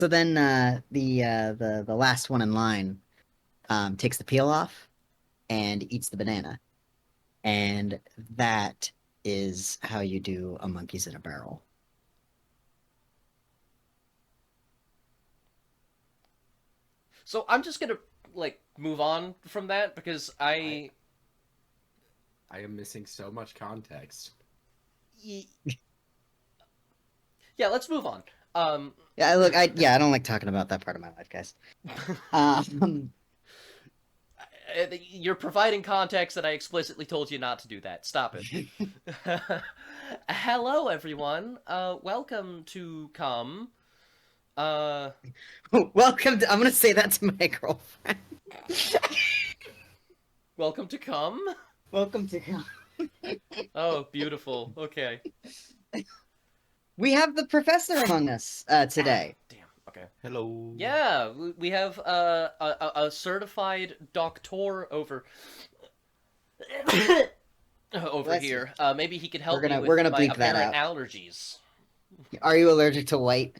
So then the last one in line takes the peel off and eats the banana. And that is how you do a monkeys in a barrel. So I'm just gonna move on from that because I I am missing so much context. yeah, let's move on. I don't like talking about that part of my life, guys. Um, You're providing context that I explicitly told you not to do that. Stop it. Hello, everyone. Welcome to Come. Uh, welcome to. I'm gonna say that to my girlfriend. Welcome to Come. Welcome to. Oh, beautiful. Okay. We have the professor among us today. Damn. Okay. Hello. Yeah, we have a certified doctor over over Bless here. Maybe he could help We're gonna- me we're with gonna my bleep that apparent out. allergies. Are you allergic to white?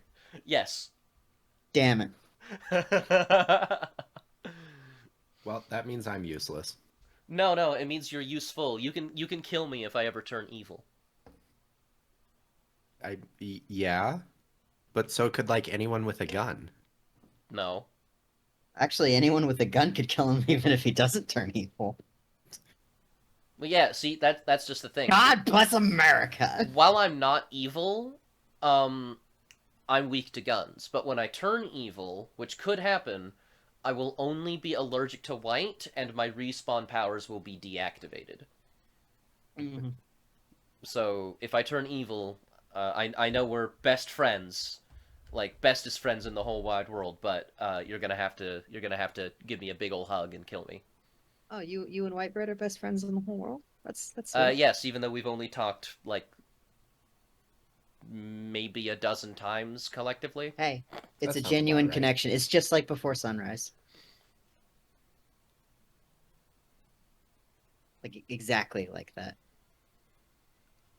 Yes. Damn it. Well, that means I'm useless. No, it means you're useful. You can kill me if I ever turn evil. Yeah, but so could like anyone with a gun. No. Actually, anyone with a gun could kill him even if he doesn't turn evil. Well, yeah. See, that's just the thing. God bless America. While I'm not evil, um, I'm weak to guns. But when I turn evil, which could happen, I will only be allergic to white, and my respawn powers will be deactivated. Mhm. So if I turn evil, I know we're best friends, like bestest friends in the whole wide world. But you're gonna have to give me a big ol' hug and kill me. Oh, you and Whitebread are best friends in the whole world? That's sweet. Yes, even though we've only talked like maybe a dozen times collectively. Hey, it's That a sounds genuine about right. connection. It's just like before sunrise. Like exactly like that.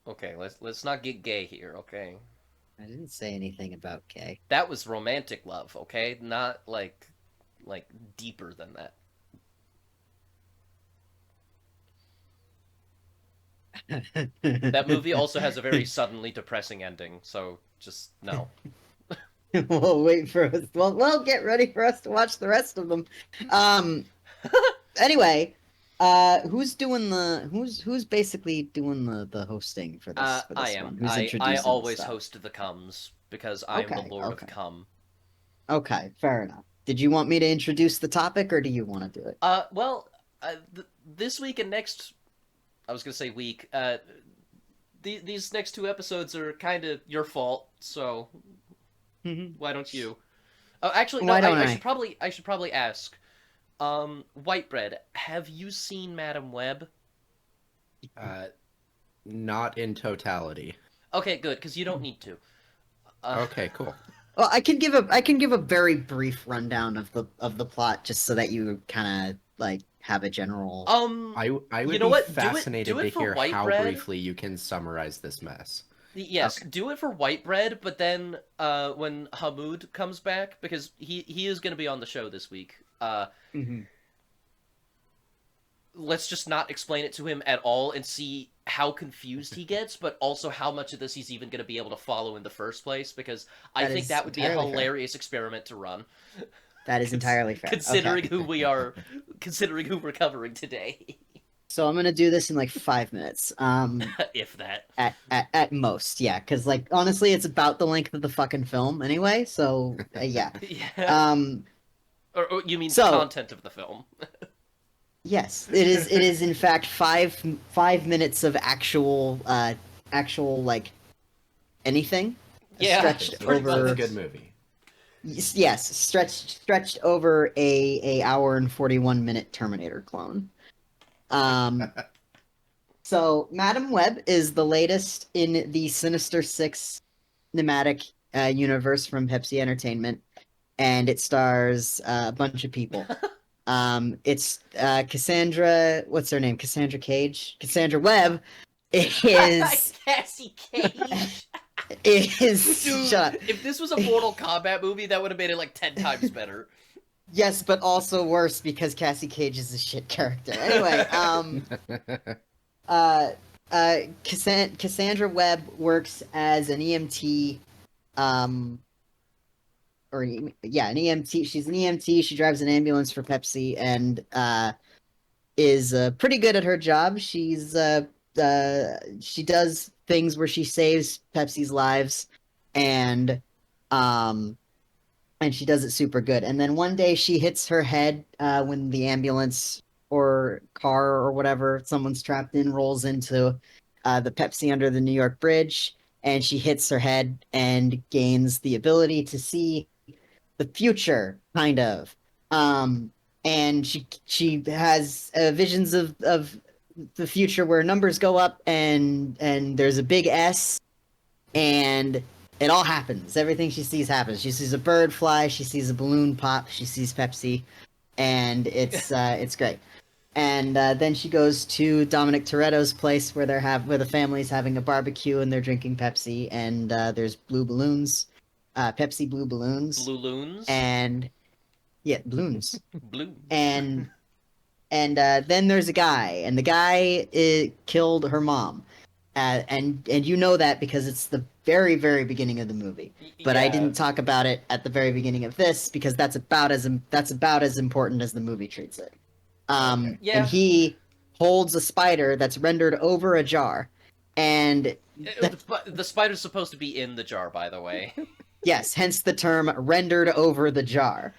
Okay, let's not get gay here, okay? I didn't say anything about gay. That was romantic love, okay? Not like deeper than that. That movie also has a very suddenly depressing ending, so just no. We'll wait for us. Well, get ready for us to watch the rest of them. Um. Anyway, who's basically doing the hosting for this I one? am. Who's I introducing the always stuff? host the comes because I am the Okay, Lord of okay, Cum. okay. Fair enough. Did you want me to introduce the topic, or do you want to do it? Well, this week and next, I was gonna say week. These next two episodes are kind of your fault, so why don't you? Oh, actually, no. Why don't I I? should probably ask. Whitebread, have you seen Madam Web? Uh, Not in totality. Okay, good, because you don't need to. Okay, cool. Well, I can give a very brief rundown of the plot just so that you kind of like have a general. I you would know be what? fascinated Do it to for hear white how bread. briefly you can summarize this mess. Yes, Okay. do it for white bread, but then when Hamoud comes back, because he is going to be on the show this week, Mhm. let's just not explain it to him at all and see how confused he gets, but also how much of this he's even going to be able to follow in the first place, because I That think is that would be a entirely fair. hilarious experiment to run. That is entirely fair. Considering Okay. who we are, considering who we're covering today, So I'm gonna do this in like 5 minutes. if that. At most, yeah. Because like honestly, it's about the length of the fucking film anyway. So yeah. Yeah. Um. Or you mean the So content of the film? yes, it is. It is in fact 5 minutes of actual like anything Yeah, stretched pretty That's a over. much. good movie. Yes, stretched over a hour and 41 minute Terminator clone. Um. So Madam Web is the latest in the Sinister Six cinematic universe from Pepsi Entertainment, and it stars a bunch of people. It's Cassandra. What's her name? Cassandra Cage. Cassandra Webb is Cassie Cage. is Dude, shut up. if this was a Mortal Kombat movie, that would have made it like 10 times better. Yes, but also worse because Cassie Cage is a shit character. Anyway, uh, Cassandra Webb works as an EMT, um, an EMT. She's an EMT. She drives an ambulance for Pepsi and is pretty good at her job. She does things where she saves Pepsi's lives, and um, and she does it super good. And then one day she hits her head when the ambulance or car or whatever someone's trapped in rolls into the Pepsi under the New York Bridge, and she hits her head and gains the ability to see the future, kind of. And she has visions of the future where numbers go up and there's a big S, and it all happens. Everything she sees happens. She sees a bird fly. She sees a balloon pop. She sees Pepsi, and it's great. And then she goes to Dominic Toretto's place where where the family's having a barbecue and they're drinking Pepsi, and there's blue balloons, Pepsi blue balloons, Blue Loons? and yeah, balloons. Blue. And then there's a guy, and the guy killed her mom. And you know that because it's the very, very beginning of the movie. But I didn't talk about it at the very beginning of this because that's about as important as the movie treats it. And he holds a spider that's rendered over a jar, and The spider's supposed to be in the jar, by the way. yes, hence the term rendered over the jar.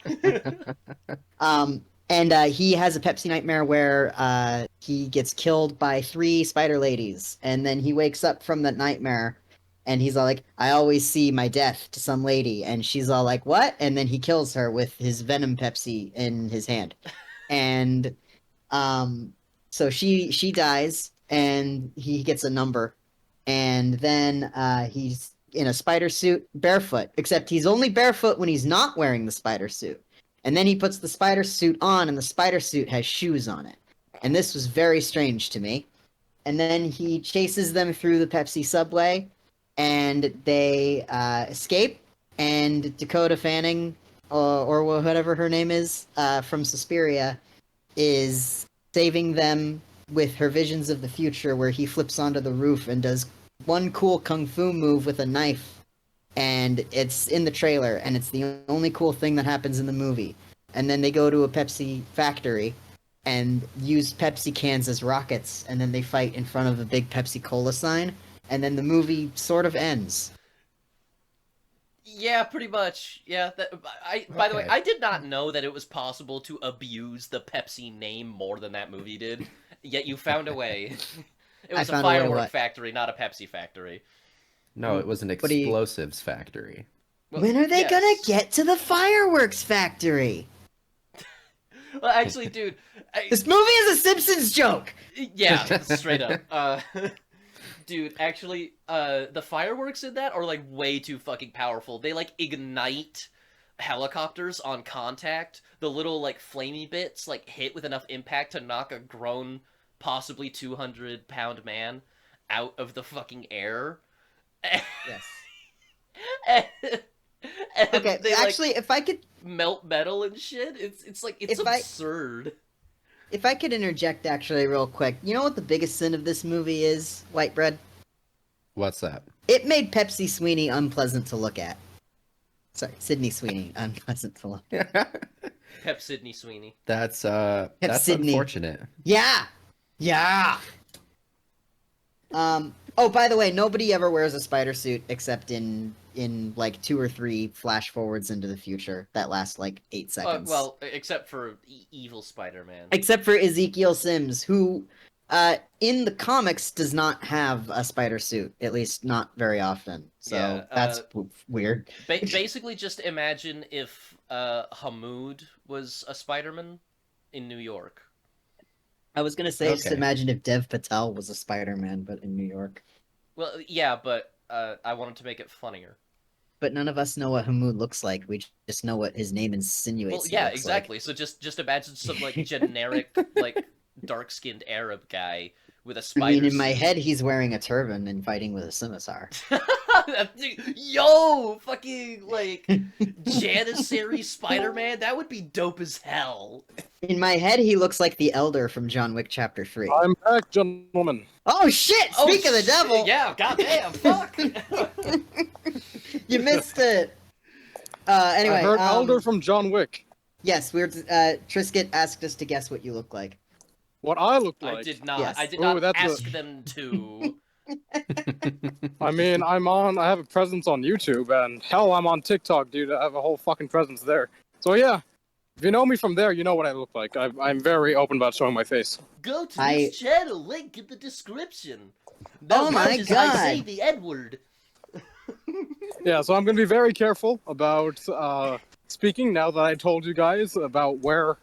And he has a Pepsi nightmare where he gets killed by 3 spider ladies, and then he wakes up from that nightmare, and he's all like, "I always see my death to some lady," and she's all like, "What?" And then he kills her with his venom Pepsi in his hand, and so she dies, and he gets a number, and then he's in a spider suit, barefoot, except he's only barefoot when he's not wearing the spider suit. And then he puts the spider suit on, and the spider suit has shoes on it. And this was very strange to me. And then he chases them through the Pepsi subway, and they escape. And Dakota Fanning, or whatever her name is, from Suspiria, is saving them with her visions of the future, where he flips onto the roof and does one cool kung fu move with a knife. And it's in the trailer, and it's the only cool thing that happens in the movie. And then they go to a Pepsi factory and use Pepsi cans as rockets, and then they fight in front of a big Pepsi Cola sign, and then the movie sort of ends. Yeah, pretty much. Yeah. By the way, I did not know that it was possible to abuse the Pepsi name more than that movie did. Yet you found a way. It was a firework factory, not a Pepsi factory. No, it was an explosives factory. Well, when are they gonna get to the fireworks factory? Well, actually, dude... This movie is a Simpsons joke! Yeah, straight up. Dude, actually, the fireworks in that are, like, way too fucking powerful. They, like, ignite helicopters on contact. The little, like, flamey bits, like, hit with enough impact to knock a grown, possibly 200-pound man out of the fucking air. Yes. and okay, they, actually, like, if I could melt metal and shit, it's absurd. If I could interject, actually, real quick, you know what the biggest sin of this movie is, White Bread? What's that? It made Pepsi Sweeney unpleasant to look at. Sorry, Sydney Sweeney unpleasant to look at. Pep Sydney Sweeney. That's Sydney. Unfortunate. Yeah. Oh, by the way, nobody ever wears a spider suit except in like 2 or 3 flash forwards into the future that last like 8 seconds. Well, except for evil Spider-Man. Except for Ezekiel Sims, who in the comics does not have a spider suit, at least not very often. So that's weird. Basically, just imagine if Hamoud was a Spider-Man in New York. I was gonna say, just imagine if Dev Patel was a Spider-Man, but in New York. Well, yeah, but I wanted to make it funnier. But none of us know what Hamoud looks like. We just know what his name insinuates. Well, yeah, he looks exactly. like. So just imagine some like generic like dark-skinned Arab guy with a spider. I mean, in my head, he's wearing a turban and fighting with a scimitar. Yo, fucking like Janissary Spider-Man. That would be dope as hell. In my head, he looks like the Elder from John Wick Chapter 3. I'm back, gentlemen. Oh shit! Speak of the shit, devil! Yeah, goddamn, fuck. You missed it! Anyway, I heard Elder from John Wick. yes, Trisket asked us to guess what you look like. What I look like. I did not. Yes. I did Ooh, not that's ask them to. I mean, I have a presence on YouTube, and hell, I'm on TikTok, dude. I have a whole fucking presence there. So yeah, if you know me from there, you know what I look like. I'm very open about showing my face. Go to this channel. Link in the description. Oh my I say God. the N-word. Yeah, so I'm gonna be very careful about speaking now that I told you guys about where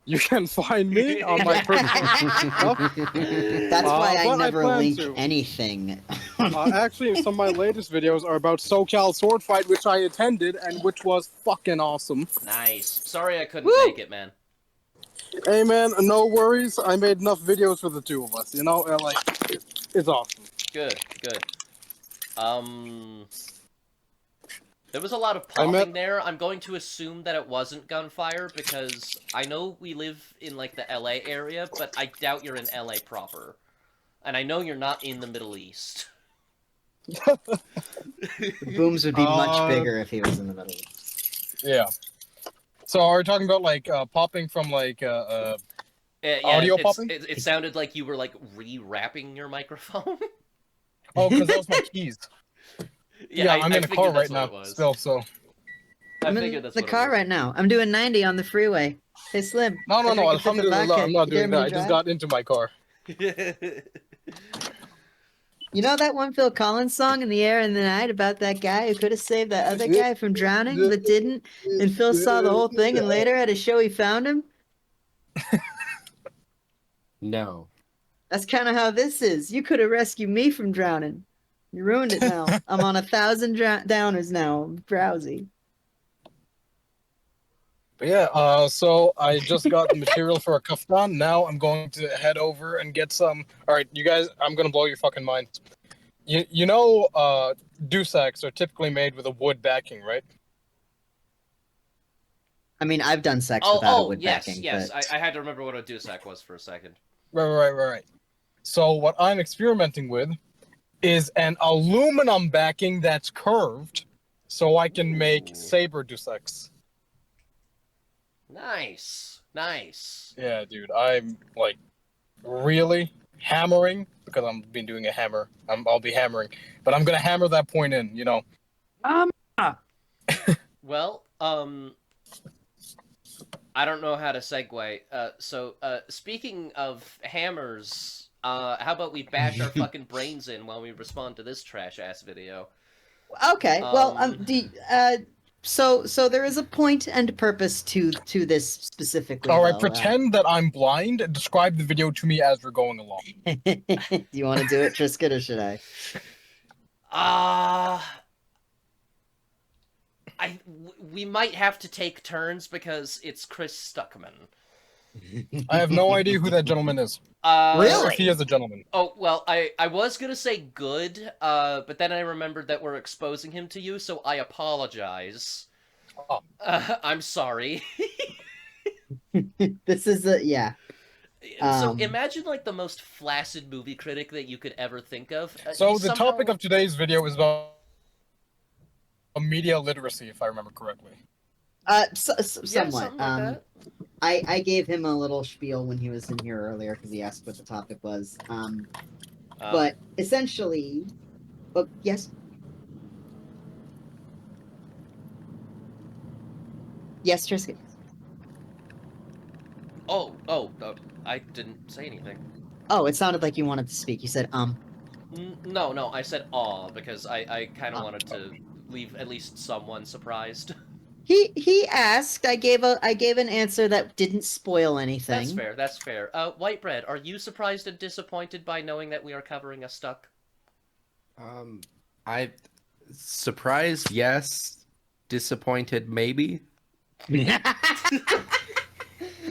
you can find me on my personal stuff. That's why I but I never plan link to. anything. Actually, some of my latest videos are about SoCal Sword Fight, which I attended, and which was fucking awesome. Nice. Sorry I couldn't Woo! make it, man. Hey man, no worries. I made enough videos for the two of us, you know? Like, it's awesome. Good, good. There was a lot of popping there. I'm going to assume that it wasn't gunfire because I know we live in like the LA area, but I doubt you're in LA proper. And I know you're not in the Middle East. The booms would be much Uh, bigger if he was in the middle. Yeah. So are we talking about, like, popping from, like, Yeah, audio it's- popping? It sounded like you were like re-wrapping your microphone. Oh, because that was my keys. Yeah, I'm in a figured car that's right what it now was. still, so... I I'm figured in that's the what it car was. right now. I'm doing 90 on the freeway. Hey, Slim. No, I drink a sip of alhamdulillah, vodka. I'm not You dare doing me that. to I just drive? got into my car. You know that one Phil Collins song, In the Air in the Night, about that guy who could have saved that other guy from drowning, but didn't? And Phil saw the whole thing, and later at a show he found him? No. That's kind of how this is. You could have rescued me from drowning. You ruined it now. I'm on 1,000 downers now. I'm drowsy. But yeah, so I just got the material for a kaftan. Now I'm going to head over and get some... Alright, you guys, I'm gonna blow your fucking minds. You know, dusaks are typically made with a wood backing, right? I mean, I've done sex without a wood yes, backing. yes. But... I had to remember what a dusak was for a second. Right. So what I'm experimenting with is an aluminum backing that's curved, so I can make Ooh. saber dusaks. Nice. Yeah, dude, I'm like really hammering because I've been doing a hammer. I'll be hammering, but I'm gonna hammer that point in, you know. Well, I don't know how to segue. So, speaking of hammers, how about we bash our fucking brains in while we respond to this trash-ass video? Okay, well, so there is a point and purpose to this specifically. All right, though. pretend that I'm blind and describe the video to me as we're going along. Do you want to do it, Trisket, or should I? We might have to take turns because it's Chris Stuckman. I have no idea who that gentleman is. Really? Or if he is a gentleman. Oh, well, I was gonna say good, but then I remembered that we're exposing him to you, so I apologize. Oh. I'm sorry. This is yeah. So imagine like the most flaccid movie critic that you could ever think of. So the topic of today's video is about media literacy, if I remember correctly. Somewhat. something like that. I gave him a little spiel when he was in here earlier because he asked what the topic was. But essentially, oh, yes. Yes, Trisket. Oh, I didn't say anything. Oh, it sounded like you wanted to speak. You said No, I said aw because I kind of wanted to leave at least someone surprised. He asked. I gave an answer that didn't spoil anything. That's fair. White Bread, are you surprised and disappointed by knowing that we are covering a stuck? I surprised, yes. Disappointed, maybe.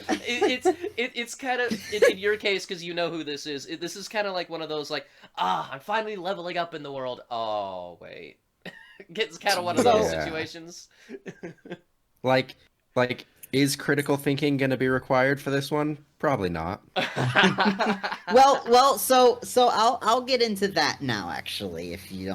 It's kind of in your case because you know who this is. This is kind of like one of those like I'm finally leveling up in the world. Oh wait, It's kind of one of those Yeah. situations. Like, is critical thinking going to be required for this one? Probably not. So I'll get into that now, actually, if you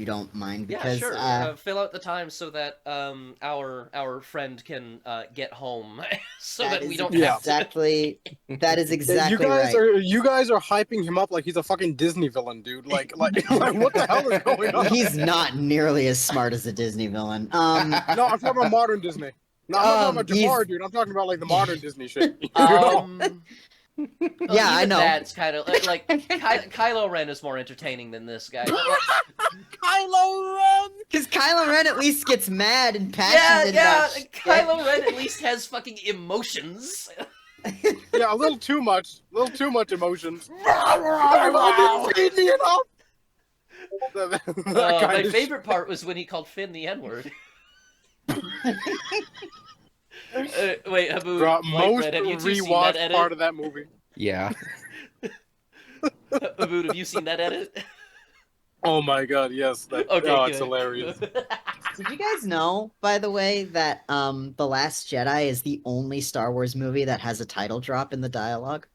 don't mind, Yeah, because sure. Fill out the time so that our friend can get home, so that we don't have to. that is exactly right. You guys are hyping him up like he's a fucking Disney villain, dude. Like what the hell is going on? He's not nearly as smart as a Disney villain. No, I'm talking about modern Disney. No, I'm not talking about he's- Jafar, dude. I'm talking about like the modern Disney shit. Yeah, I know. That's kind of like Kylo Ren is more entertaining than this guy. Kylo Ren. Because Kylo Ren at least gets mad and Yeah, passionate yeah. about shit. Kylo Ren at least has fucking emotions. Yeah, a little too much. A little too much emotion. Everyone didn't feed me enough. That My kind of favorite part was when he called Finn the N-word. Wait, Habu, Bro, White most Bread, have you two seen that rewatched edit? part of that movie. Yeah. Habu, have you seen that edit? Oh my god, yes. That, Okay, it's good. hilarious. Did you guys know, by the way, that The Last Jedi is the only Star Wars movie that has a title drop in the dialogue?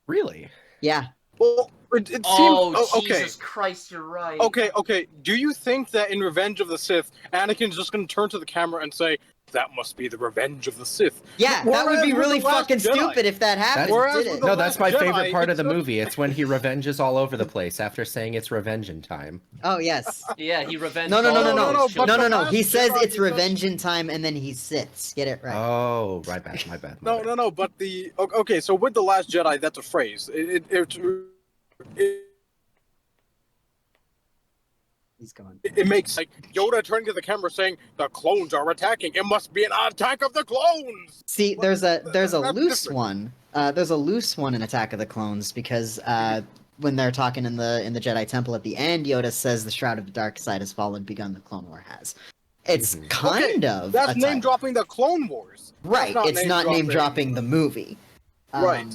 Really? Yeah. Well, it seems. Oh, Okay. Jesus Christ, you're right. Okay. Do you think that in Revenge of the Sith, Anakin's just going to turn to the camera and say, "That must be the Revenge of the Sith"? Yeah, that would be Whereas really with The Last fucking Jedi- stupid if that happened. Whereas Did with it? The No, that's my Last favorite Jedi, part of the it's such- movie. It's when he revenges all over the place after saying it's revenging time. Oh, yes. Yeah, he revenged No. all of no, his but children. No. The He Last says Jedi it's is such- revenge in time, and then he sits. Get it right. Oh, right back. My bad. my bad. No. But okay. So with The Last Jedi, that's a phrase. He's gone. It makes like Yoda turning to the camera saying, "The clones are attacking. It must be an attack of the clones." See, there's a That's loose different. one. There's a loose one in Attack of the Clones because when they're talking in the Jedi Temple at the end, Yoda says the Shroud of the Dark Side has fallen, begun the Clone War has. It's Mhm. kind of That's a name title. dropping the Clone Wars. Right, That's it's not name dropping the movie. Right.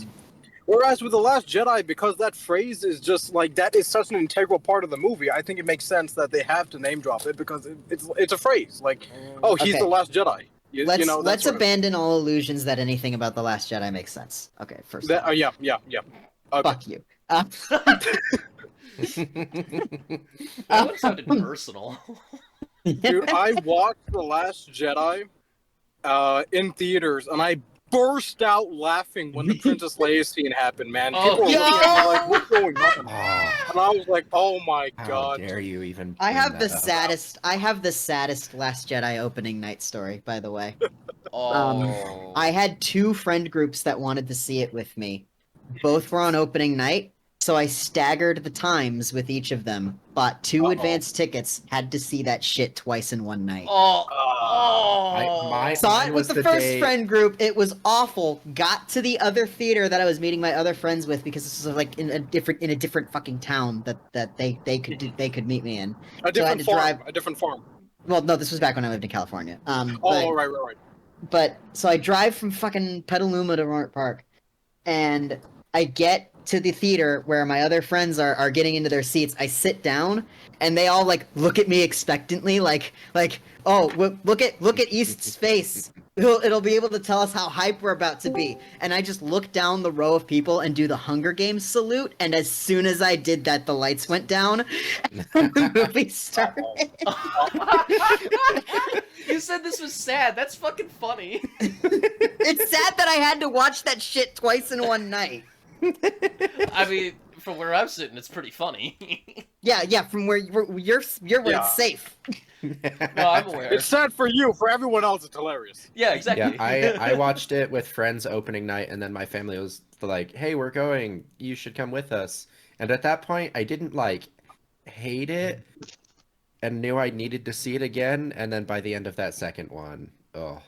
Whereas with The Last Jedi, because that phrase is just like that is such an integral part of the movie, I think it makes sense that they have to name drop it because it's a phrase. Like, oh, he's Okay. the Last Jedi. Let's that let's sort of- abandon all illusions that anything about the Last Jedi makes sense. Okay, first. That, yeah. Okay. Fuck you. Uh, That one sounded personal. Dude, I watched The Last Jedi in theaters, and I burst out laughing when the Princess Leia scene happened, man. Oh, People were looking at me like, what's going on? Oh, And I was like, oh my how god. dare you even? I bring have the that up. saddest. I have the saddest Last Jedi opening night story. By the way, Oh. I had two friend groups that wanted to see it with me. Both were on opening night, so I staggered the times with each of them. Bought two Uh-oh. advance tickets. Had to see that shit twice in one night. Oh. Saw it was with the the first day- friend group. It was awful. Got to the other theater that I was meeting my other friends with because this was like in a different fucking town that they could meet me in. A different to farm. drive- A different farm. Well, no, this was back when I lived in California. Oh, right. But so I drive from fucking Petaluma to Roanoke Park, and I get to the theater where my other friends are getting into their seats. I sit down, and they all like look at me expectantly, like oh, look at East's face. It'll be able to tell us how hype we're about to be. And I just look down the row of people and do the Hunger Games salute. And as soon as I did that, the lights went down, and the movie started. You said this was sad. That's fucking funny. It's sad that I had to watch that shit twice in one night. I mean, from where I'm sitting, it's pretty funny. Yeah, from where you're where Yeah. it's safe. No, I'm aware. It's sad for you. For everyone else, it's hilarious. Yeah, exactly. Yeah, I watched it with friends opening night, and then my family was like, "Hey, we're going. You should come with us." And at that point, I didn't like hate it, and knew I needed to see it again. And then by the end of that second one, oh,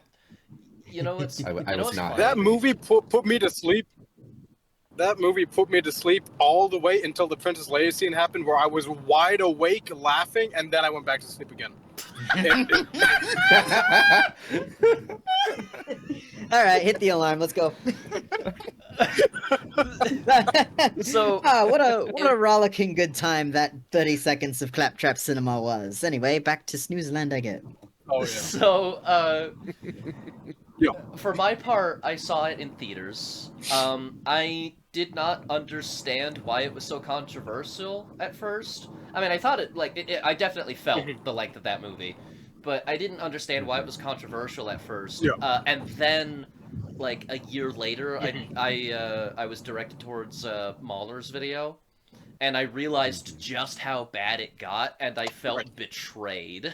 You know what's? I you know was what's not funny? That movie put me to sleep. That movie put me to sleep all the way until the Princess Leia scene happened, where I was wide awake laughing, and then I went back to sleep again. All right, hit the alarm. Let's go. So- what a rollicking good time that 30 seconds of Claptrap Cinema was. Anyway, back to Snoozeland I get. Oh yeah. So, Yeah. for my part, I saw it in theaters. I did not understand why it was so controversial at first. I mean, I thought I definitely felt the length of that movie, but I didn't understand why it was controversial at first. Yeah. And then, like a year later, I was directed towards Mahler's video, and I realized just how bad it got, and I felt betrayed.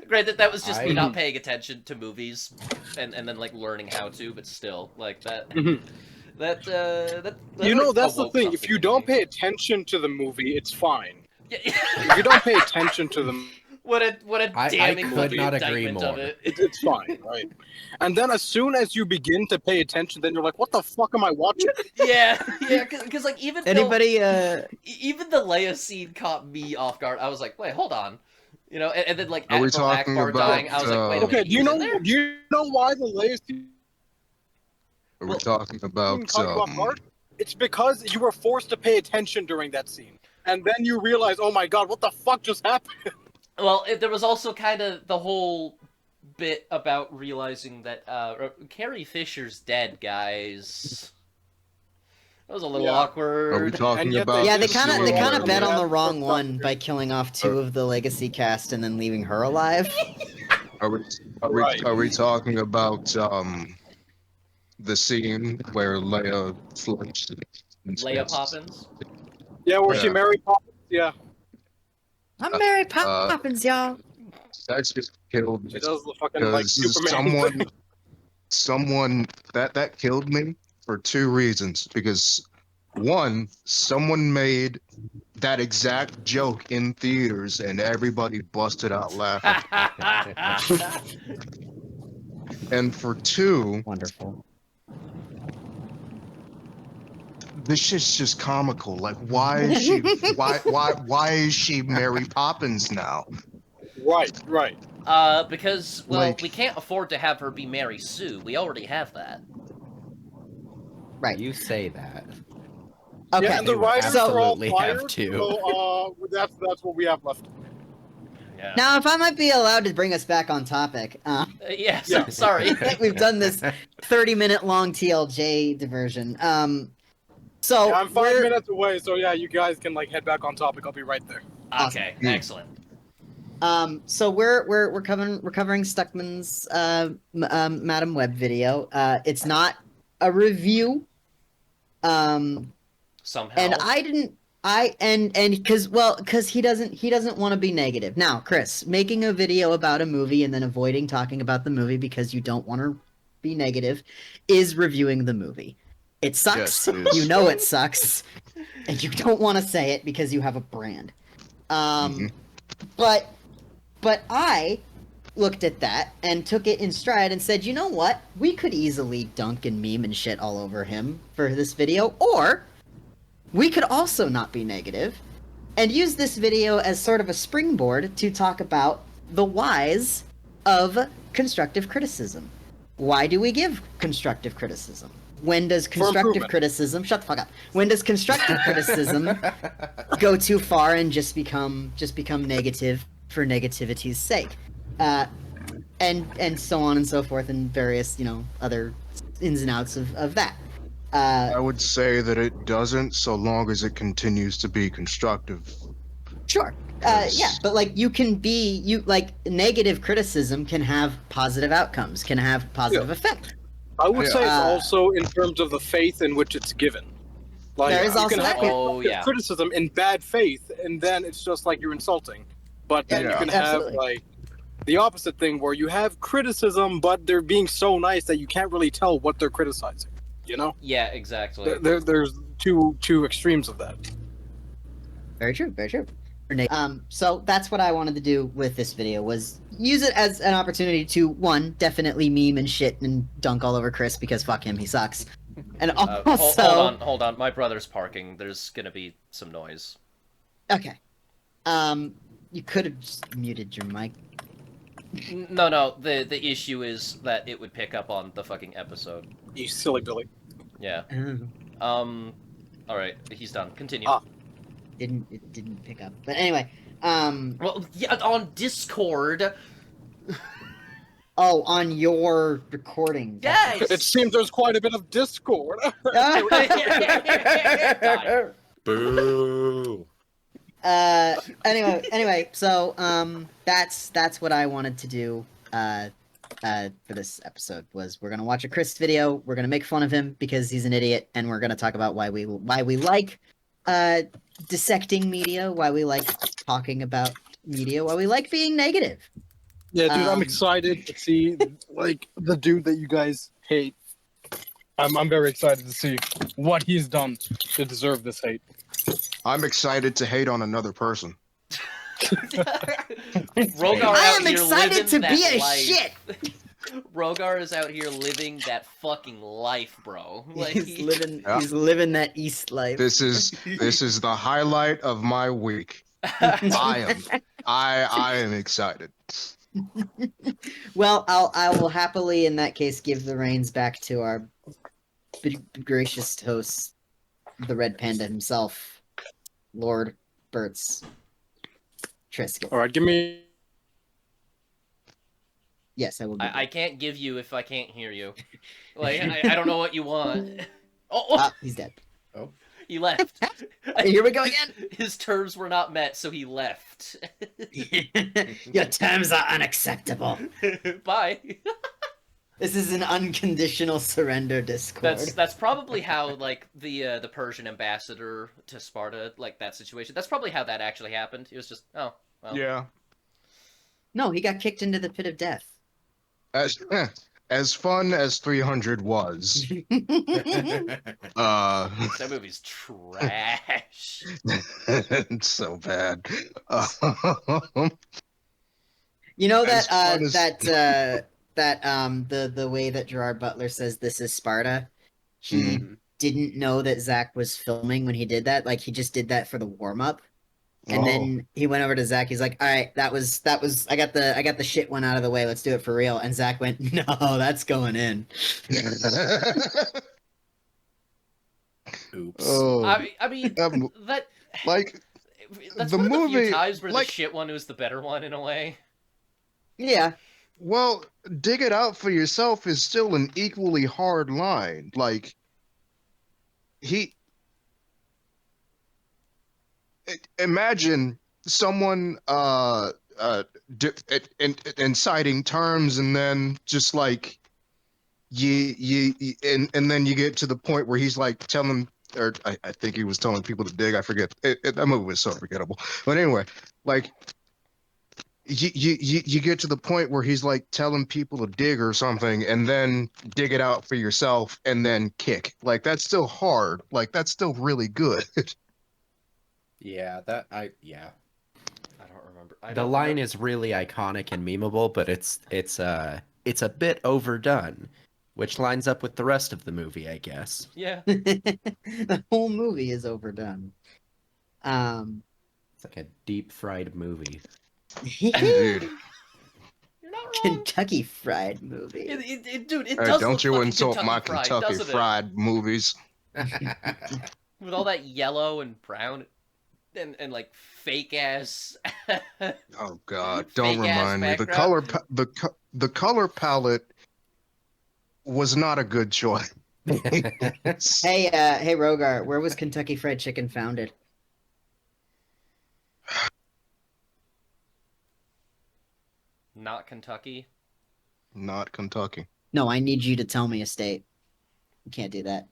Granted, that was just me not paying attention to movies, and then like learning how to, but still, like that. That You know, like, that's the awoke thing. If something you in don't me. pay attention to the movie, it's fine. Yeah. If you don't pay attention to the what a I damning could fucking not agree indictment of more. it. it's fine, right? And then as soon as you begin to pay attention, then you're like, what the fuck am I watching? Yeah, because like even Anybody even the Leia scene caught me off guard. I was like, wait, hold on, and then like Are we Admiral talking Akbar about, dying, I was like, wait a Okay, minute, do you he was know in there? do you know why the Leia scene Are we talking about caught you off guard? It's because you were forced to pay attention during that scene. And then you realize, oh my god, what the fuck just happened? Well, there was also kind of the whole bit about realizing that Carrie Fisher's dead, guys. That was a little Yeah. awkward. Are we talking And yet about? yeah, they the kind scene of where bet on Leia- the wrong one by killing off two of the legacy cast and then leaving her alive. Are we Right. are we talking about the scene where Leia flinched? Leia Poppins. Yeah, where she Yeah. married Poppins, yeah. I'm Mary Poppins, y'all. That's just killed She me does the fucking like because Superman. someone that killed me for two reasons. Because one, someone made that exact joke in theaters and everybody busted out laughing. And for two, Wonderful. this shit's just comical. Like, why is she why is she Mary Poppins now? Right. Because Like- we can't afford to have her be Mary Sue. We already have that. Right. You say that. Okay. Yeah, and the They would writers are all absolutely have fired, to. so that's what we have left. Yeah. Now, if I might be allowed to bring us back on topic, Yeah. Yeah. Sorry. we've done this 30-minute long TLJ diversion. So Yeah, I'm 5 minutes away, so yeah, you guys can like head back on topic. I'll be right there. Okay. Excellent. So we're covering Stuckman's Madam Web video. It's not a review. Somehow. And because he doesn't want to be negative. Now, Chris, making a video about a movie and then avoiding talking about the movie because you don't want to be negative is reviewing the movie. It sucks. Yes, it is. You know it sucks, and you don't want to say it because you have a brand. But I looked at that and took it in stride and said, you know what? We could easily dunk and meme and shit all over him for this video, or we could also not be negative and use this video as sort of a springboard to talk about the whys of constructive criticism. Why do we give constructive criticism? When does constructive improvement. criticism shut the fuck up? When does constructive criticism go too far and just become negative for negativity's sake? And so on and so forth, and various, other ins and outs of that. I would say that it doesn't, so long as it continues to be constructive. Sure. Yes. Yeah, but negative criticism can have positive outcomes, can have positive effect. I would Yeah. say it's also in terms of the faith in which it's given. Like There is you also can that. have Oh, yeah. criticism in bad faith, and then it's just like you're insulting. But then you Yeah. can Absolutely. have like the opposite thing where you have criticism, but they're being so nice that you can't really tell what they're criticizing. You know, Yeah. Exactly. there's two extremes of that. Very true. Very true. So that's what I wanted to do with this video, was use it as an opportunity to, one, definitely meme and shit and dunk all over Chris because fuck him, he sucks. And also, Hold on. My brother's parking. There's gonna be some noise. okay. You could have just muted your mic. No. The issue is that it would pick up on the fucking episode. You silly Billy. Yeah. All right, he's done. Continue. Ah. It didn't pick up. But anyway, Well, yeah, on Discord. oh, on your recording. Yes. It seems there's quite a bit of discord. Boo. Anyway, so that's what I wanted to do for this episode was we're gonna watch a Chris video, we're gonna make fun of him because he's an idiot, and we're gonna talk about why we like dissecting media, why we like talking about media, why we like being negative. Yeah, dude, I'm Um, excited to see like the dude that you guys hate. I'm very excited to see what he's done to deserve this hate. I'm excited to hate on another person. Rogar I out am here excited living to that be a life. shit. Rogar is out here living that fucking life, bro. Like He's living Yeah. he's living that East life. This is the highlight of my week. I am excited. Well, I will happily in that case give the reins back to our gracious host, the Red Panda himself, Lord Burt's Trisket. All right, give me. Yes, I will. Give I can't give you if I can't hear you. Like I don't know what you want. Oh, he's dead. he left. Here we go again. His terms were not met, so he left. Your terms are unacceptable. Bye. This is an unconditional surrender Discord. That's probably how like the Persian ambassador to Sparta, like that situation. That's probably how that actually happened. It was just well. Yeah. No, he got kicked into the pit of death. As fun as 300 was, That movie's trash. it's so bad. You know As that fun as- the way that Gerard Butler says this is Sparta, he didn't know that Zach was filming when he did that. Like he just did that for the warm up. And then he went over to Zach. He's like, "All right, that was. I got the shit one out of the way. Let's do it for real." And Zach went, "No, that's going in." Oops. Oh, I mean that like that's the one of the few movie, times where like- the shit one was the better one in a way. Yeah, well, dig it out for yourself is still an equally hard line. Like imagine someone inciting terms and then just like and then you get to the point where he's like telling, or I think he was telling people to dig. I forget. That movie was so forgettable. But anyway, like you get to the point where he's like telling people to dig or something, and then dig it out for yourself, and then kick. Like that's still hard. Like that's still really good. Yeah, I don't remember. the line is really iconic and memeable, but it's a bit overdone, which lines up with the rest of the movie, I guess. Yeah. the whole movie is overdone. It's like a deep fried movie. Dude, You're not wrong. Kentucky Fried Movie. Dude, it hey, does don't look you fucking insult my Fried, Kentucky doesn't it? Fried movies. With all that yellow and brown and like fake ass. Oh God! Don't Fake-ass remind me. The background. the color palette was not a good choice. Hey, Rogar, where was Kentucky Fried Chicken founded? Not Kentucky. Not Kentucky. No, I need you to tell me a state. You can't do that.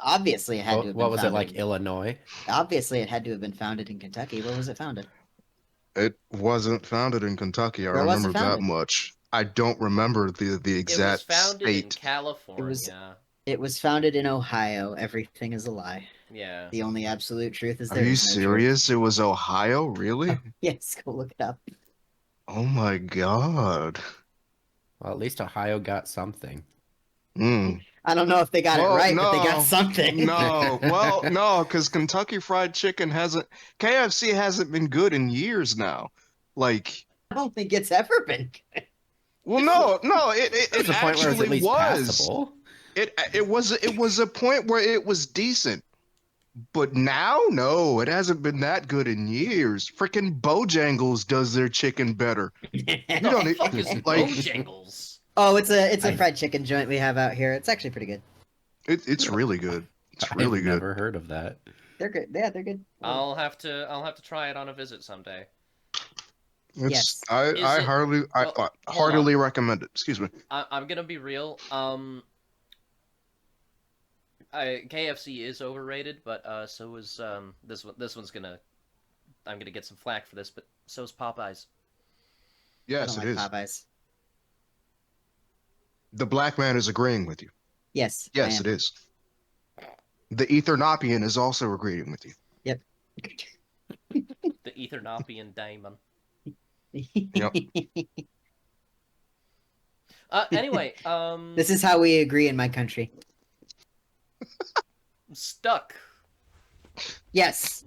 Obviously, it had to have been What was it, founded like in- Illinois? Obviously, it had to have been founded in Kentucky. Where was it founded? It wasn't founded in Kentucky. I Where was it remember that founded? much. I don't remember the It was exact founded in state. California. It was founded in Ohio. Everything is a lie. Yeah. The only absolute truth is Are there you is no truth. serious? It was Ohio, really? Yes, go look it up. Oh my God. Well, at least Ohio got something. Mm. I don't know if they got Well, it right, but they no. got something. No, well, no, because Kentucky Fried Chicken KFC hasn't been good in years now. Like, I don't think it's ever been good. Well, no, There's it a point where it's at actually least was. passable. It was a point where it was decent. But now, no, it hasn't been that good in years. Freaking Bojangles does their chicken better. You don't The need fuck is like Bojangles? Oh, it's a I- fried chicken joint we have out here. It's actually pretty good. it's really good. It's really I've good. never heard of that. They're good. Yeah, they're good. I'll have to try it on a visit someday. It's Yes. I Is I it- heartily I well, hold heartily recommend it. Excuse me. I'm gonna be real. KFC is overrated, but so is this one. This one's gonna. I'm gonna get some flack for this, but so's Popeyes. Yes, I it don't is. like Popeyes. The black man is agreeing with you. Yes. Yes, it is. The Ethernopian is also agreeing with you. The Ethernopian Daemon. is. Anyway, This is how we agree in my country. stuck. Yes.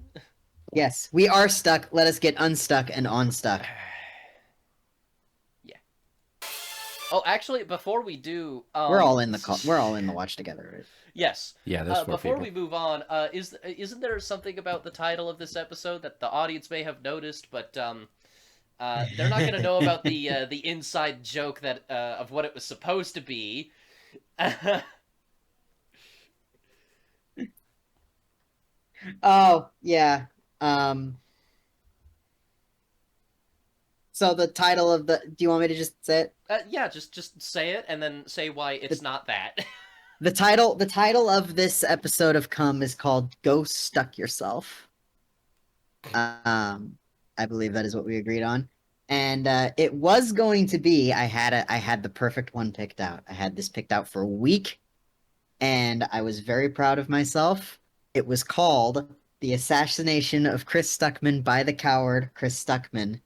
Yes, we are stuck. Let us get unstuck and unstuck. Yeah. Oh, actually, before we do, We're all in the call. We're all in the watch together. Right? Yes. Yeah, there's 4 Before people. we move on, isn't there something about the title of this episode that the audience may have noticed, but they're not going to know about the inside joke that of what it was supposed to be. Oh yeah. So the title of the. Do you want me to just say it? Yeah, just say it and then say why it's not that. The title of this episode of Come is called "Go Stuck Yourself." I believe that is what we agreed on, and it was going to be. I had the perfect one picked out. I had this picked out for a week, and I was very proud of myself. It was called "The Assassination of Chris Stuckman by the Coward Chris Stuckman,"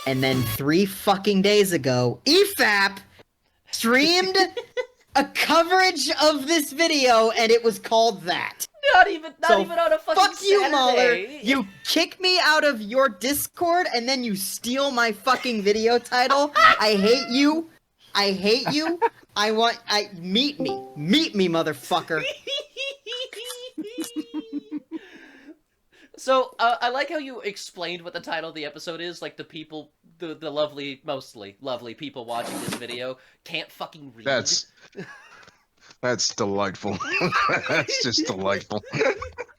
and then 3 fucking days ago, EFAP streamed a coverage of this video, and it was called that. not even So, on a fucking Fuck you, Mahler. Saturday. You kick me out of your Discord, and then you steal my fucking video title. I hate you. I hate you. Meet me. Meet me, motherfucker. So, I like how you explained what the title of the episode is. Like, the people, the lovely, mostly lovely people watching this video can't fucking read. That's delightful. That's just delightful.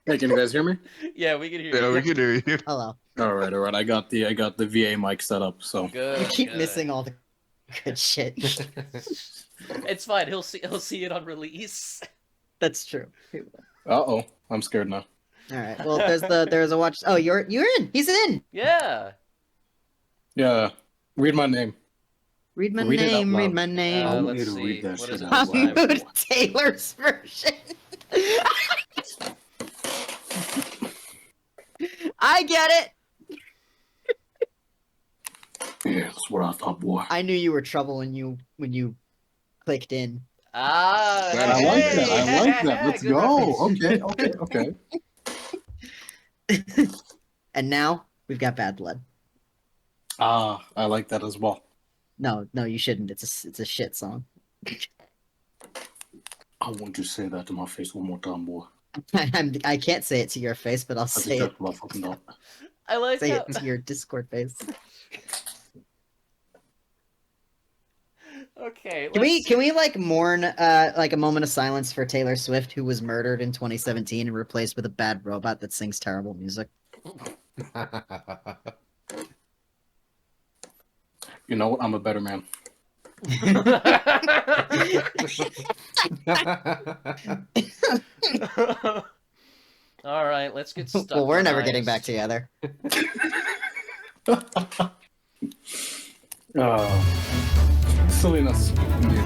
Hey, can you guys hear me? Yeah, we can hear Yeah, you. we can hear you. Hello. All right. I got the VA mic set up. So Good. You keep good. missing all the good shit. It's fine. He'll see it on release. That's true. I'm scared now. All right. Well, there's a watch. Oh, you're in. He's in. Yeah. Yeah. Read my name. Read my Read it out name. Read loud. my name. I want let's you to see. read that What shit is it out this loud. time? Mood Taylor's version. I get it. Yeah, that's what I thought, boy. I knew you were trouble when you clicked in. Ah. I like hey, that. I like that. hey, Let's good go. reference. Okay. And now we've got Bad Blood. I like that as well. No, you shouldn't. It's a shit song. I want you to say that to my face one more time, boy. I can't say it to your face, but I'll I say just it. my fucking dog. I like Say how. it to your Discord face. Okay. Can we like mourn like a moment of silence for Taylor Swift, who was murdered in 2017 and replaced with a bad robot that sings terrible music? You know what? I'm a better man. All right, let's get stuck. Well, we're never guys. getting back together. Silliness. Indeed.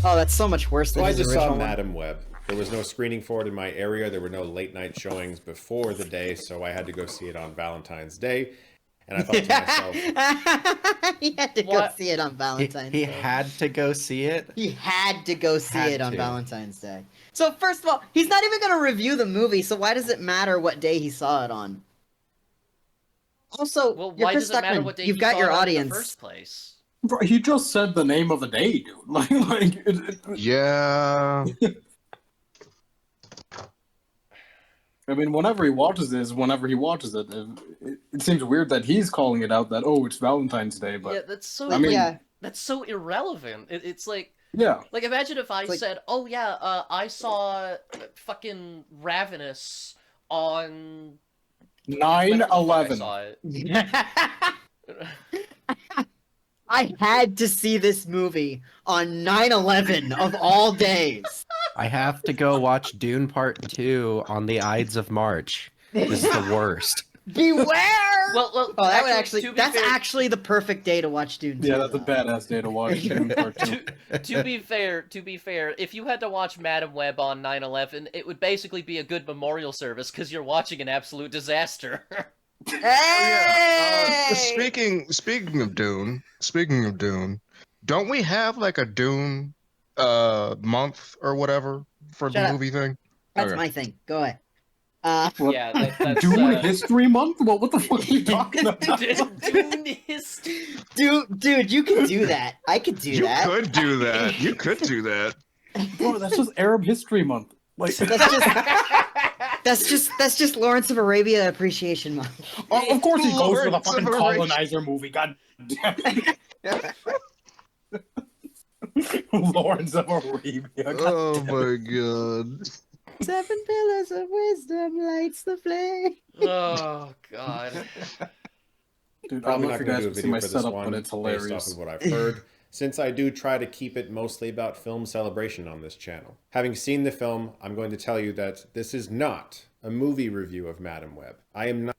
Oh, that's so much worse than So I his just original saw one. Madam Web. There was no screening for it in my area. There were no late night showings before the day, so I had to go see it on Valentine's Day. And I thought to myself, He had to go What? see it on Valentine's he Day. had to go see it. He had to go see Had it on to. Valentine's Day. So first of all, he's not even going to review the movie, so why does it matter what day he saw it on? Also, Well, you're why Chris does it matter Stuckman. what day You've you got saw your it on in audience. the first place? Bro, he just said the name of the day, dude. Yeah. I mean, whenever he watches it, it seems weird that he's calling it out that, oh, it's Valentine's Day, Yeah, but that's so. I mean- yeah, That's so irrelevant. It's like. yeah. Like, imagine if I It's like- said, "Oh yeah, I saw fucking Ravenous on 9/11. I had to see this movie on 9/11 of all days. I have to go watch Dune Part 2 on the Ides of March. This is the worst. Beware! Well, Oh, that would to actually be that's fair, actually the perfect day to watch Dune 2. Yeah, that's a though. badass day to watch Dune Part 2. to be fair, if you had to watch Madam Web on 9/11, it would basically be a good memorial service because you're watching an absolute disaster. Hey! Speaking of Dune, don't we have like a Dune month or whatever for Shut the up. movie thing? That's Okay. my thing. Go ahead. What? Yeah, that's Dune History Month? What the fuck are you talking about? Dune history. Dude, you can do that. I could do You that. could do that. You could do that. Bro, that's just Arab History Month. Like, That's just Lawrence of Arabia Appreciation Month. of course he goes for the Lawrence of fucking Arabia. colonizer movie. God damn it. Lawrence of Arabia. God Oh damn it. my god. 7 pillars of wisdom lights the flame. Oh god. Dude, I don't Probably know not if you going to guys do a can see video my for this setup, one but it's based off hilarious. of what I've heard, since I do try to keep it mostly about film celebration on this channel. Having seen the film, I'm going to tell you that this is not a movie review of Madam Web. I am not.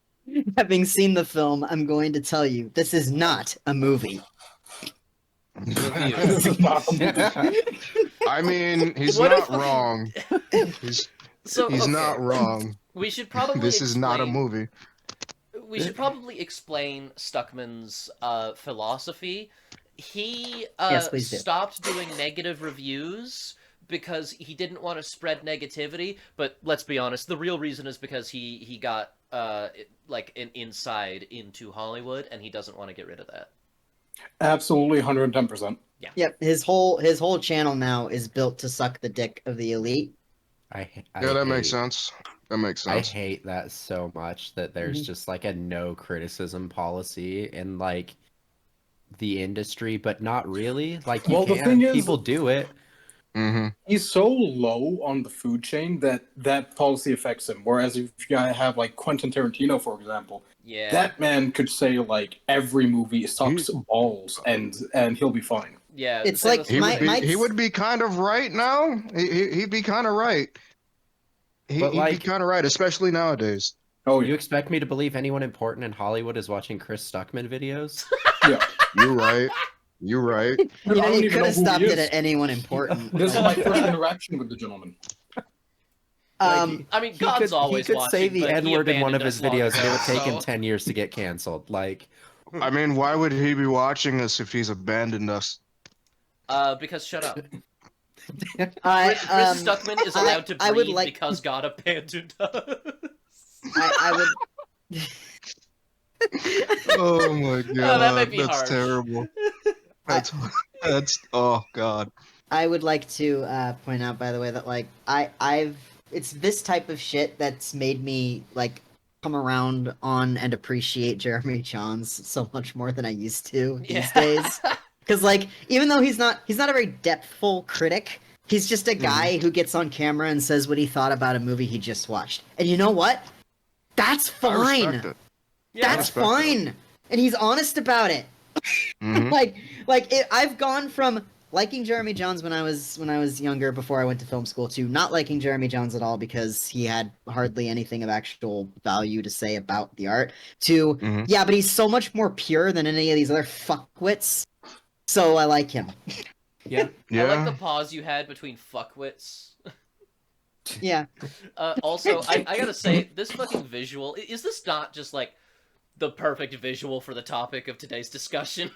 Having seen the film, I'm going to tell you this is not a movie. This is not a movie. I mean, he's What not if- wrong. He's So he's okay, not wrong. We should probably. This is not a explain- movie. We should probably explain Stuckman's philosophy. He Yes, please do. stopped doing negative reviews because he didn't want to spread negativity. But let's be honest, the real reason is because he got like an inside into Hollywood, and he doesn't want to get rid of that. Absolutely 110%. Yep, his whole channel now is built to suck the dick of the elite. I Yeah, that makes hate- sense. That makes I sense. hate that so much that there's just like a no criticism policy in like the industry, but not really. Like, you Well, the can, thing is- people do it. Mm-hmm. He's so low on the food chain that policy affects him. Whereas if you have like Quentin Tarantino, for example, Yeah. that man could say like every movie sucks balls and he'll be fine. Yeah. It's same like as- He My- would be. my- He would be kind of right now. He'd be kind of right. But, He'd like- be kind of right, especially nowadays. Oh You yeah, expect me to believe anyone important in Hollywood is watching Chris Stuckman videos? yeah. You're right. You're right. Dude, You I know, don't you even could know have who he stopped it is. at anyone important. This is my first interaction with the gentleman. Um, I mean, He God's could, always he could watching, say the but he N-word in one of abandoned his us long videos and it ago, would take him so- 10 years to get canceled. Like, I mean, why would he be watching us if he's abandoned us? Because shut up. I, Chris Stuckman is allowed to I would breathe like- because God abandoned us. I would. Oh my god, that might be that's harsh. terrible. That's oh god. I would like to point out, by the way, that like it's this type of shit that's made me like come around on and appreciate Jeremy Johns so much more than I used to these Yeah. days. Because like, even though he's not a very depthful critic, he's just a guy who gets on camera and says what he thought about a movie he just watched. And you know what? That's I fine. respect it. Yeah. That's respect fine. And he's honest about it. Mhm. I've gone from liking Jeremy Johns when I was younger before I went to film school to not liking Jeremy Johns at all because he had hardly anything of actual value to say about the art to Mhm. yeah, but he's so much more pure than any of these other fuckwits. So I like him. yeah. Yeah. I like the pause you had between fuckwits. Yeah. Also, I gotta say, this fucking visual, is this not just like the perfect visual for the topic of today's discussion?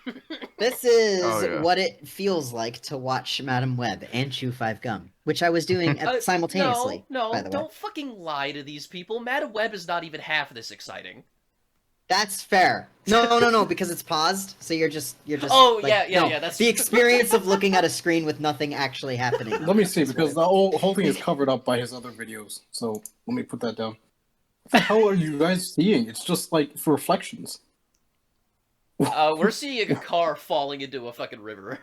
This is Oh, yeah. what it feels like to watch Madam Web and Chew 5 Gum, which I was doing simultaneously. No, by the way. don't fucking lie to these people. Madam Web is not even half this exciting. That's fair. No, because it's paused, so you're just. Oh, like, yeah, that's the experience of looking at a screen with nothing actually happening. Let me see, because the whole thing is covered up by his other videos. So let me put that down. What the hell are you guys seeing? It's just like for reflections. We're seeing a car falling into a fucking river.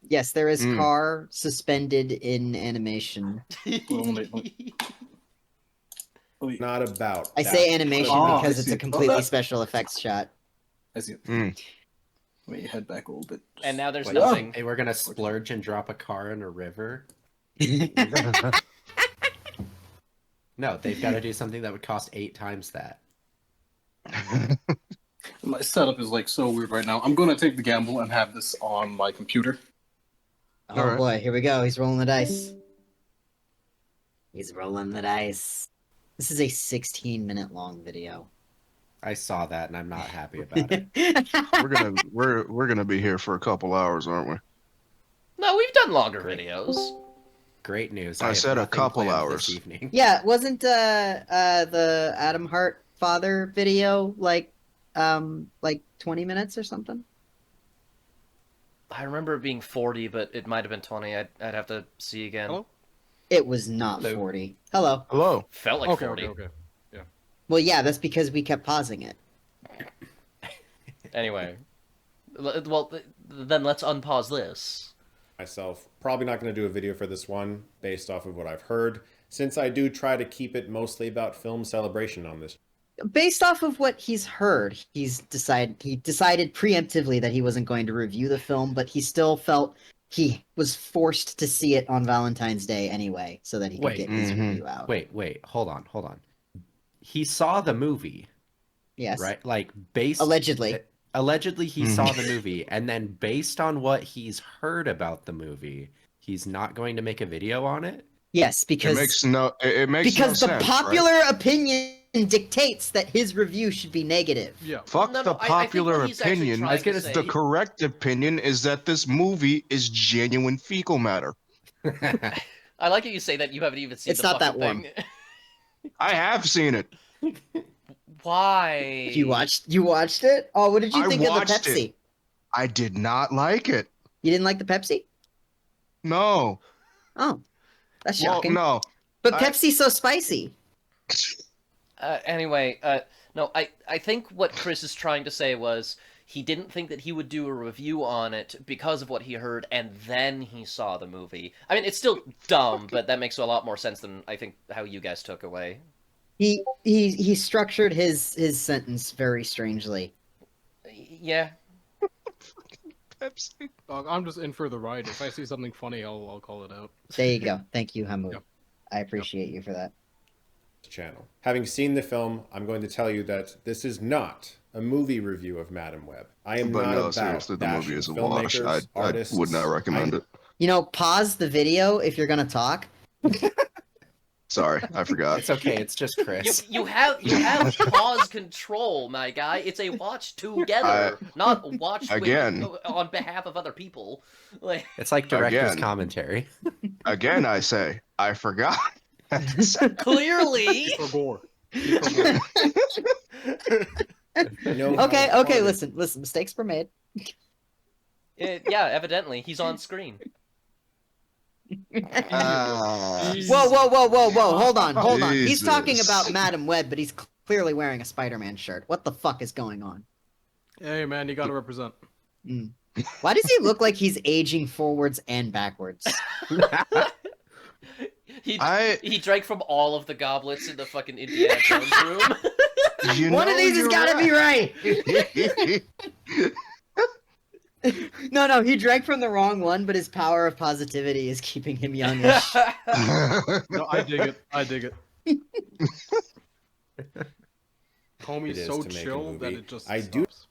Yes, there is car suspended in animation. Wait, Not about. I that. say animation Oh, I because it's see. a completely Oh, special effects shot. I see it. Mm. Let me head back a little bit. And now there's Wait, nothing. Hey, we're gonna splurge and drop a car in a river. No, they've got to do something that would cost 8 times that. My setup is like so weird right now. I'm gonna take the gamble and have this on my computer. Oh Alright. boy, here we go. He's rolling the dice. He's rolling the dice. This is a 16-minute long video. I saw that and I'm not happy about it. We're gonna be here for a couple hours, aren't we? No, we've done longer videos. Great news. I have said a nothing couple planned hours. this evening. Yeah, wasn't the Adam Hart father video like 20 minutes or something? I remember it being 40, but it might have been 20. I'd have to see again. Hello? It was not Hello. 40. Hello. Hello. Felt like Okay, 40. okay. Well, yeah, that's because we kept pausing it. Anyway. Well, then let's unpause this. Myself, probably not going to do a video for this one based off of what I've heard, since I do try to keep it mostly about film celebration on this. Based off of what he's heard, he decided preemptively that he wasn't going to review the film, but he still felt he was forced to see it on Valentine's Day anyway, so that he could Wait. get his Mhm. review out. Wait, hold on. He saw the movie, Yes. right? Like, based... Allegedly. Allegedly, he Mhm. saw the movie, and then based on what he's heard about the movie, he's not going to make a video on it? Yes, It because makes no the sense, popular right? opinion dictates that his review should be negative. Yeah. Fuck No, the I think popular what he's actually opinion. trying to say- The correct opinion is that this movie is genuine fecal matter. I like how you say that you haven't even seen It's the not that fucking thing. I have seen it. Why? You watched it? Oh, what did you I think of the watched Pepsi? it. I did not like it. You didn't like the Pepsi? No. Oh, that's Well, shocking. no. But I- Pepsi's so spicy. Anyway, no, I think what Chris is trying to say was he didn't think that he would do a review on it because of what he heard, and then he saw the movie. I mean, it's still dumb, but that makes a lot more sense than I think how you guys took away. He structured his sentence very strangely. Yeah. Pepsi. I'm just in for the ride. If I see something funny, I'll call it out. There you go. Thank you, Hamu. Yep. I appreciate you for that. Channel. Having seen the film, I'm going to tell you that this is not a movie review of Madam Web. I am But not no, about seriously, the movie bashing is a wash. filmmakers, I artists. would not recommend it. You know, pause the video if you're gonna talk. Sorry, I forgot. It's okay, it's just Chris. You have pause control, my guy. It's a watch together, not watch Again. on behalf of other people. Like, It's like director's Again. commentary. Again, I say, I forgot. clearly. For gore. You know how Okay, hard it- listen. Mistakes were made. Yeah, evidently he's on screen. Ah. Whoa! Hold on. He's talking Jesus. about Madam Web, but he's clearly wearing a Spider-Man shirt. What the fuck is going on? Hey man, you gotta represent. Why does he look like he's aging forwards and backwards? He drank from all of the goblets in the fucking Indiana Jones room. One of these has got to be right. No, he drank from the wrong one, but his power of positivity is keeping him youngish. No, I dig it. Homie's It is so to make a chill that movie. it just I do- stops.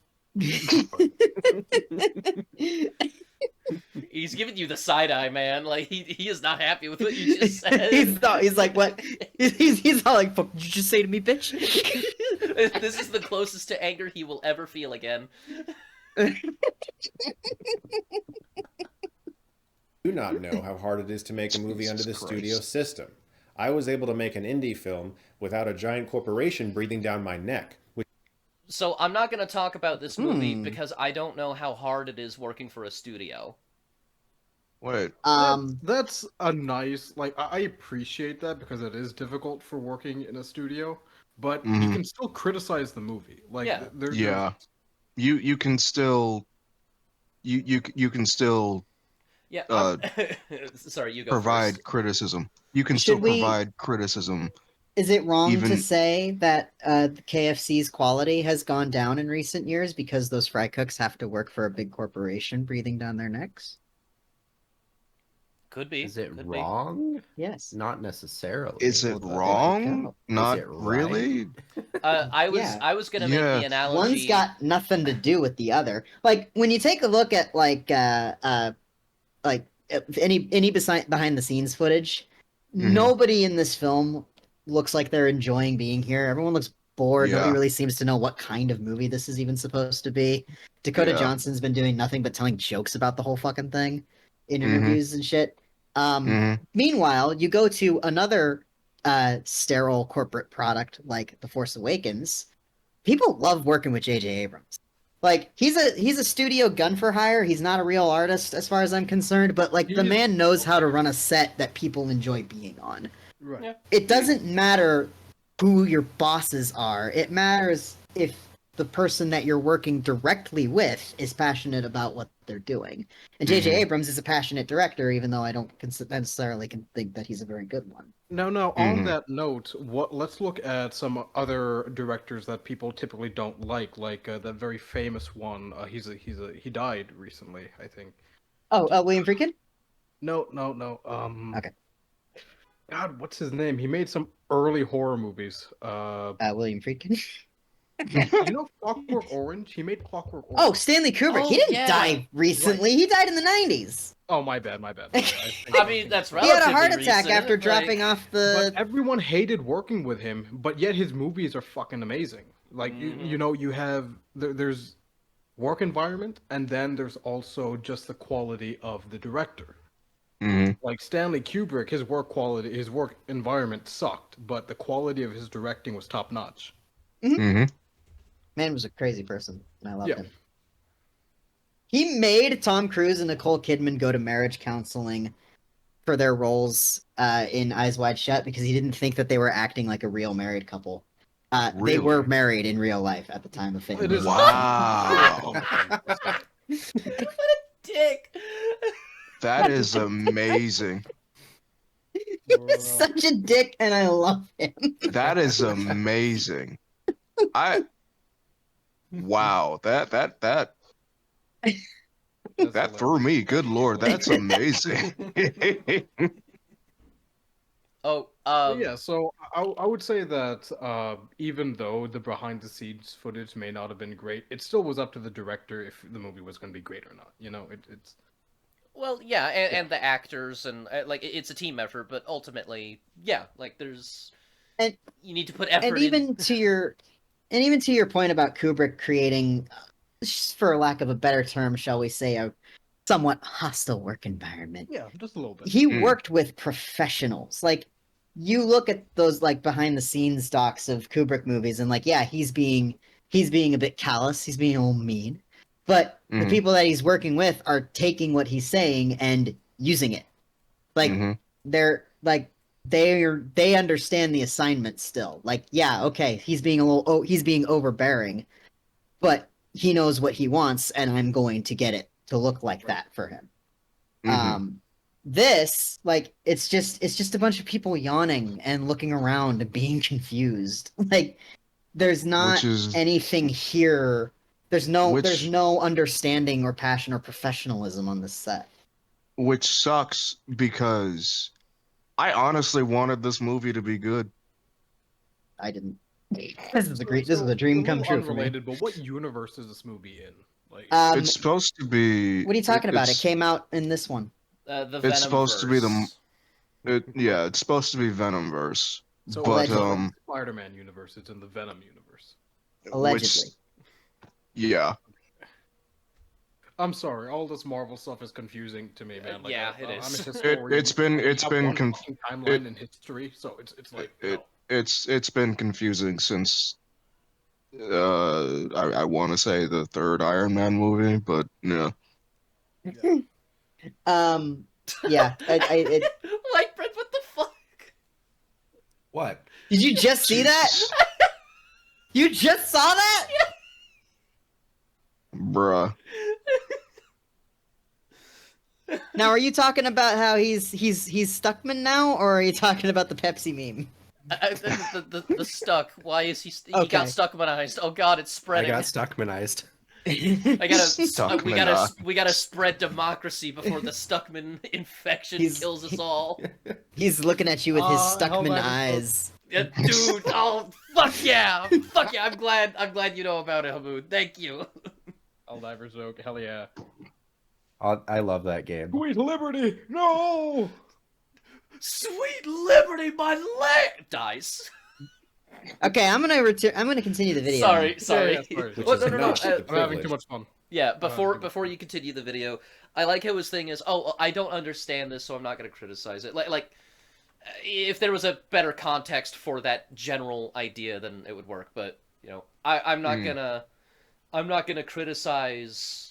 He's giving you the side eye, man. Like he is not happy with what you just said. he's like, what? He's all like, fuck, did you just say to me, bitch? This is the closest to anger he will ever feel again. Do not know how hard it is to make a movie under the Jesus studio Christ. system. I was able to make an indie film without a giant corporation breathing down my neck, which So I'm not going to talk about this movie Hmm. because I don't know how hard it is working for a studio. Wait. That's a nice, like, I appreciate that because it is difficult for working in a studio, but you Mhm. can still criticize the movie. Like, Yeah. Yeah. You can still you can still Yeah. Sorry, you go provide first. criticism. You can still Should we? provide criticism. Is it wrong to Even say that the KFC's quality has gone down in recent years because those fry cooks have to work for a big corporation breathing down their necks? Could be. Is it Could be. wrong? Yes. Not necessarily. is it but There you wrong? go. Not Is it really. right? Yeah. I was gonna make Yeah. the analogy. One's got nothing to do with the other. Like when you take a look at any behind the scenes footage, Mhm. nobody in this film looks like they're enjoying being here. Everyone looks bored. Nobody Yeah. really seems to know what kind of movie this is even supposed to be. Dakota Yeah. Johnson's been doing nothing but telling jokes about the whole fucking thing in Mhm. interviews and shit. Mhm. Meanwhile, you go to another sterile corporate product like The Force Awakens. People love working with J.J. Abrams. Like he's a studio gun for hire. He's not a real artist as far as I'm concerned, but like the He's- man knows how to run a set that people enjoy being on. Right. Yeah. It doesn't matter who your bosses are. It matters if the person that you're working directly with is passionate about what they're doing. And J.J. Mhm. Abrams is a passionate director, even though I don't necessarily think that he's a very good one. Now, on Mhm. that note, let's look at some other directors that people typically don't like that very famous one. He died recently, I think. Oh, William Friedkin? No. Okay. God, what's his name? He made some early horror movies. William Friedkin? You know Clockwork Orange? He made Clockwork Orange. Oh, Stanley Kubrick. Oh, He didn't yeah. die recently. He died in the 90s. Oh, my bad. I mean, that's He relatively had a heart attack recent, after like- dropping off the. But everyone hated working with him, but yet his movies are fucking amazing. Like Mhm. you know, you have there's work environment, and then there's also just the quality of the director. Mhm. Like Stanley Kubrick, his work quality, his work environment sucked, but the quality of his directing was top notch. Mhm. Man was a crazy person, and I loved Yeah. him. He made Tom Cruise and Nicole Kidman go to marriage counseling for their roles in Eyes Wide Shut because he didn't think that they were acting like a real married couple. They Really? were married in real life at the time of filming. It is Wow. Dick. That is amazing. He's such a dick, and I love him. That is amazing. Wow. That threw me. Good lord, that's amazing. Oh, Yeah, so I would say that even though the behind the scenes footage may not have been great, it still was up to the director if the movie was going to be great or not. You know, it's well, yeah, and the actors and like it's a team effort, but ultimately, yeah, like there's And- you need to put effort And in. even to your point about Kubrick creating, for lack of a better term, shall we say, a somewhat hostile work environment. yeah, just a little bit. He Mm. worked with professionals. Like you look at those like behind the scenes docs of Kubrick movies, and like, yeah, he's being a bit callous. He's being a little mean, but the Mhm. people that he's working with are taking what he's saying and using it. Like Mhm. they're like they understand the assignment still. Like, yeah, okay, he's being overbearing, but he knows what he wants, and I'm going to get it to look like that for him. Mhm. This, like, it's just a bunch of people yawning and looking around and being confused. Like, there's not Which is anything here. There's no Which- understanding or passion or professionalism on this set. which sucks because I honestly wanted this movie to be good. I didn't. This is a dream come true for me. Unrelated, but what universe is this movie in? Like, It's supposed to be. What are you talking about? It it's- came out in this one. The It's supposed to be Venomverse. Yeah, it's supposed to be Venomverse. so but it's not allegedly. in the Spider-Man universe, it's in the Venom universe. Allegedly. Yeah. I'm sorry, all this Marvel stuff is confusing to me, man. Like, yeah, I- it I'm a is. historian. It's been We have one conf- fucking timeline in history, so it's like it- no. it's been confusing since I want to say the third Iron Man movie, but yeah. Yeah. Like, Brent, what the fuck? What? Did you just see that? You just saw that? Bruh. Now, are you talking about how he's Stuckman now, or are you talking about the Pepsi meme? The stuck. Why is he? He Okay. got stuckmanized. Oh God, it's I spreading. got Stuckmanized. We gotta spread democracy before the Stuckman infection He's- kills us all. He's looking at you with his Hell, Stuckman that is eyes. Yeah, dude, oh fuck yeah, fuck yeah! I'm glad you know about it, Hamoud. Thank you. Eldivers joke. Hell yeah. I love that game. Sweet liberty. No. Sweet liberty, my leg dies. Okay, I'm gonna continue the video. Sorry. Yeah, sorry. Which Well, is no, not no, the I'm having too privilege. much fun. Yeah, good. before you continue the video, I like how his thing is, oh, I don't understand this, so I'm not going to criticize it. Like, if there was a better context for that general idea, then it would work. But you know, I'm not gonna criticize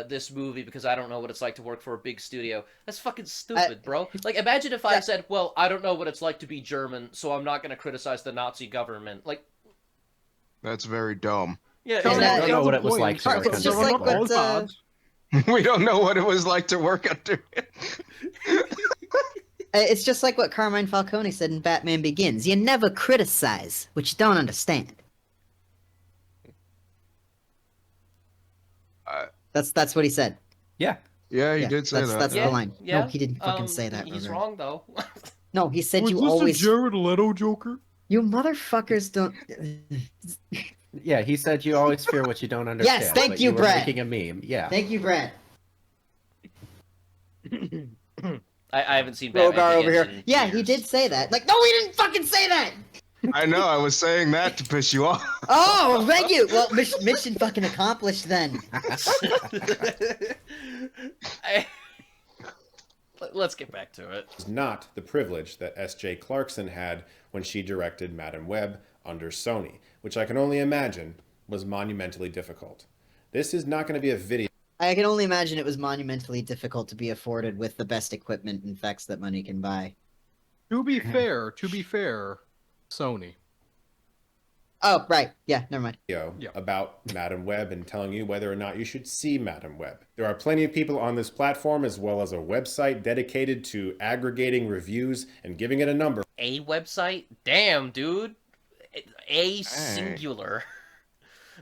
this movie because I don't know what it's like to work for a big studio. That's fucking stupid, bro. Like, imagine if I said, well, I don't know what it's like to be German, so I'm not gonna criticize the Nazi government. Like, That's very dumb. yeah, Is that- I don't know what it was like to It's work just under like Hitler. what, We don't know what it was like to work under it. it's just like what Carmine Falcone said in Batman Begins. You never criticize what you don't understand. That's what he said. Yeah. Yeah, he Yeah, did say that's, that. That's Yeah, the line. yeah. No, he didn't fucking say that. He's Roger. wrong though. No, he said Was you this always. a Jared Leto Joker? You motherfuckers don't. Yeah, he said you always fear what you don't understand. thank but you, were Brett. making a meme. Yeah. Thank you, Brad. I haven't seen Batman Rogar over Begins here. in Yeah, he years. did say that. Like, no, he didn't fucking say that. I know, I was saying that to piss you off. Oh, thank you. Well, mission fucking accomplished then. Let's get back to it. Is not the privilege that S.J. Clarkson had when she directed Madam Web under Sony, which I can only imagine was monumentally difficult. This is not going to be a video I can only imagine it was monumentally difficult to be afforded with the best equipment and effects that money can buy. To be fair, Sony. Oh, right. Yeah, never mind. video Yeah. about Madam Web and telling you whether or not you should see Madam Web. There are plenty of people on this platform, as well as a website dedicated to aggregating reviews and giving it a number. A website? Damn, dude. A singular.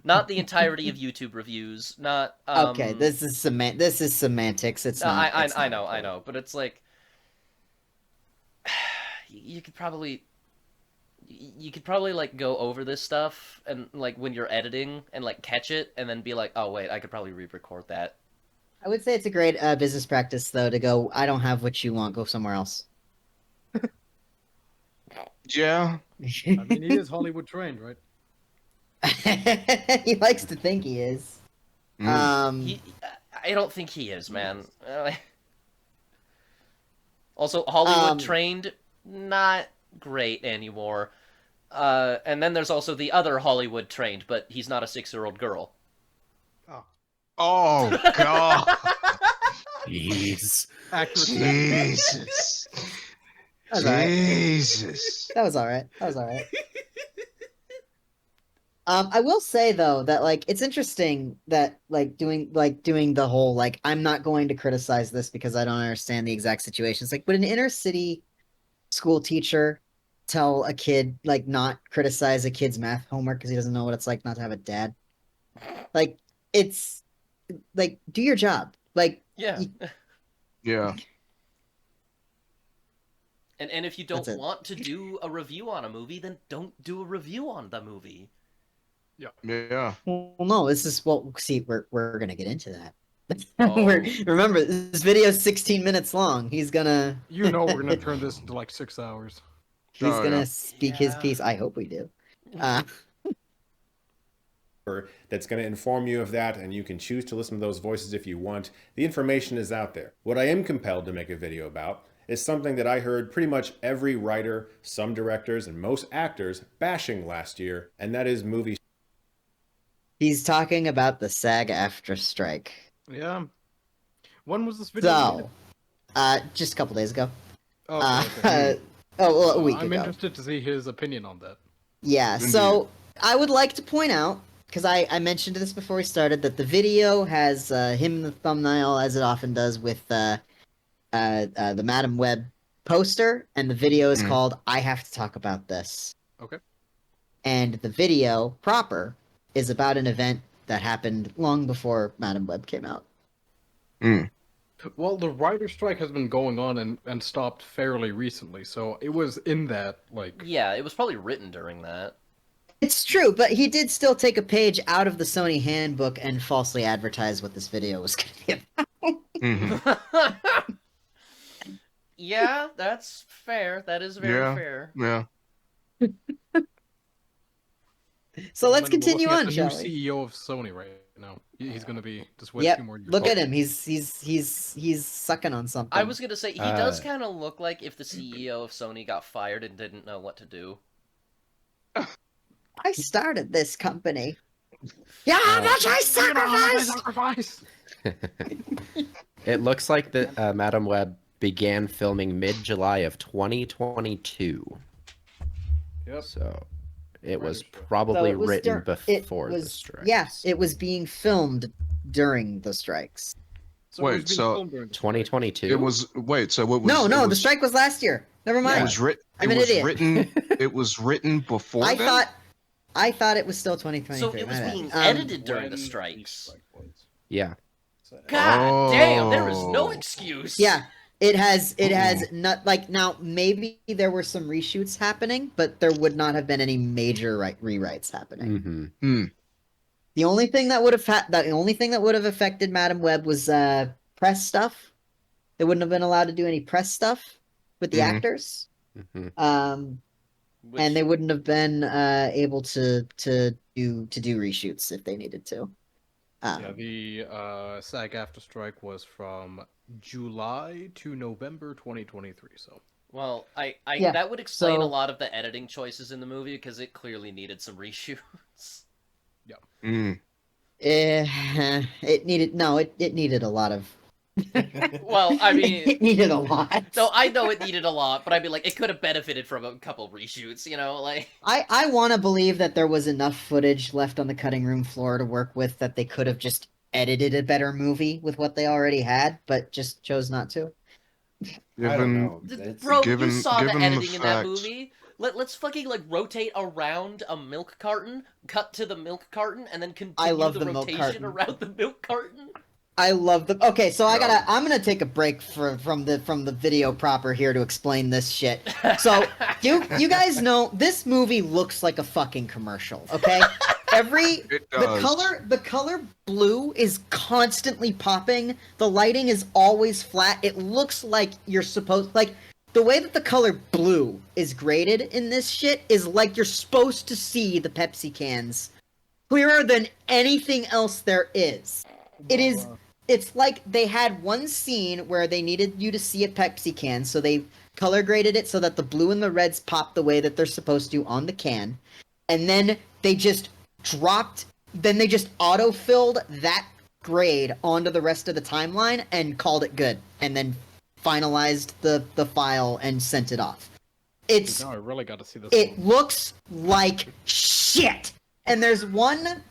Not the entirety of YouTube reviews. Not. Okay, this is semantics. It's not. I know, but it's like you could probably like go over this stuff and like when you're editing and like catch it and then be like, oh wait, I could probably re-record that. I would say it's a great business practice, though, to go, I don't have what you want, go somewhere else. Yeah. I mean, he is Hollywood trained, right? He likes to think he is. I don't think he is, man. Also, Hollywood trained, not great anymore. And then there's also the other Hollywood trained, but he's not a 6-year-old girl. Oh, God. Jeez. Accurate. Jesus. That was alright. Jesus. That was alright. That was alright. I will say though that like it's interesting that doing the whole like I'm not going to criticize this because I don't understand the exact situation. It's like, would an inner city school teacher tell a kid like not criticize a kid's math homework because he doesn't know what it's like not to have a dad? Like, it's like, do your job. Like, Yeah. Yeah. And if you don't That's it. want to do a review on a movie, then don't do a review on the movie. Yeah. well, no, this is see, we're gonna get into that. Oh. Remember, this video is 16 minutes long. He's gonna You know we're gonna turn this into like 6 hours. he's Oh, gonna yeah. speak his Yeah. piece. I hope we do. That's going to inform you of that, and you can choose to listen to those voices if you want. The information is out there. What I am compelled to make a video about is something that I heard pretty much every writer, some directors, and most actors bashing last year, and that is movie He's talking about the SAG-AFTRA strike. Yeah. When was this video? So, made? just a couple days ago. Oh, okay. A week I'm ago. interested to see his opinion on that. Yeah, so I would like to point out, because I mentioned this before we started, that the video has him in the thumbnail, as it often does with the Madam Web poster, and the video is called I Have to Talk About This. Okay. And the video proper is about an event that happened long before Madam Web came out. Well, the writer's strike has been going on and stopped fairly recently, so it was in that, like... Yeah, it was probably written during that. It's true, but he did still take a page out of the Sony handbook and falsely advertise what this video was going to be about. Mm-hmm. Yeah, that's fair. That is very fair. Yeah. So let's We're continue looking at on, the shall new we? CEO of Sony right now. He's going to be just wait Yep. 2 more years. Look at him. He's sucking on something. I was gonna say he does kind of look like if the CEO of Sony got fired and didn't know what to do. I started this company. Yeah, how much I sacrificed! Sacrifice! It looks like the Madam Web began filming mid-July of 2022. Yep. So it was Writer's strike. probably So it was written it before the was- strike. Yeah, it was being filmed during the strikes. So it was Wait, being so- filmed during the strike. 2022. It was so it was No, it the was- strike was last year. Never It mind. was written. I'm It an was idiot. written. It was written before. I then? thought it was still 2023. So it was my bad. being Um, edited during When the the strikes. strike was. Yeah. God damn, there is no Oh. excuse. Yeah, it has not like now maybe there were some reshoots happening, but there would not have been any major rewrites happening. Mm-hmm. The only thing that would have affected Madam Web was press stuff. They wouldn't have been allowed to do any press stuff with the Mhm. actors. Mm-hmm. Which- And they wouldn't have been able to do reshoots if they needed to. Yeah, the SAG-AFTRA strike was from July to November 2023. So Well, I Yeah, that would explain so- a lot of the editing choices in the movie because it clearly needed some reshoots. Mm. It needed a lot of. Well, I mean, it needed a lot. no, I know it needed a lot, but I mean, like, it could have benefited from a couple reshoots, you know, like. I want to believe that there was enough footage left on the cutting room floor to work with that they could have just edited a better movie with what they already had, but just chose not to. I don't Given know. It's- Bro, you given- saw the given the editing in that fact- movie. Let's fucking like rotate around a milk carton, cut to the milk carton, and then continue love the the milk rotation carton. around the milk carton. I love the. Okay, so I'm gonna take a break from the video proper here to explain this shit. So you guys know this movie looks like a fucking commercial. Okay, it does. the color blue is constantly popping. The lighting is always flat. It looks like you're supposed like. The way that the color blue is graded in this shit is like you're supposed to see the Pepsi cans clearer than anything else there is. It's like they had one scene where they needed you to see a Pepsi can, so they color graded it so that the blue and the reds pop the way that they're supposed to on the can. And then they just auto-filled that grade onto the rest of the timeline and called it good. And then finalized the file and sent it off. now I really got to see this. It looks like shit. And there's one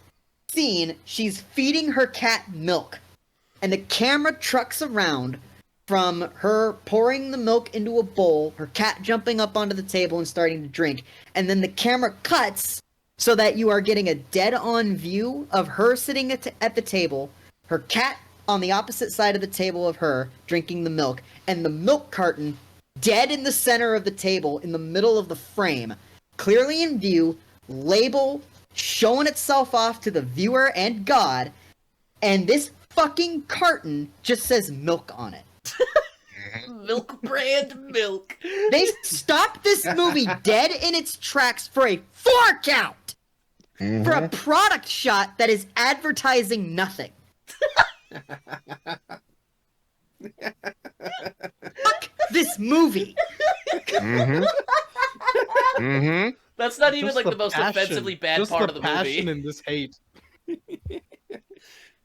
scene, she's feeding her cat milk. And the camera trucks around from her pouring the milk into a bowl, her cat jumping up onto the table and starting to drink. And then the camera cuts so that you are getting a dead-on view of her sitting at the table, her cat on the opposite side of the table of her, drinking the milk, and the milk carton dead in the center of the table, in the middle of the frame, clearly in view, label showing itself off to the viewer and God, and this fucking carton just says milk on it. Milk brand milk. They stopped this movie dead in its tracks for a 4 count! For a product shot that is advertising nothing. Fuck this movie. Mm-hmm. Mm-hmm. That's not even Just like the most passion. offensively bad Just part the of the passion movie. in this hate.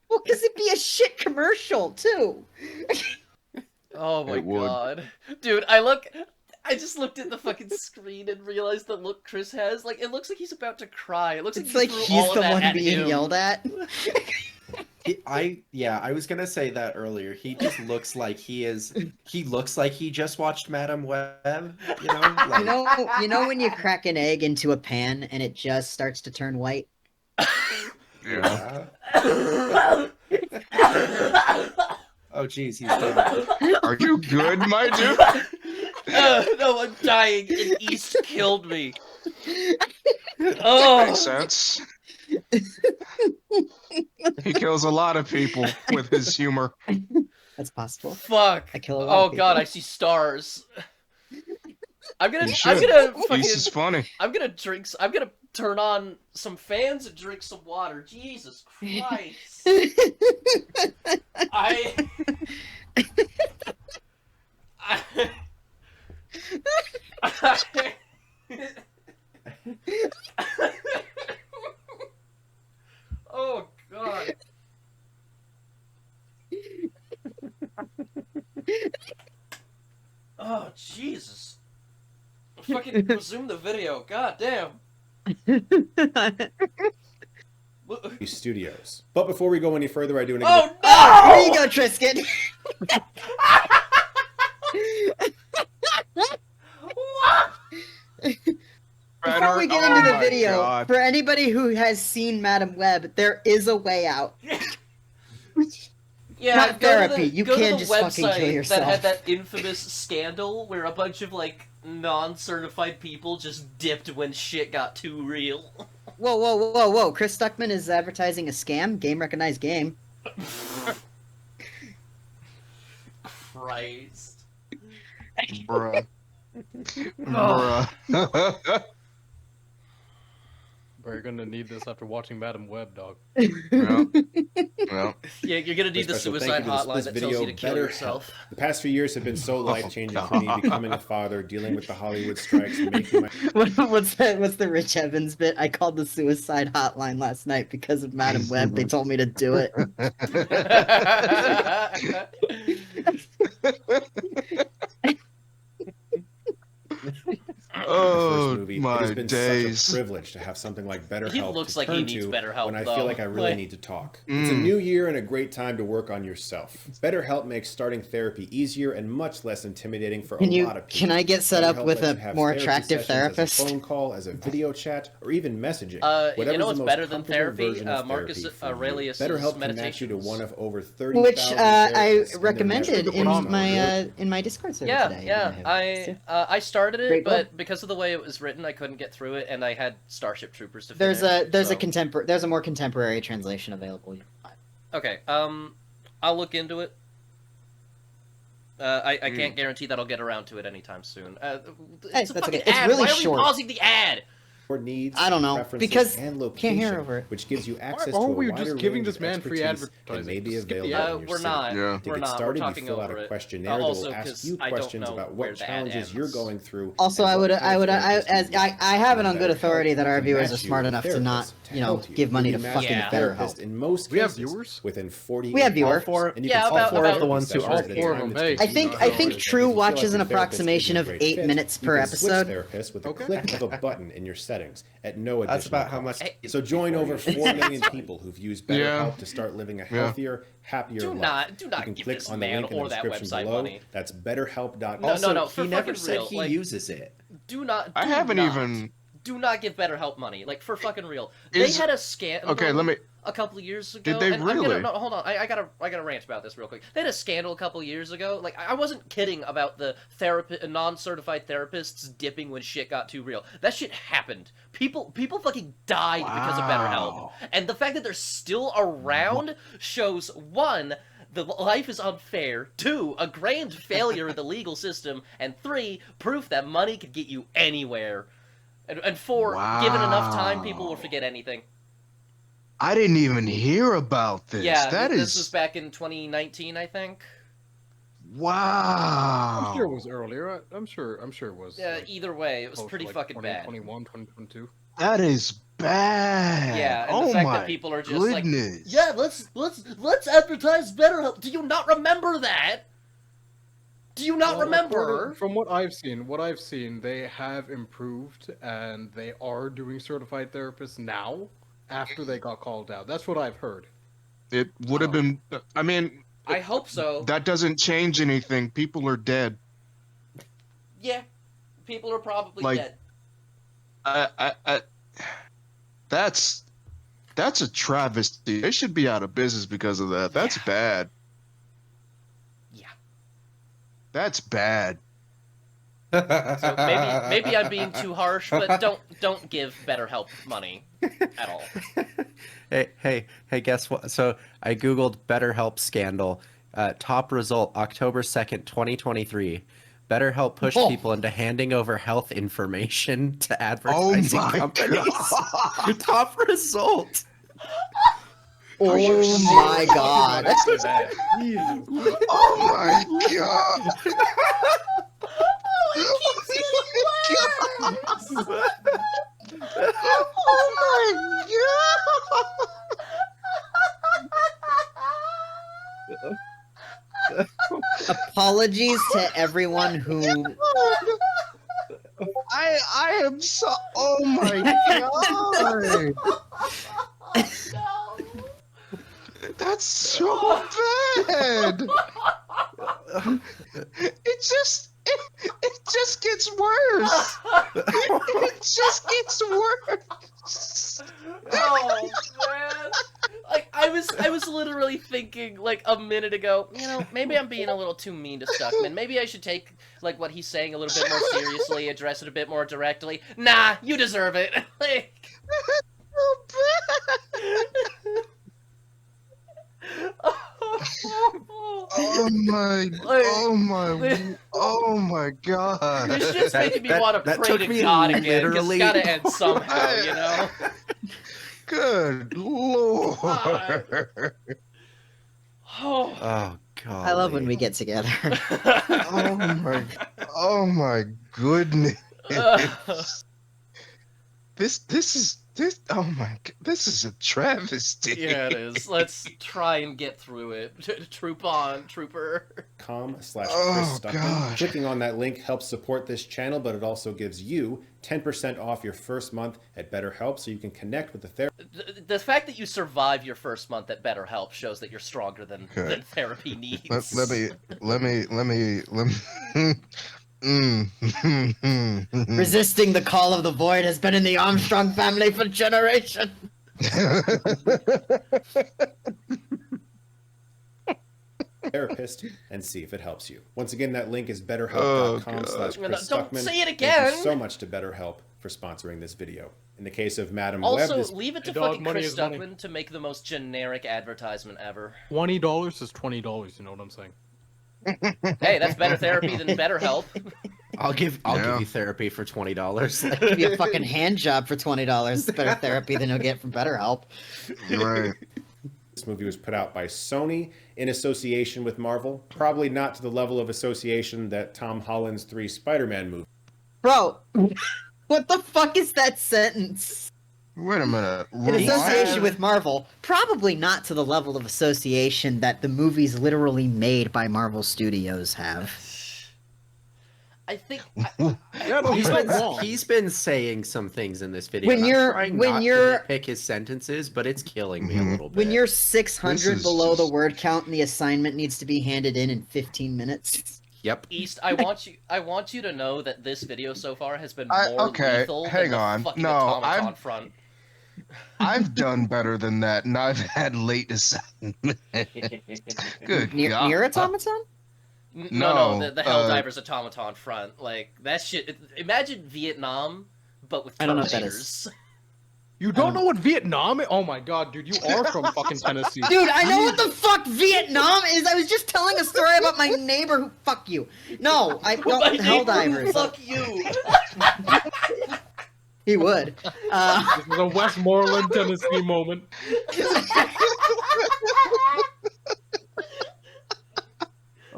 Well, because it'd be a shit commercial too. Oh my It would. god. Dude, I just looked at the fucking screen and realized the look Chris has. Like, it looks like he's about to cry. It looks It's like like he threw he's all the of that one at being him. yelled at. I was gonna say that earlier. He just looks like he looks like he just watched Madam Web, you know? Like, You know when you crack an egg into a pan and it just starts to turn white? Yeah. Oh geez, he's dead. Are you good, my dude? No, I'm dying, and East killed me. Oh, Makes sense. He kills a lot of people with his humor. That's possible. fuck. I kill a lot Oh of god, people. I see stars. I'm You gonna should. fucking, This is funny. I'm gonna turn on some fans and drink some water. Jesus Christ. I Oh god. Oh Jesus. Fucking resume the video. God damn. Studios. But before we go any further, I do want to Oh Oh, here you no! go, Tristan. Before we get Oh into the my video, God. for anybody who has seen Madam Web, there is a way out. Yeah, Not go to therapy. You go to can't the just fucking kill website yourself. that had that infamous scandal where a bunch of like non-certified people just dipped when shit got too real. Whoa, whoa, whoa, whoa. Chris Stuckman is advertising a scam. Game recognized game. Christ. Bruh. Bruh. We're gonna need this after watching Madam Web, dog. Yeah. Well, Yeah, you're gonna need the Special suicide thank you to hotline this that video, tells you to kill BetterHelp. yourself. The past few years have been so life-changing for me, God. becoming a father, dealing with the Hollywood strikes, making my What's the Rich Evans bit? I called the suicide hotline last night because of Madam Web. They told me to do it. oh first movie. It my has been such days. a privilege to have something like BetterHelp He looks to like he turn needs to BetterHelp, when I though. feel like I really Like- need to talk. It's a new year and a great time to work on yourself. BetterHelp makes starting therapy easier and much less intimidating for a lot of people. Can I get set up BetterHelp with lets a you have more therapy attractive sessions therapist? As a phone call, as a video chat, or even messaging. You Whatever's know what's the most better than comfortable therapy? version of Marcus therapy for you. Aurelius's BetterHelp can match you to meditations. one of over 30,000 Which I therapists, and they're recommended never in focused on real my Discord server Yeah, today. yeah. I started it, Great book. but because of the way it was written, I couldn't get through it, and I had Starship Troopers to There's finish. there's a more contemporary translation available. Okay, I'll look into it. I can't guarantee that I'll get around to it anytime soon. It's a that's fucking okay. It's ad. really Why are short. we pausing the ad? Your needs, I don't know, preferences, because and can't hear location, over it. which gives you access Why to a aren't we wider just giving range this of man free expertise advertising? and may be Just skip the available ad. in your We're city. not. Yeah. To We're get not. started, We're you talking fill out over a it. questionnaire that Also, will ask 'cause you I don't questions know about where what the ad challenges you're ends. going through. Also, and I what would kind of therapist as you want. I have it on And good authority that our BetterHelp viewers are match you smart with enough to not, therapists to you know, help you. give money to We match fucking you Yeah. with BetterHelp. therapists in most We have cases viewers? within 40 We have minutes. viewers. And you Yeah, can about- follow about- therapy the ones who sessions aren't at a here. time that's Hey, I think convenient. True If you feel watches like an your therapist approximation isn't of a great 8 fit, minutes you per can switch episode. therapists with a Okay. click of a button in your settings at no additional That's about how much. cost. Hey, So join over 4 million fine. people who've used Yeah. BetterHelp to start living a healthier, happier Do life. not You give can click this on the man link in or the that description website below. money. That's BetterHelp.com. No, Also, no, for he never fucking said real, he like- uses it. Do not. I do haven't not- even. Do not give BetterHelp money. Like, for fucking real. Is- They had a scandal. Okay, let me. A couple of years ago. Did they and I'm gonna, really? no, hold on. I gotta rant about this real quick. They had a scandal a couple of years ago. Like, I wasn't kidding about the non-certified therapists dipping when shit got too real. That shit happened. People fucking died because of BetterHelp. Wow. And the fact that they're still around shows, one, the life is unfair, two, a grand failure of the legal system, and three, proof that money could get you anywhere. And four, given enough time, people will forget anything. I didn't even hear about this. Yeah, that this is was back in 2019, I think. wow. I'm sure it was earlier. I'm sure it was. Yeah, like, either way, it was close to, pretty like, fucking bad. 2021, 2022. That is bad. Yeah, and Oh Oh fact my that people are just like, goodness. yeah, let's advertise BetterHelp. Do you not remember that? Do you not Well, remember? From what I've seen, they have improved and they are doing certified therapists now after they got called out. That's what I've heard. It would have Oh. been. I mean, I hope so. that doesn't change anything. People are dead. Yeah, people are probably Like- dead. That's a travesty. They should be out of business because of that. That's Yeah. bad. Yeah. That's bad. So maybe I'm being too harsh, but don't give BetterHelp money at all. Hey, guess what? So I googled BetterHelp scandal. Top result, October 2nd, 2023. BetterHelp pushed Oh. people into handing over health information to advertising companies. God. Top result. Oh my god. After that. Oh my god. Apologies to everyone who. I am so. Oh my god. That's so bad. It just gets worse. It just gets worse. Oh man! Like I was literally thinking like a minute ago. You know, maybe I'm being a little too mean to Stuckman. Maybe I should take like what he's saying a little bit more seriously, address it a bit more directly. Nah, you deserve it. Like, Oh my! Oh my God! It's just That- making me that- want to that pray took to me God again. 'Cause literally- it's gotta end somehow, you know. Good lord! Oh. Oh god. I love when we get together. Oh my goodness! This this is a travesty. Yeah, it is. Let's try and get through it. Troop on, trooper. .com/Chris Oh, Stuckman. gosh. Clicking on that link helps support this channel, but it also gives you 10% off your first month at BetterHelp, so you can connect with the therapist. The fact that you survive your first month at BetterHelp shows that you're stronger than Okay. therapy needs. Let me. Resisting the call of the void has been in the Armstrong family for generations. Therapist and see if it helps you. Once again, that link is Oh, betterhelp.com/Chris God. Stuckman. Don't say it Thank again. you so much to BetterHelp for sponsoring this video. In the case of Madam Also, Web, this leave it to Hey, dog, fucking money Chris is money. Stuckman to make the most generic advertisement ever. $20 is $20. You know what I'm saying? Hey, that's better therapy than BetterHelp. I'll give Yeah. you therapy for $20. Give you a fucking hand job for $20. Better therapy than you'll get from BetterHelp. Right. This movie was put out by Sony in association with Marvel. Probably not to the level of association that Tom Holland's 3 Spider-Man movies. Bro, what the fuck is that sentence? Wait a minute. In association with Marvel, probably not to the level of association that the movies literally made by Marvel Studios have. I think. Yeah, no, He's been saying some things in this video. When and I'm you're- trying when not you're- to pick his sentences, but it's killing me a Mhm. little bit. When you're 600 This is below the just- word count and the assignment needs to be handed in 15 minutes. Yep. East, I want you to know that this video so far has been I- more okay, lethal than hang the on. fucking No, automaton I'm- front. I've done better than that, and I've had late assignment. Good Near, God. near Automaton? No, No, the Helldivers automaton front. Like, that shit. Imagine Vietnam, but with I don't know what that Terminators. You don't know what Vietnam is? Oh my god, dude, you are from fucking Tennessee. Dude, I know what the fuck Vietnam is. I was just telling a story about my neighbor who fuck you. No, I don't. My neighbor, Helldivers. fuck you. He would. This is a Westmoreland, Tennessee moment.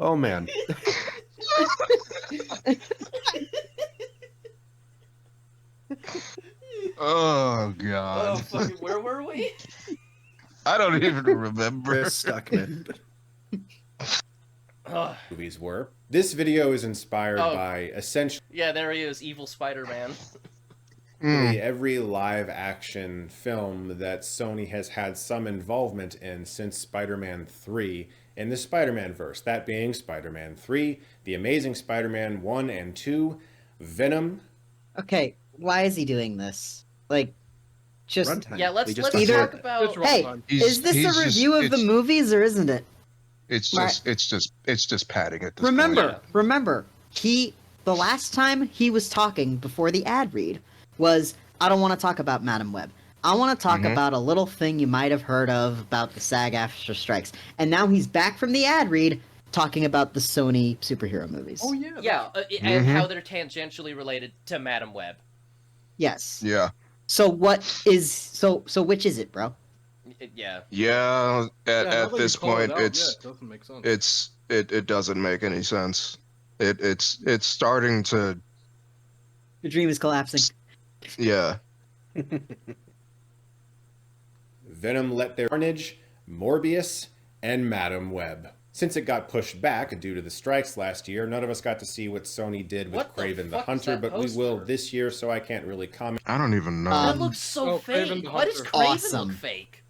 Oh man. Oh Oh, God. fucking, where were we? I don't even remember. Chris Stuckman. Ugh. Movies were. This video is inspired Oh. by essentially Yeah, there he is, evil Spider-Man. Mm. every live action film that Sony has had some involvement in since Spider-Man 3 in the Spider-Man verse. That being Spider-Man 3, The Amazing Spider-Man 1 and 2, Venom. Okay, why is he doing this? Like, just Runtime. Yeah, let's We just Either- talk It's about. Hey, runtime. is this a review of the movies or isn't it? It's Right. just padding at this Remember, point. remember, the last time he was talking before the ad read was, I don't want to talk about Madam Web. I want to talk Mhm. about a little thing you might have heard of about the SAG-AFTRA strikes. And now he's back from the ad read talking about the Sony superhero movies. Oh yeah. Yeah, and Mhm. how they're tangentially related to Madam Web. Yes. Yeah. So what is so which is it, bro? Yeah. Yeah. Yeah, now At that this you call it point, out, it's yeah, it doesn't make sense. it doesn't make any sense. It's starting to The dream is collapsing. yeah. Venom Let There Carnage, Morbius, and Madam Web. Since it got pushed back due to the strikes last year, none of us got to see what Sony did with What the Kraven the fuck is Hunter, that but we will poster? this year, so I can't really comment. I don't even know. That Um, looks so oh, Kraven fake. the Why does Hunter. Kraven Awesome. look fake?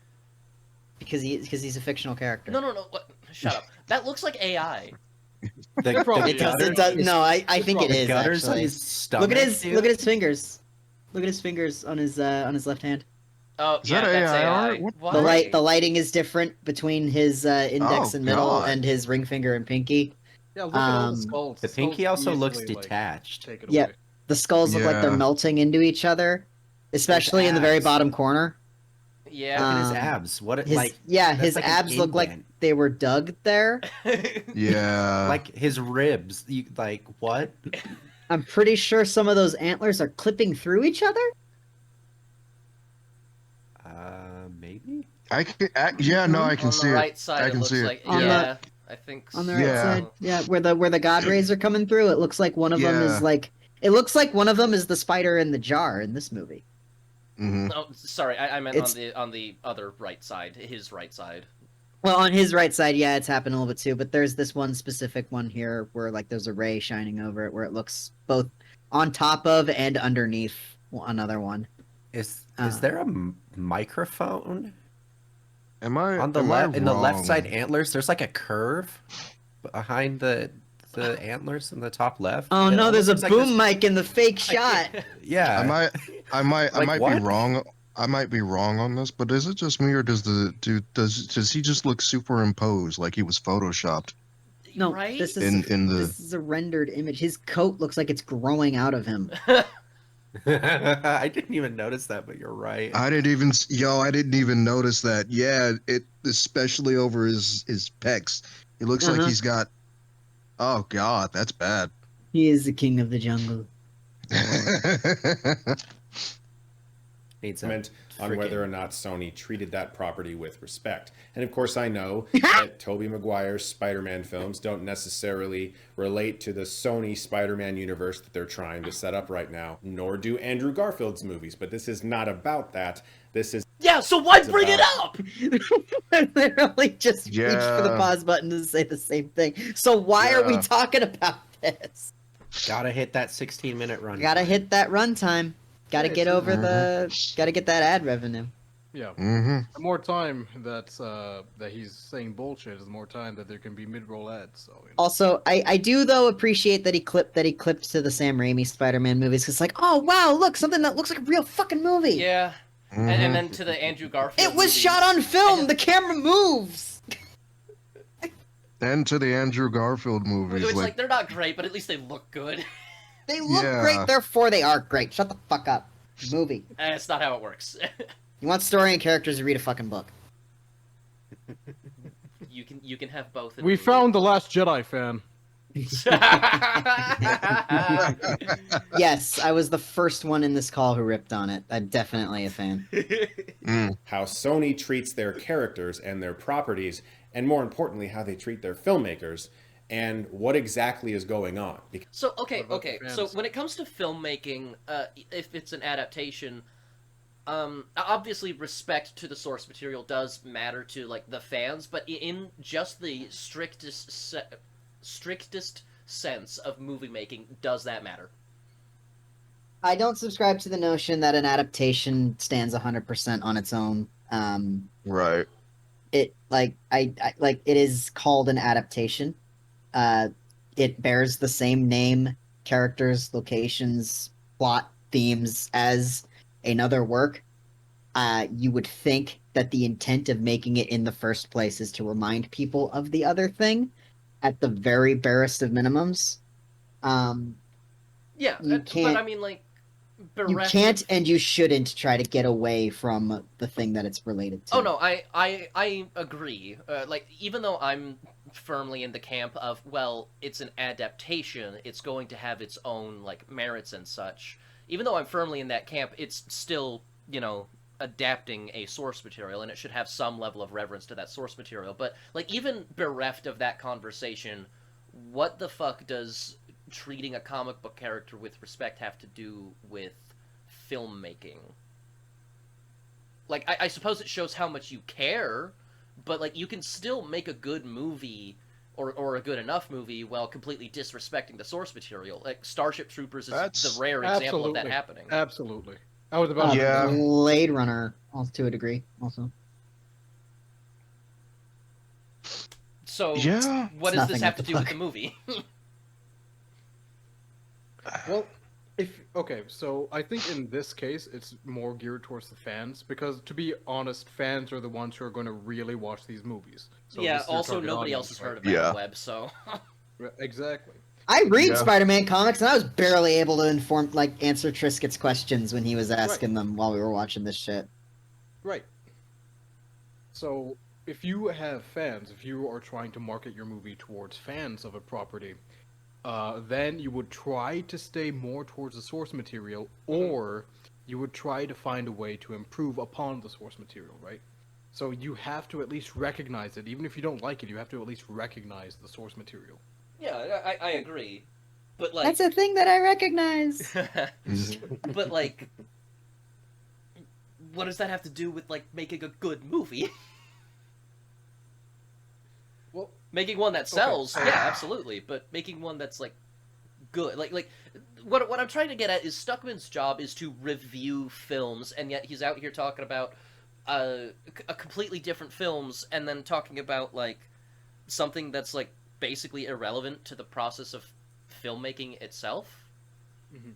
Because he's a fictional character. No. What? Shut up. That looks like AI. The, probably It does, gutters- it does. No, I think it probably is gutters on actually. his stomach. Look at his dude. look at his fingers. Look at his fingers on his left hand. Oh, Is yeah, that that's AI AI. art? What Why? The lighting is different between his index Oh, and middle God. and his ring finger and pinky. Yeah, look at all Um, the skulls. The skulls pinky also looks easily, like, detached. take it Yeah. away. The skulls look like they're Yeah. melting into each other, especially in the very abs. bottom corner. Yeah. Look at his Um, abs. What it His like? his that's like an abs look like indent. they were dug there. Yeah. Like his ribs. You like what? I'm pretty sure some of those antlers are clipping through each other. Maybe. Yeah, no, I On can the see right it. side, I it can looks see it. like. On the- Yeah, I think On the so. right Yeah. side, yeah, where the god rays are coming through, it looks like one of them is Yeah. like. It looks like one of them is the spider in the jar in this movie. Hmm. Oh, sorry, I meant It's- on the other right side, his right side. Well, on his right side, yeah, it's happened a little bit too. But there's this one specific one here where like there's a ray shining over it, where it looks both on top of and underneath another one. Is Uh. there a microphone Am I on the am I left in the left wrong? side antlers? There's like a curve behind the antlers in the top left. Oh It no, there's a almost looks boom like mic in the fake I shot. can't- Yeah. I might Like what? be wrong. I might be wrong on this, but is it just me or does he just look superimposed like he was photoshopped No, right? this is in the this is a rendered image. His coat looks like it's growing out of him. I didn't even notice that, but you're right. I didn't even notice that. Yeah, it especially over his pecs. It looks like Uh-huh. he's got. Oh God, that's bad. He is the king of the jungle. Needs a Comment on friggin- whether or not Sony treated that property with respect. And of course, I know that Tobey Maguire's Spider-Man films don't necessarily relate to the Sony Spider-Man universe that they're trying to set up right now, nor do Andrew Garfield's movies. But this is not about that. This is Yeah, so why It's bring it about- up? I literally just reached for the Yeah. pause button to say the same thing. So why are we Yeah. talking about this? Gotta hit that 16-minute run. Gotta hit that runtime. Gotta Yeah, get it's- over the. Gotta get that ad revenue. Yeah. Hmm. The more time that he's saying bullshit is the more time that there can be mid-roll ads. So, you know. Also, I do though appreciate that he clipped to the Sam Raimi Spider-Man movies. Cause like, oh wow, look, something that looks like a real fucking movie. Yeah, Mm-hmm. and then to the Andrew Garfield. It was movies. shot on film. The camera moves. And to the Andrew Garfield movies, It's like like they're not great, but at least they look good. They look Yeah. great, therefore they are great. Shut the fuck up. Movie. That's not how it works. You want story and characters? You read a fucking book. You can have both. in We a found the Last Jedi fan. movie. Yes, I was the first one in this call who ripped on it. I'm definitely a fan. how Sony treats their characters and their properties, and more importantly, how they treat their filmmakers, and what exactly is going on. Because So okay, What about okay. the So fans? when it comes to filmmaking, if it's an adaptation, Obviously respect to the source material does matter to like the fans, but in just the strictest sense of movie making, does that matter? I don't subscribe to the notion that an adaptation stands 100% on its own. Right. It like it is called an adaptation. It bears the same name, characters, locations, plot, themes as another work. You would think that the intent of making it in the first place is to remind people of the other thing at the very barest of minimums. Um, Yeah, you but can't I mean, like, you bereft can't of- and you shouldn't try to get away from the thing that it's related to. Oh no, I agree. Like, even though I'm firmly in the camp of, well, it's an adaptation, it's going to have its own like merits and such. Even though I'm firmly in that camp, it's still, you know, adapting a source material, and it should have some level of reverence to that source material. But like, even bereft of that conversation, what the fuck does treating a comic book character with respect have to do with filmmaking? Like, I suppose it shows how much you care, but like, you can still make a good movie or a good enough movie while completely disrespecting the source material. Like, Starship Troopers is That's- the rare example of that Absolutely. happening. Absolutely. I was about to Yeah. Blade Runner, also to a degree, also. So, Yeah. what It's does this nothing, have what to the do with fuck? the movie? Well, so I think in this case it's more geared towards the fans because, to be honest, fans are the ones who are going to really watch these movies. So yeah, this is their also target nobody audience, else has right? heard of Madam Yeah. Web, so... Right, exactly. I read Yeah. Spider-Man comics, and I was barely able to answer Triscuit's questions when he was asking them while we were watching this shit. Right. So if you have fans, if you are trying to market your movie towards fans of a property, then you would try to stay more towards the source material, or you would try to find a way to improve upon the source material, right? So you have to at least recognize it. Even if you don't like it, you have to at least recognize the source material. Yeah, I agree. But, like... That's a thing that I recognize. But, like... What does that have to do with, like, making a good movie? Well, Making one that sells, yeah, absolutely. But making one that's like good, like what I'm trying to get at is Stuckman's job is to review films, and yet he's out here talking about a completely different films, and then talking about like something that's like basically irrelevant to the process of filmmaking itself. Mhm.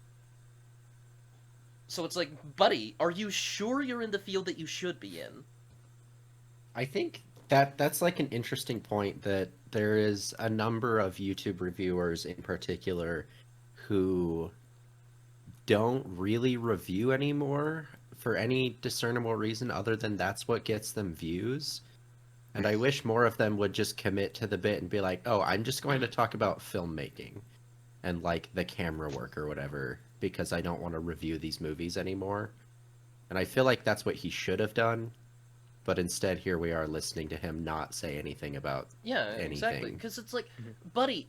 So it's like, buddy, are you sure you're in the field that you should be in? I think that's like an interesting point, that there is a number of YouTube reviewers in particular who don't really review anymore for any discernible reason other than that's what gets them views. And I wish more of them would just commit to the bit and be like, oh, I'm just going to talk about filmmaking and like the camera work or whatever, because I don't want to review these movies anymore. And I feel like that's what he should have done. But instead, here we are listening to him not say anything about Yeah, exactly. anything. Because it's like, buddy,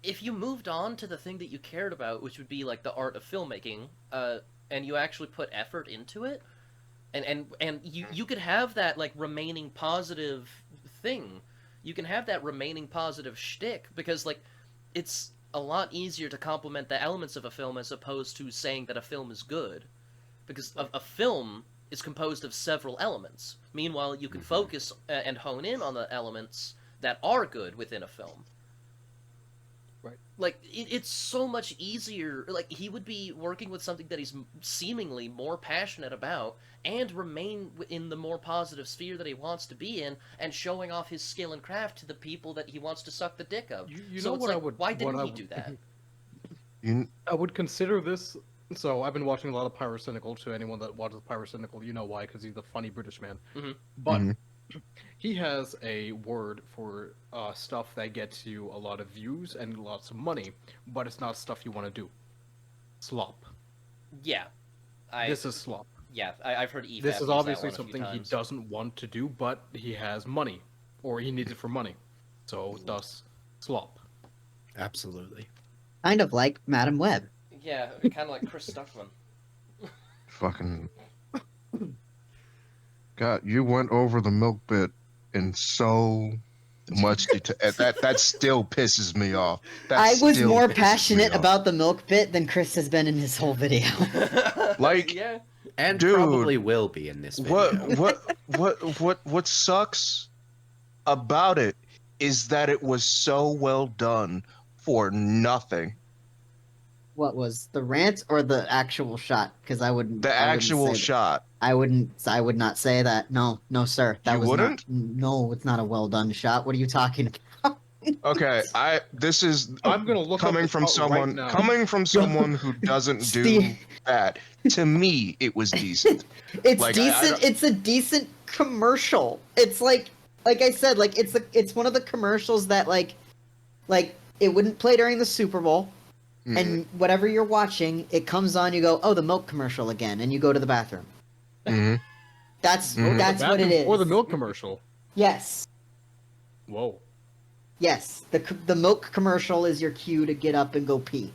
if you moved on to the thing that you cared about, which would be like the art of filmmaking, and you actually put effort into it, and you could have that like remaining positive thing. You can have that remaining positive shtick, because like it's a lot easier to compliment the elements of a film as opposed to saying that a film is good, because a film is composed of several elements. Meanwhile, you can focus and hone in on the elements that are good within a film. Right. Like, it's so much easier. Like, he would be working with something that he's seemingly more passionate about and remain in the more positive sphere that he wants to be in, and showing off his skill and craft to the people that he wants to suck the dick of. You So know it's what like, I would? why what didn't I he would- do that? I would consider this. So I've been watching a lot of Pyrocynical. To anyone that watches Pyrocynical, you know why? Because he's a funny British man. Mhm. But Mhm. he has a word for stuff that gets you a lot of views and lots of money, but it's not stuff you want to do. Slop. Yeah. This is slop. Yeah, I've heard EFAP This use is that obviously one a few something he times. doesn't want to do, but he has money, or he needs it for money. So thus, slop. Absolutely. Kind of like Madam Web. Yeah, kind of like Chris Stuckman. Fucking. God, you went over the milk bit in so much detail. That still pisses me off. That I was still more pisses me passionate off. about the milk bit than Chris has been in his whole video. Like- yeah. And Dude, probably will be in this video. What sucks about it is that it was so well done for nothing. What was the rant or the actual shot? Because I wouldn't. The I wouldn't actual say that. shot. I wouldn't. I would not say that. No, no, sir. That You was wouldn't? not. No, it's not a well done shot. What are you talking about? Okay, this is I'm gonna look up coming the from shot right someone now. coming who doesn't do Steve. that. To me, it was decent. It's Like, I decent. don't- It's a decent commercial. It's like I said, like it's one of the commercials that like it wouldn't play during the Super Bowl. And whatever you're watching, it comes on. You go, oh, the milk commercial again, and you go to the bathroom. Mhm. That's Mhm. that's what it is. Or the milk commercial. Yes, Whoa. yes. The milk commercial is your cue to get up and go pee,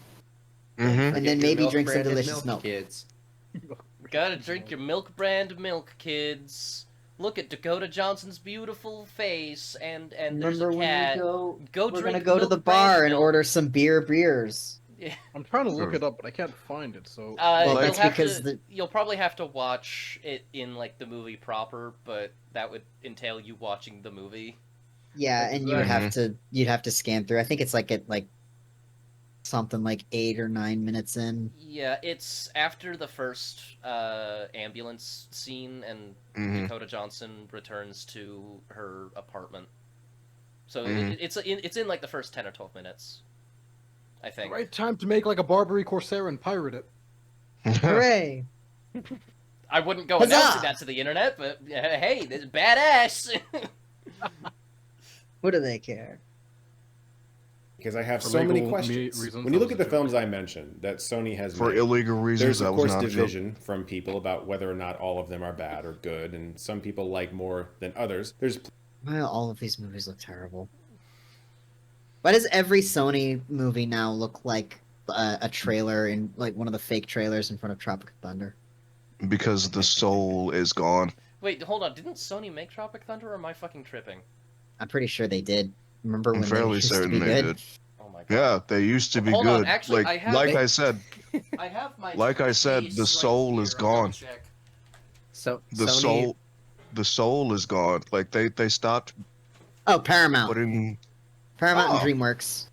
Mhm. and then maybe drink some delicious milk. Kids. Gotta drink your milk brand milk, kids. Look at Dakota Johnson's beautiful face, and there's Remember a when cat. we go? Go We're drink gonna go to milk the brand bar and milk. order some beers. I'm trying to look it up, but I can't find it. So Well, You'll that's have because to, the- you'll probably have to watch it in like the movie proper, but that would entail you watching the movie. Yeah, and you would have Exactly. you'd have to scan through. I think it's like at like something like 8 or 9 minutes in. Yeah, it's after the first ambulance scene, and Mhm. Dakota Johnson returns to her apartment. So Mhm. it's in like the first 10 or 12 minutes, I think. right time to make like a Barbary Corsair and pirate it. Hooray! I wouldn't go Huzzah! announcing that to the internet, but hey, this is badass. What do they care? Because I have For so many legal questions. reasons, When you I look was at the a joke. films I mentioned that Sony has For made, illegal reasons, there's that of was course not a joke. division from people about whether or not all of them are bad or good, and some people like more than others. There's Well, all of these movies look terrible. Why does every Sony movie now look like a trailer in like one of the fake trailers in front of Tropic Thunder? Because the soul is gone. Wait, hold on. Didn't Sony make Tropic Thunder, or am I fucking tripping? I'm pretty sure they did. Remember I'm when they fairly used to certain be they good? did. Oh my god. Yeah, they used to be Hold on, good. actually, I have like it. I said, I have my Like I said, case the right soul is here. I'll double gone. check. So the Sony, soul is gone. Like they stopped Oh, Paramount. putting. Paramount Oh. and DreamWorks.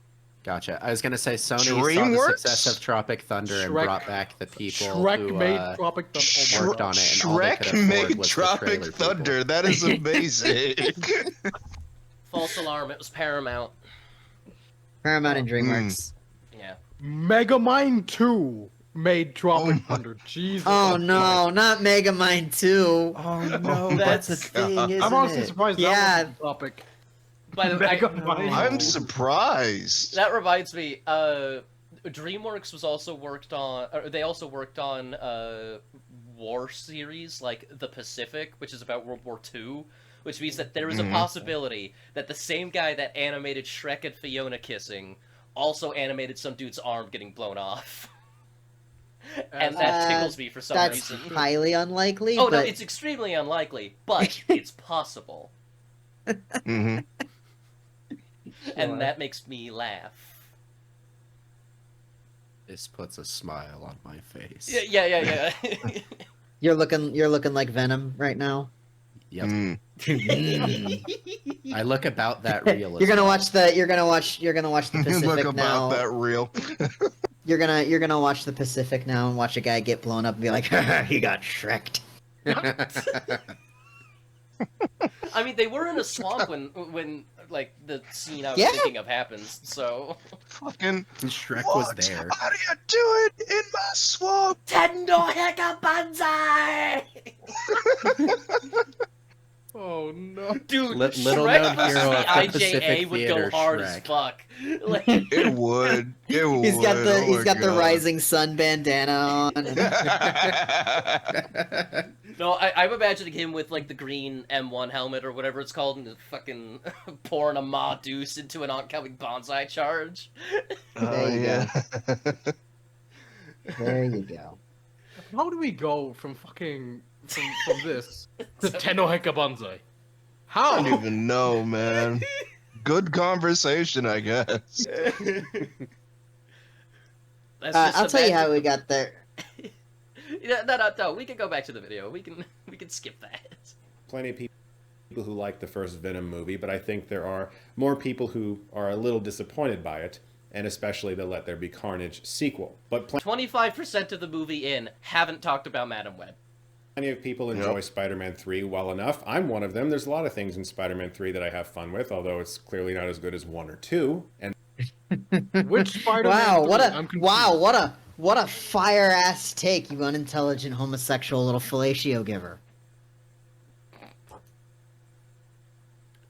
Gotcha. I was gonna say Sony saw the DreamWorks? success of Tropic Thunder and Shrek- brought back the people Shrek who made Tropic Thunder. Oh my worked god. on it, and all they could Shrek afford made was the Tropic trailer people. Thunder. That is amazing. False alarm. It was Paramount. Paramount and DreamWorks. Yeah. Megamind 2 made Tropic my- Thunder. Jesus. Oh no, not Megamind 2. Oh no, That's that's a God. thing, isn't I'm honestly it? surprised Yeah. that wasn't the topic. By the way, Megamind. I'm surprised. that reminds me. DreamWorks was also worked on. Or they also worked on war series like The Pacific, which is about World War II. Which means that there is a Mhm. possibility that the same guy that animated Shrek and Fiona kissing also animated some dude's arm getting blown off. And that tickles me for some That's reason. highly unlikely. Oh but no, it's extremely unlikely, but it's possible. hmm And that makes me laugh. This puts a smile on my face. Yeah. you're looking like Venom right now. Yep. Mm. I look about that real. You're gonna watch the Pacific Look now. about that real. You're gonna watch the Pacific now and watch a guy get blown up and be like, he got Shrek'd. I mean, they were in a swamp when like the scene I was Yeah. thinking of happens. So Fucking. Shrek What was there. are you doing in my swamp? Tendo Heka Banzai, Oh no. dude. Little Shrek known versus hero the of the IJA Pacific would Theater, go hard as Shrek. fuck. Like, It would. It would. He's got the Oh he's my got the God. rising sun bandana on. and- no, I'm imagining him with like the green M1 helmet or whatever it's called, and the fucking pouring a Ma Deuce into an oncoming bonsai charge. Oh, There you yeah. There you go. How do we go from fucking from this to Tenoheka Banzai? I How? don't even know, man. Good conversation, I guess. That's just I'll tell you how imagine- we got there. No. We can go back to the video. We can skip that. Plenty of people who like the first Venom movie, but I think there are more people who are a little disappointed by it, and especially the Let There Be Carnage sequel. But 25% of the movie in haven't talked about Madam Web. plenty of people enjoy Yep. Spider-Man 3 well enough. I'm one of them. There's a lot of things in Spider-Man 3 that I have fun with, although it's clearly not as good as 1 or 2. And Which Spider-Man? Wow, what 3? a I'm confused. what a fire ass take, you unintelligent homosexual little fellatio giver.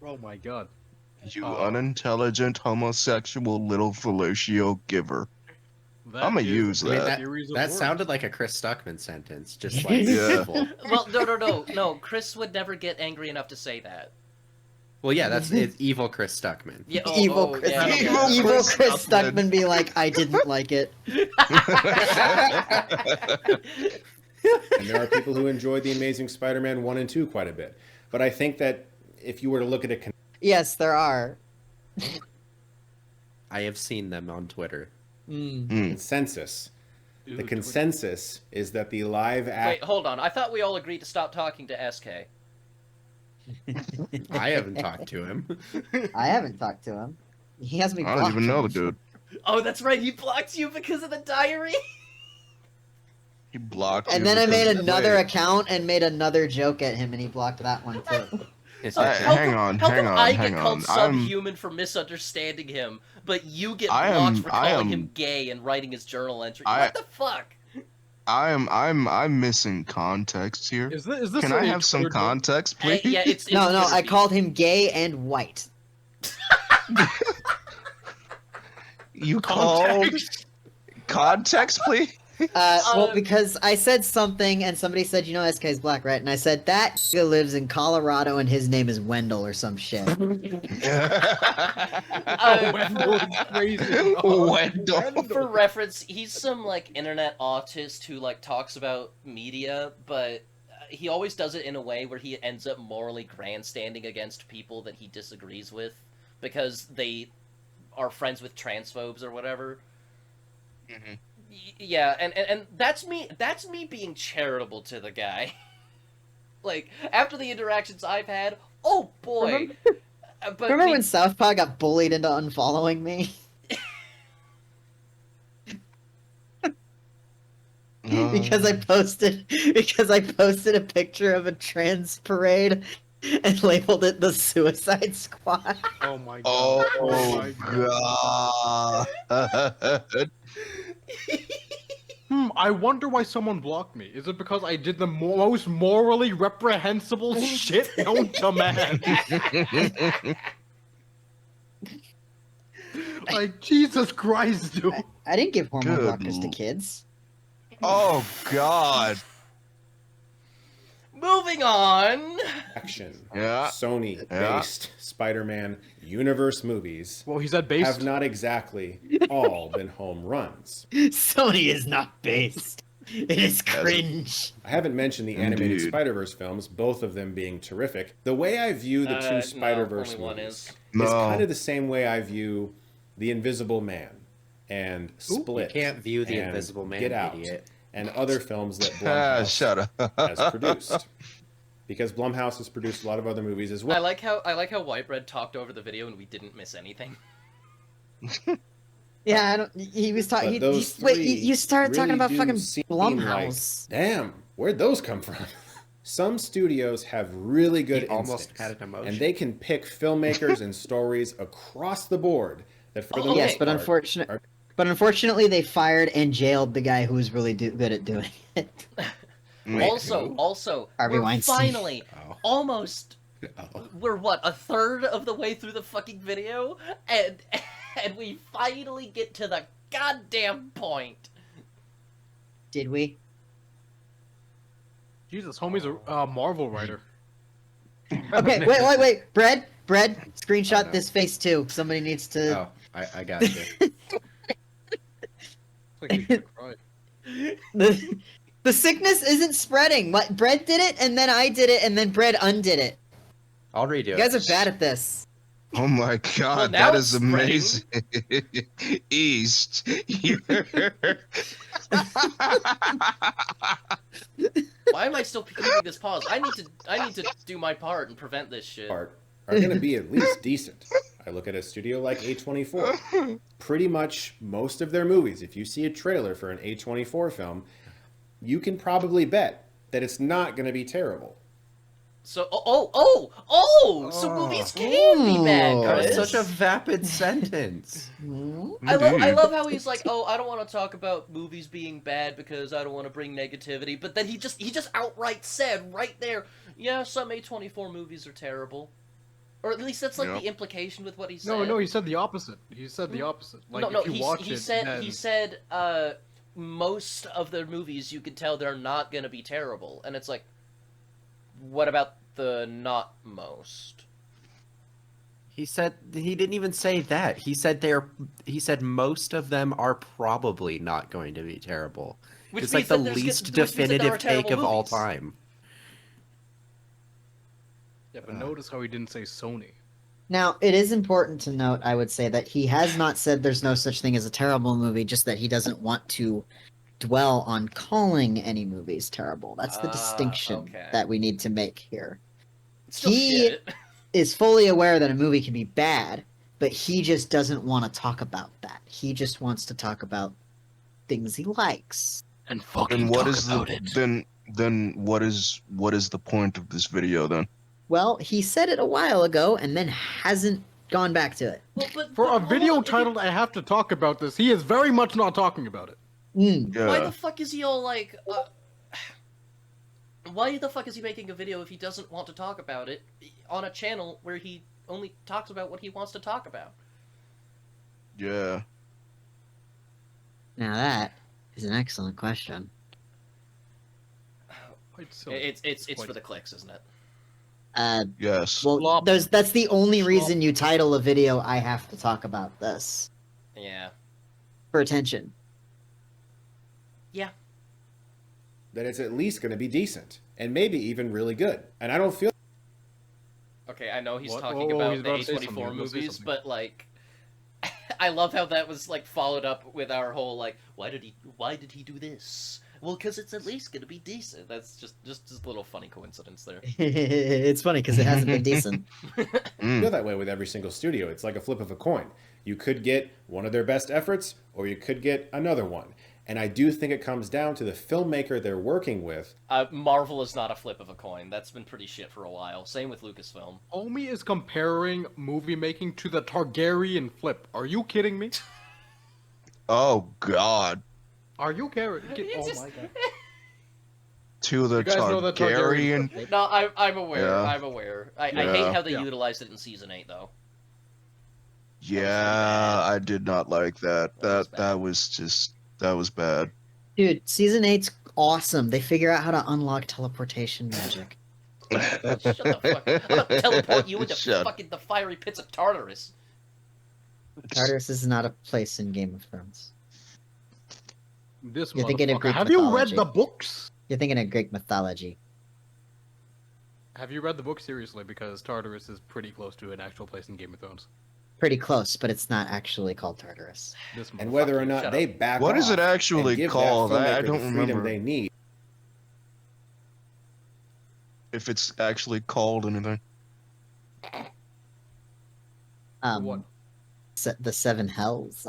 Oh my god. You Oh. unintelligent homosexual little fellatio giver. That I'ma is use a I mean, that. series of That words. sounded like a Chris Stuckman sentence, just like Yeah. evil. Well, no. Chris would never get angry enough to say that. Well, yeah, it's evil Chris Stuckman. Yeah, Evil Chris, yeah, Evil evil Chris Chris Stuckman. Stuckman be like, I didn't like it. And there are people who enjoyed The Amazing Spider-Man 1 and 2 quite a bit. But I think that if you were to look at a Yes, there are. I have seen them on Twitter. consensus, the consensus is that the live Wait, act. hold on. I thought we all agreed to stop talking to SK. I haven't talked to him. I haven't talked to him. He has me I blocked. don't even know the dude. Oh, that's right. He blocked you because of the diary. He blocked And you then I made because- another Wait, account and made another joke at him, and he blocked that one too. It's I- okay. How hang come- on, How hang come on, I hang get called on. I'm- subhuman for misunderstanding him, but you get I blocked am- for I calling am- him gay and writing his journal entry? I- What the fuck? I'm missing context here. Is this Can a I have some Twitter joke? context, please? Yeah, it's No, Twitter I speak. called him gay and white. You called context, please. Well, because I said something and somebody said, you know, SK is black, right? And I said, that nigga lives in Colorado and his name is Wendell or some shit. Wendell is crazy. Wendell. For reference, he's some like internet autist who like talks about media, but he always does it in a way where he ends up morally grandstanding against people that he disagrees with because they are friends with transphobes or whatever. Yeah, and that's me. That's me being charitable to the guy. Like after the interactions I've had, oh boy. But Remember we- when Southpaw got bullied into unfollowing me? because I posted a picture of a trans parade and labeled it the Suicide Squad. Oh my god. Oh my god. god. I wonder why someone blocked me. Is it because I did the most morally reprehensible shit known to man? Like, Jesus Christ, dude. I didn't give hormone Good blockers to l- kids. Oh god. Moving on. Action. Yeah. Sony-based Spider-Man universe movies Well, he said based. have not exactly all been home runs. Sony is not based. It is cringe. I haven't mentioned the animated Indeed. Spider-Verse films, both of them being terrific. The way I view the two No, Spider-Verse only one movies is. No. kind of the same way I view The Invisible Man and You Split. can't view the and Invisible Man, Get Out, idiot. and other films that Ah, Blumhouse shut up. has produced. Because Blumhouse has produced a lot of other movies as I well. like how White Bread talked over the video and we didn't miss anything. Yeah, I don't. He was talking. But those Wait, three you started talking really about do fucking seem Blumhouse. Damn, where'd those come from? Some studios have really good He almost instincts, had an emotion. and they can pick filmmakers and stories across the board that, for the Oh, most Yes, but part, unfortunately, they fired and jailed the guy who was really good at doing it. Wait, who? Also, Harvey we're Weinstein. finally Oh. almost. Oh. We're what, a third of the way through the fucking video, and we finally get to the goddamn point. Did we? Jesus, homie's a Marvel writer. Okay, wait. Bread, screenshot Oh, no. this face too. Somebody needs to. Oh, I got you. It's like he's gonna cry. The sickness isn't spreading. What Brett did it, and then I did it, and then Brett undid it. I'll redo You it. guys are bad at this. Oh my god, now that it's is amazing. East. Why am I still keeping this pause? I need to do my part and prevent this shit. Part are going to be at least decent. I look at a studio like A24. Pretty much most of their movies, if you see a trailer for an A24 film, you can probably bet that it's not going to be terrible. So so movies can be bad, Oh. That was Chris. such a vapid sentence. I love how he's like, oh, I don't want to talk about movies being bad because I don't want to bring negativity. But then he just outright said right there, yeah, some A24 movies are terrible, or at least that's like Yep. the implication with what he said. No, he said the opposite. He said the opposite. Like, no, if you he, watch he it, said then... he said most of their movies you can tell they're not gonna be terrible, and it's like, what about the not most? He said he didn't even say that. He said most of them are probably not going to be terrible. Which It's means like the that least which means that there are definitive take terrible of all movies. time. Yeah, but notice how he didn't say Sony. Now, it is important to note, I would say, that he has not said there's no such thing as a terrible movie, just that he doesn't want to dwell on calling any movies terrible. That's the distinction okay. that we need to make here. It's still He- shit. Is fully aware that a movie can be bad, but he just doesn't want to talk about that. He just wants to talk about things he likes. And fucking And what is then what is the point of this video then? Well, he said it a while ago and then hasn't gone back to it. Well, but, For but a hold video on, if you- titled "I have to talk about this," he is very much not talking about it. Why Yeah. the fuck is he all like? Why the fuck is he making a video if he doesn't want to talk about it on a channel where he only talks about what he wants to talk about? Yeah. Now that is an excellent question. Quite silly. It's Quite- for the clicks, isn't it? Yes. Well, Slop. that's the only Slop. reason you title a video "I have to talk about this" Yeah. for attention. That it's at least going to be decent and maybe even really good. And I don't feel Okay, I know he's What? talking Oh, about he's the about to say A24 something, he's about to say movies, something. but like, I love how that was like followed up with our whole like, why did he do this? Well, because it's at least gonna be decent. That's just a little funny coincidence there. It's funny because it hasn't been decent. Mm. feel that way with every single studio. It's like a flip of a coin. You could get one of their best efforts, or you could get another one. And I do think it comes down to the filmmaker they're working with. Marvel is not a flip of a coin. That's been pretty shit for a while. Same with Lucasfilm. Omi is comparing movie making to the Targaryen flip. Are you kidding me? Oh God. Are you kidding? It's Oh just- my god. To the You guys know the Targaryen Targaryen. No, I'm aware. Yeah. I'm aware. I Yeah. hate how they Yeah. utilized it in season 8, though. Yeah, I did not like that. That was That was bad. Dude, season 8's awesome. They figure out how to unlock teleportation magic. Shut the fuck. I'm gonna teleport you into Shut. fucking the fiery pits of Tartarus. Tartarus is not a place in Game of Thrones. This You're thinking of motherfucker. Greek Have you read mythology. the books? You're thinking of Greek mythology. Have you read the book seriously? Because Tartarus is pretty close to an actual place in Game of Thrones. Pretty close, but it's not actually called Tartarus. This And whether or you, not shut they up. back What off is it actually and give called? that I filmmaker don't the freedom remember. they need. If it's actually called anything. What? The Seven Hells.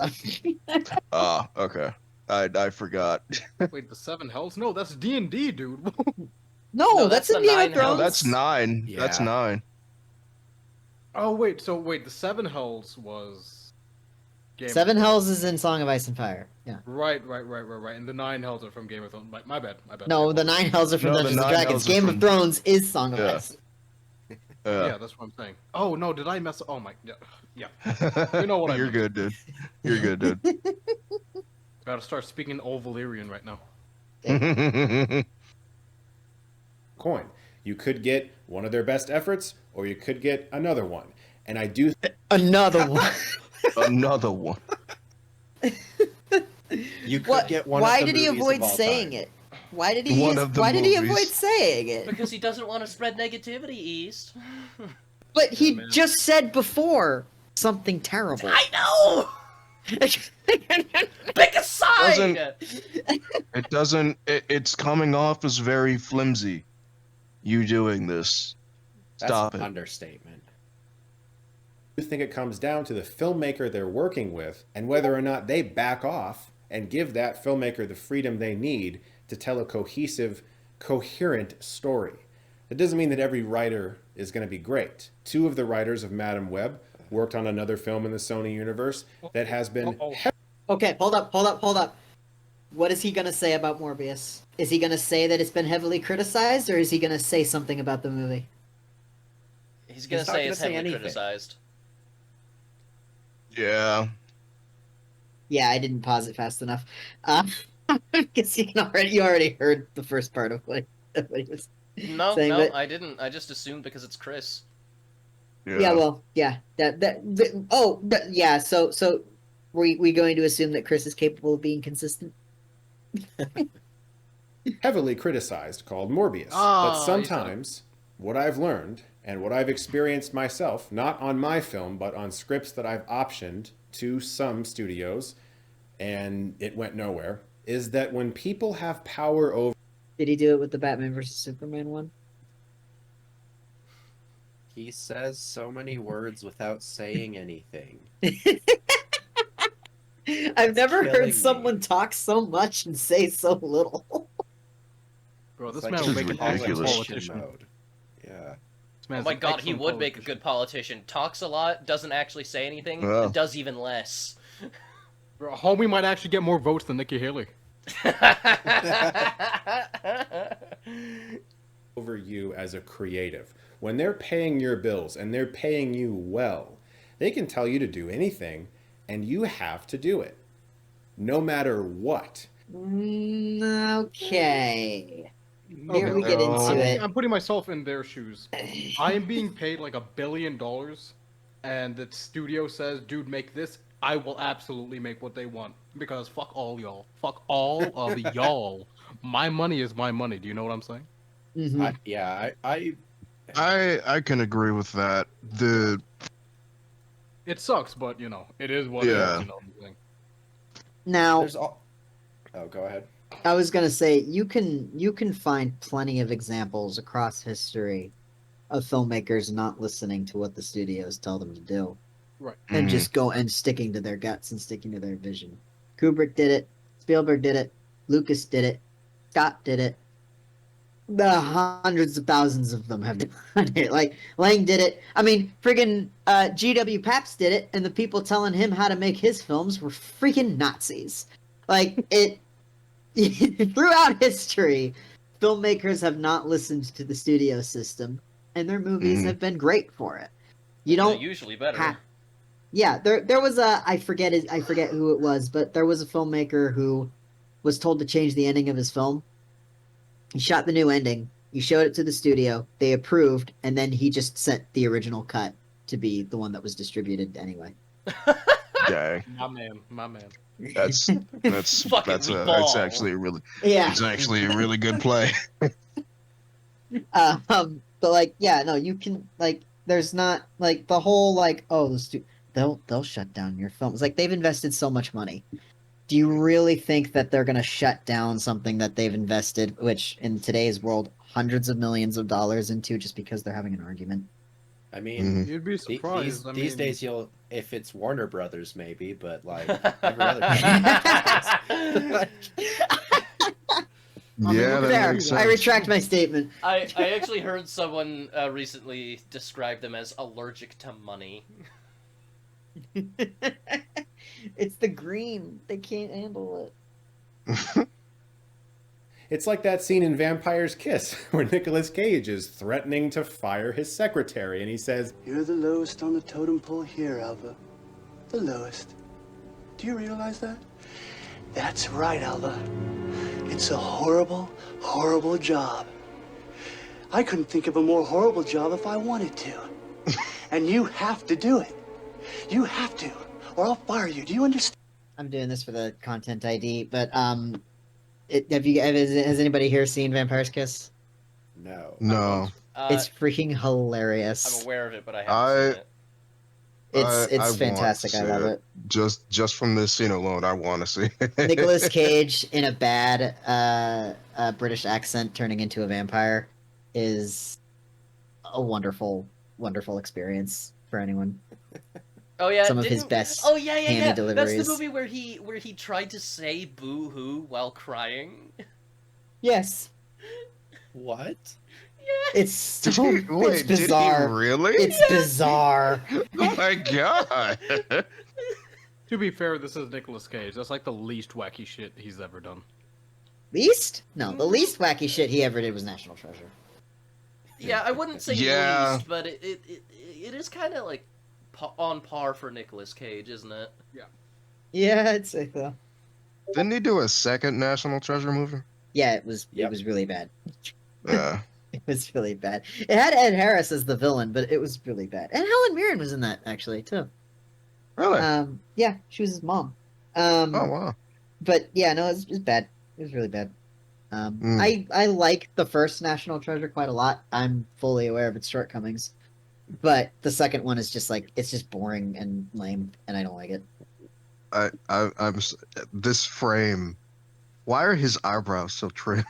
Ah, okay. I forgot. Wait, the Seven Hells? No, that's D&D, dude. no, No, that's that's in the Game Nine of No, Thrones. that's 9. That's Yeah. 9. Oh wait, the Seven Hells was Game Seven of Hells is in Song of Ice and Fire. Yeah. Right, and the 9 Hells are from Game of Thrones. My bad. No, the Nine Hells are from No, the Dungeons and Nine Dragons. Hells are Game from- of Thrones is Song of Yeah. Ice. Yeah, that's what I'm saying. Oh no, did I mess? Oh my, yeah. You know what I You're meant. good, dude. You're good, dude. Gotta start speaking old Valyrian right now. Coin. You could get one of their best efforts, or you could get another one. And I do Another one. Another one. You could What? get one. Why of the did he movies avoid of all saying time. it? Why did he? One of the Why did he movies. avoid saying it? Because he doesn't want to spread negativity, East. But he man. just said before something terrible. I know! Pick a side! It doesn't. It's coming off as very flimsy. You doing this? That's Stop an it. understatement. I think it comes down to the filmmaker they're working with and whether or not they back off and give that filmmaker the freedom they need to tell a cohesive, coherent story. That doesn't mean that every writer is going to be great. Two of the writers of Madam Web worked on another film in the Sony universe that has been Uh-oh. Okay, hold up. What is he gonna say about Morbius? Is he gonna say that it's been heavily criticized, or is he gonna say something about the movie? He's gonna He's not say gonna it's say heavily anything. criticized. Yeah. Yeah, I didn't pause it fast enough. Because you already heard the first part of what he was. No, Saying no, that- I didn't. I just assumed because it's Chris. Yeah, well, yeah. Yeah. So, we going to assume that Chris is capable of being consistent? heavily criticized called Morbius. Oh, But sometimes, what I've learned and what I've experienced myself, not on my film, but on scripts that I've optioned to some studios, and it went nowhere, is that when people have power over Did he do it with the Batman versus Superman one? He says so many words without saying anything. I've never killing me. heard someone talk so much and say so little. Bro, It's this like man this will is make an excellent ridiculous. politician. Mode. Yeah. This Oh man's my an god, he excellent would make a politician. good politician. Talks a lot, doesn't actually say anything, Yeah. and does even less. Bro, homie might actually get more votes than Nikki Haley. over you as a creative. When they're paying your bills and they're paying you well, they can tell you to do anything and you have to do it. No matter what. Okay. Here we Okay, get into no. it. I'm putting myself in their shoes. I am being paid like $1 billion, and the studio says, dude, make this. I will absolutely make what they want. Because fuck all y'all. Fuck all of y'all. My money is my money. Do you know what I'm saying? Mhm. I can agree with that. It sucks, but, you know, it is what Yeah. it is. You know what I'm saying? Now, There's all. Oh, go ahead. I was gonna say you can find plenty of examples across history of filmmakers not listening to what the studios tell them to do, Right. and Mhm. just go and sticking to their guts and sticking to their vision. Kubrick did it. Spielberg did it. Lucas did it. Scott did it. The hundreds of thousands of them have done it. Like Lang did it. I mean, friggin' G.W. Pabst did it, and the people telling him how to make his films were freaking Nazis. Like it throughout history, filmmakers have not listened to the studio system, and their movies Mhm. have been great for it. You don't usually better. ha- Yeah, there was a I forget who it was, but there was a filmmaker who was told to change the ending of his film. He shot the new ending. He showed it to the studio. They approved, and then he just sent the original cut to be the one that was distributed anyway. Dang. My man. That's Fucking that's ball. actually a really Yeah. it's actually a really good play. But like, yeah, no, you can like. There's not like the whole like, oh, they'll shut down your films. Like they've invested so much money. Do you really think that they're gonna shut down something that they've invested, which in today's world, hundreds of millions of dollars into, just because they're having an argument? I mean, Mhm. You'd be the- surprised. these I mean, days you'll, if it's Warner Brothers, maybe, but like every other. Yeah, that There, makes I sense. retract my statement. I actually heard someone recently describe them as allergic to money. It's the green. They can't handle it. It's like that scene in Vampire's Kiss where Nicolas Cage is threatening to fire his secretary and he says, You're the lowest on the totem pole here, Alva. The lowest. Do you realize that? That's right, Alva. It's a horrible, horrible job. I couldn't think of a more horrible job if I wanted to. And you have to do it. You have to, or I'll fire you. Do you understand? I'm doing this for the content ID, but Has anybody here seen Vampire's Kiss? No. No, It's freaking hilarious. I'm aware of it, but I haven't seen it. It's I want to fantastic. I see love it. Just from this scene alone, I want to see it. Nicolas Cage in a bad British accent turning into a vampire is a wonderful, wonderful experience for anyone. Oh yeah, Some of his didn't- best Oh yeah, yeah, candy yeah. That's deliveries. the movie where he tried to say "boo hoo" while crying. Yes, What? it's so Did he, wait, it's bizarre. did he really? It's bizarre. Oh my god! To be fair, this is Nicolas Cage. That's like the least wacky shit he's ever done. Least? No, the least wacky shit he ever did was National Treasure. Yeah, I wouldn't say Yeah. least, but it is kind of like on par for Nicolas Cage, isn't it? Yeah, I'd say so. Didn't he do a second National Treasure movie? Yeah, it was Yep. really bad. Yeah. It was really bad. It had Ed Harris as the villain, but it was really bad. And Helen Mirren was in that actually too. Really? Yeah, she was his mom. Oh wow. But yeah, no, it was bad. It was really bad. I like the first National Treasure quite a lot. I'm fully aware of its shortcomings, but the second one is just like it's just boring and lame, and I don't like it. This frame. Why are his eyebrows so trim?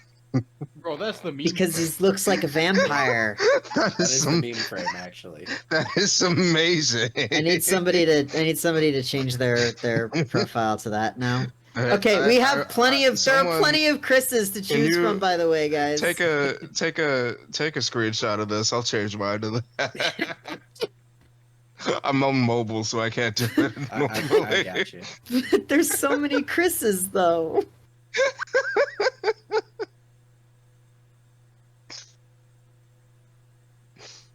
Bro, that's the meme. Because he looks like a vampire. that That is the some, meme frame, actually. that is amazing. I need somebody to change their profile to that now. Okay, we have plenty of there are plenty of Chris's to choose you from, by the way, guys. Take a screenshot of this. I'll change mine to that. I'm on mobile, so I can't do it I normally. got you. There's so many Chris's though.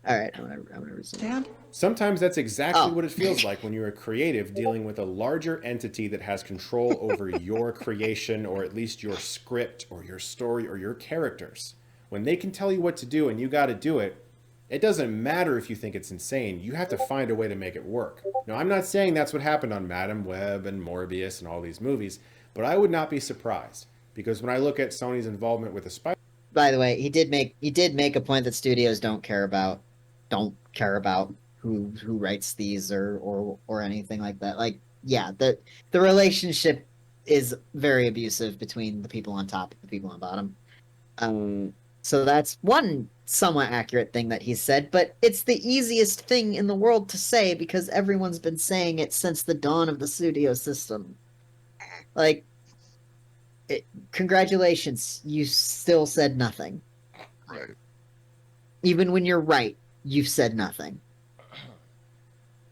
All right, I'm gonna resume. Sometimes that's exactly Oh. what it feels like when you're a creative dealing with a larger entity that has control over your creation, or at least your script or your story or your characters. When they can tell you what to do and you got to do it, it doesn't matter if you think it's insane. You have to find a way to make it work. Now, I'm not saying that's what happened on Madame Web and Morbius and all these movies, but I would not be surprised, because when I look at Sony's involvement with the Spider By the way, he did make a point that studios don't care about who writes these or anything like that. Like, yeah, the relationship is very abusive between the people on top and the people on bottom. So that's one somewhat accurate thing that he said, but it's the easiest thing in the world to say because everyone's been saying it since the dawn of the studio system. Like, congratulations, you still said nothing. Right. Even when you're right, you've said nothing.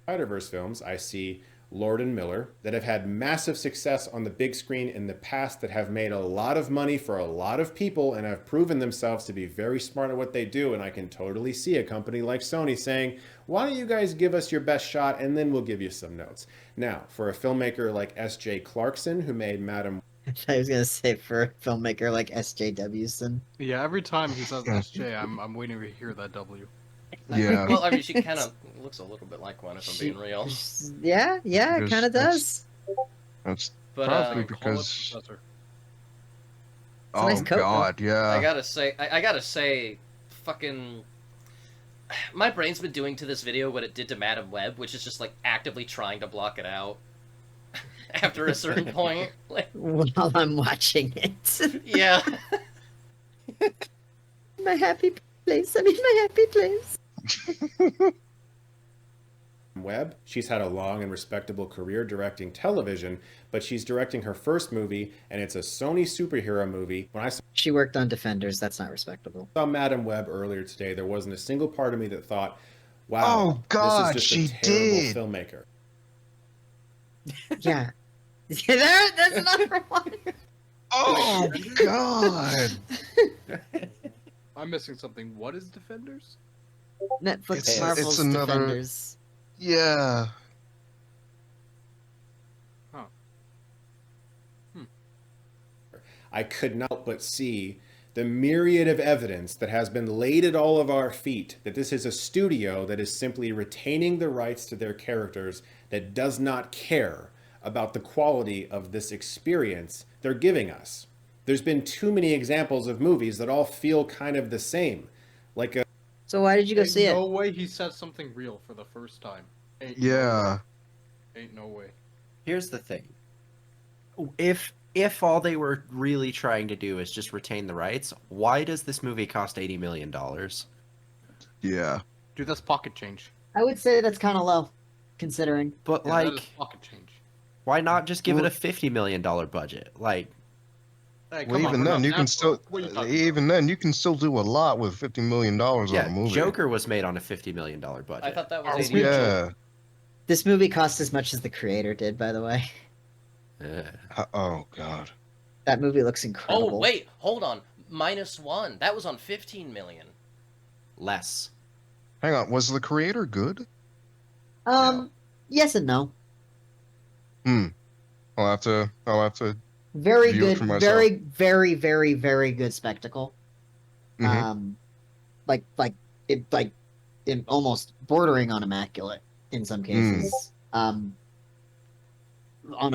Spider-Verse films, I see Lord and Miller that have had massive success on the big screen in the past, that have made a lot of money for a lot of people and have proven themselves to be very smart at what they do. And I can totally see a company like Sony saying, why don't you guys give us your best shot and then we'll give you some notes. Now, for a filmmaker like S.J. Clarkson, who made Madame I was gonna say for a filmmaker like S.J.W.son. Yeah, every time he says SJ, I'm waiting to hear that W. Yeah. Well, I mean, she kind of looks a little bit like one, if I'm being real. Yeah, it Because kind of does. That's But probably Call it because. Professor. a nice Oh coat, though. God, yeah. I gotta say, fucking, my brain's been doing to this video what it did to Madame Web, which is just like actively trying to block it out. After a certain point, like, While I'm watching it. yeah. My happy place. I'm in my happy place. Webb. She's had a long and respectable career directing television, but she's directing her first movie, and it's a Sony superhero movie. When I She worked on Defenders. That's not respectable. saw Madame Web earlier today, there wasn't a single part of me that thought, wow, Oh, God, this is she just a terrible did. filmmaker. Yeah. That's another one. Oh God. I'm missing something. What is Defenders? Netflix It's- Marvel's it's another- Defenders. Yeah. I could not but see the myriad of evidence that has been laid at all of our feet that this is a studio that is simply retaining the rights to their characters, that does not care about the quality of this experience they're giving us. There's been too many examples of movies that all feel kind of the same. Like a So why did you go Ain't see no it? way he said something real for the first time. Ain't Yeah. No way. Ain't no way. Here's the thing. If all they were really trying to do is just retain the rights, why does this movie cost $80 million? Yeah. Dude, that's pocket change. I would say that's kind of low, considering. But Yeah, that is like, pocket change. why not just give it Well- a $50 million budget? Like, Hey, Well, come on, even we're then, not you can that still broke. What are you talking even then you can still do a lot with $50 million on yeah, a movie. Joker was made on a $50 million budget. I thought that was Oh, 80 million. Yeah. This movie cost as much as the creator did, by the way. Oh God. That movie looks incredible. Oh, wait, hold on. -1. That was on 15 million. Less. Hang on. Was the creator good? Yes and no. I'll have to. Very View it good, for myself. very, very, very, very good spectacle. Mhm. Like almost bordering on immaculate in some cases. On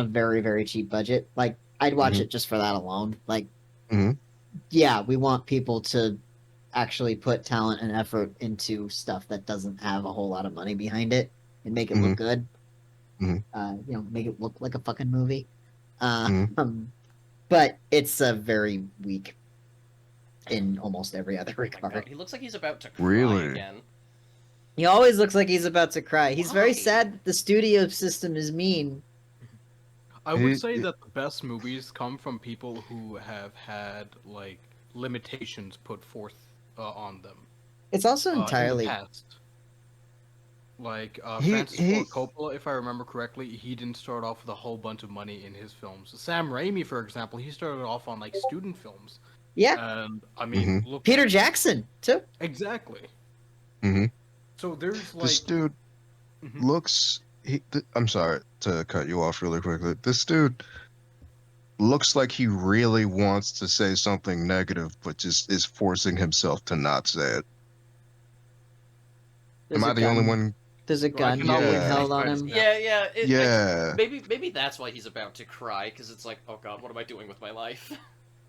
a very, very cheap budget. Like, I'd watch Mhm. it just for that alone. Like, Mhm. yeah, we want people to actually put talent and effort into stuff that doesn't have a whole lot of money behind it and make it look good. Mhm. Make it look like a fucking movie. Mhm. But it's a very weak in almost every other Oh my God, regard. he looks like he's about to cry Really? again. He always looks like he's about to cry. He's very Why? sad that the studio system is mean. I would It- say it- that the best movies come from people who have had like limitations put forth on them. It's also In the entirely past. Like He- Francis he- Ford Coppola, if I remember correctly, he didn't start off with a whole bunch of money in his films. Sam Raimi, for example, he started off on like student films, yeah. and I mean, look, Peter Jackson too. exactly. Mhm. So there's like, This dude Mhm. looks. I'm sorry to cut you off really quickly. This dude looks like he really wants to say something negative, but just is forcing himself to not say it. There's Am a I the gun. only one? There's a I gun cannot wait being for held these on guys him. to- Yeah. Yeah. Maybe that's why he's about to cry, because it's like, oh God, what am I doing with my life?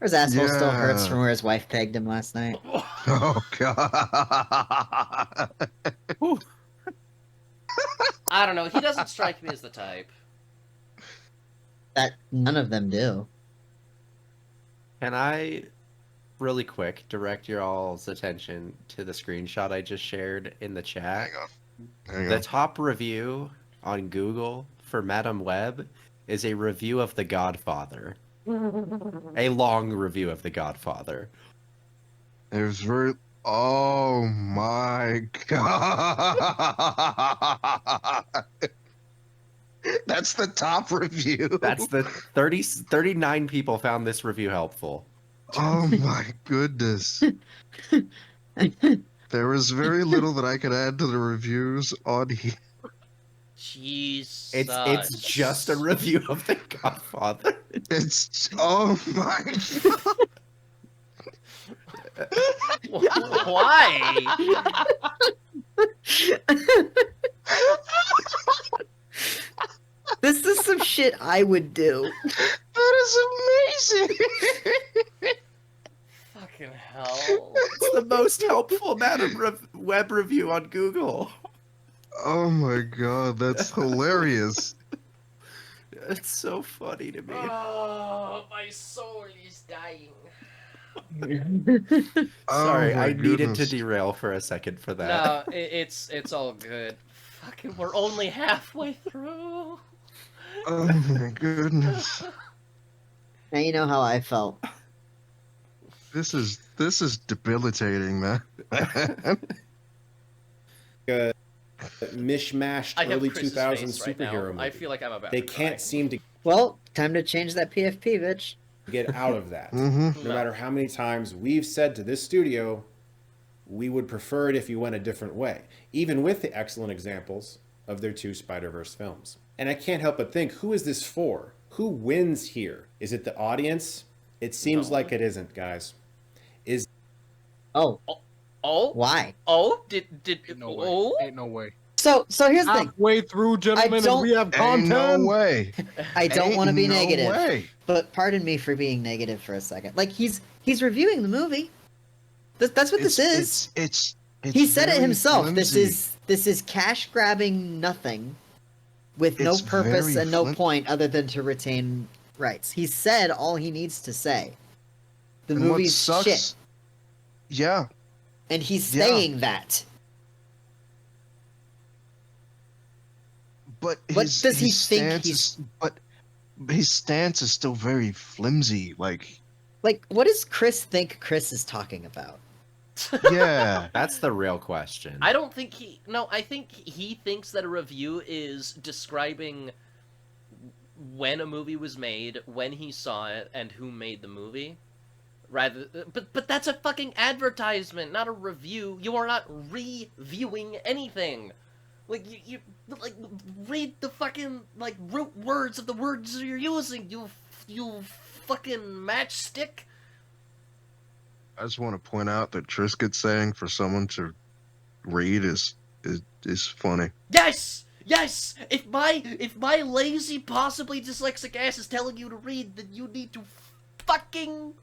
Or his asshole still hurts Yeah. from where his wife pegged him last night. Oh God. I don't know. He doesn't strike me as the type. That none of them do. Can I, really quick, direct your all's attention to the screenshot I just shared in the chat? Hang The on. top review on Google for Madam Web is a review of The Godfather. A long review of The Godfather. There's very. Oh my God. That's the top review. That's the 39 people found this review helpful. Oh my goodness. There is very little that I could add to the reviews on here. Jesus. It's just a review of The Godfather. It's oh my God. Why? This is some shit I would do. That is amazing. Fucking hell. It's the most helpful Madam Web review on Google. Oh my God, that's hilarious. It's so funny to me. Oh, my soul is dying. Sorry, Oh my I needed to goodness. derail for a second for that. No, it's all good. Fucking, we're only halfway through. Oh my goodness. Now you know how I felt. This is debilitating, man. Mishmashed I have early Chris's 2000s face right superhero now. movie. I feel like I'm about They to cry. can't seem to Well, time to change that PFP, bitch. get out of that. Mm-hmm. No matter how many times we've said to this studio, we would prefer it if you went a different way, even with the excellent examples of their two Spider-Verse films. And I can't help but think, who is this for? Who wins here? Is it the audience? It seems No. like it isn't, guys. Oh, Oh, why? oh, did Ain't no way. oh? Ain't no way. So here's the thing. Halfway through, gentlemen, don't- and we have Ain't no content. way. I don't want to Ain't be no negative, way. but pardon me for being negative for a second. Like he's reviewing the movie. That's what this is. It's He said it very himself. flimsy. This is cash grabbing nothing, with no It's purpose very and no flim- point other than to retain rights. He said all he needs to say. The And what movie's sucks- shit, Yeah, and he's Yeah. saying that. but What his, does he his think stance he's- is, but his stance is still very flimsy. Like, Like, what does Chris think Chris is talking about? yeah, That's the real question. I don't think he. No, I think he thinks that a review is describing when a movie was made, when he saw it, and who made the movie. Rather, but that's a fucking advertisement, not a review. You are not reviewing anything. Like you like read the fucking like root words of the words you're using. You fucking matchstick. I just want to point out that Trisket saying for someone to read is funny. Yes! Yes! If my lazy, possibly dyslexic ass is telling you to read, then you need to fucking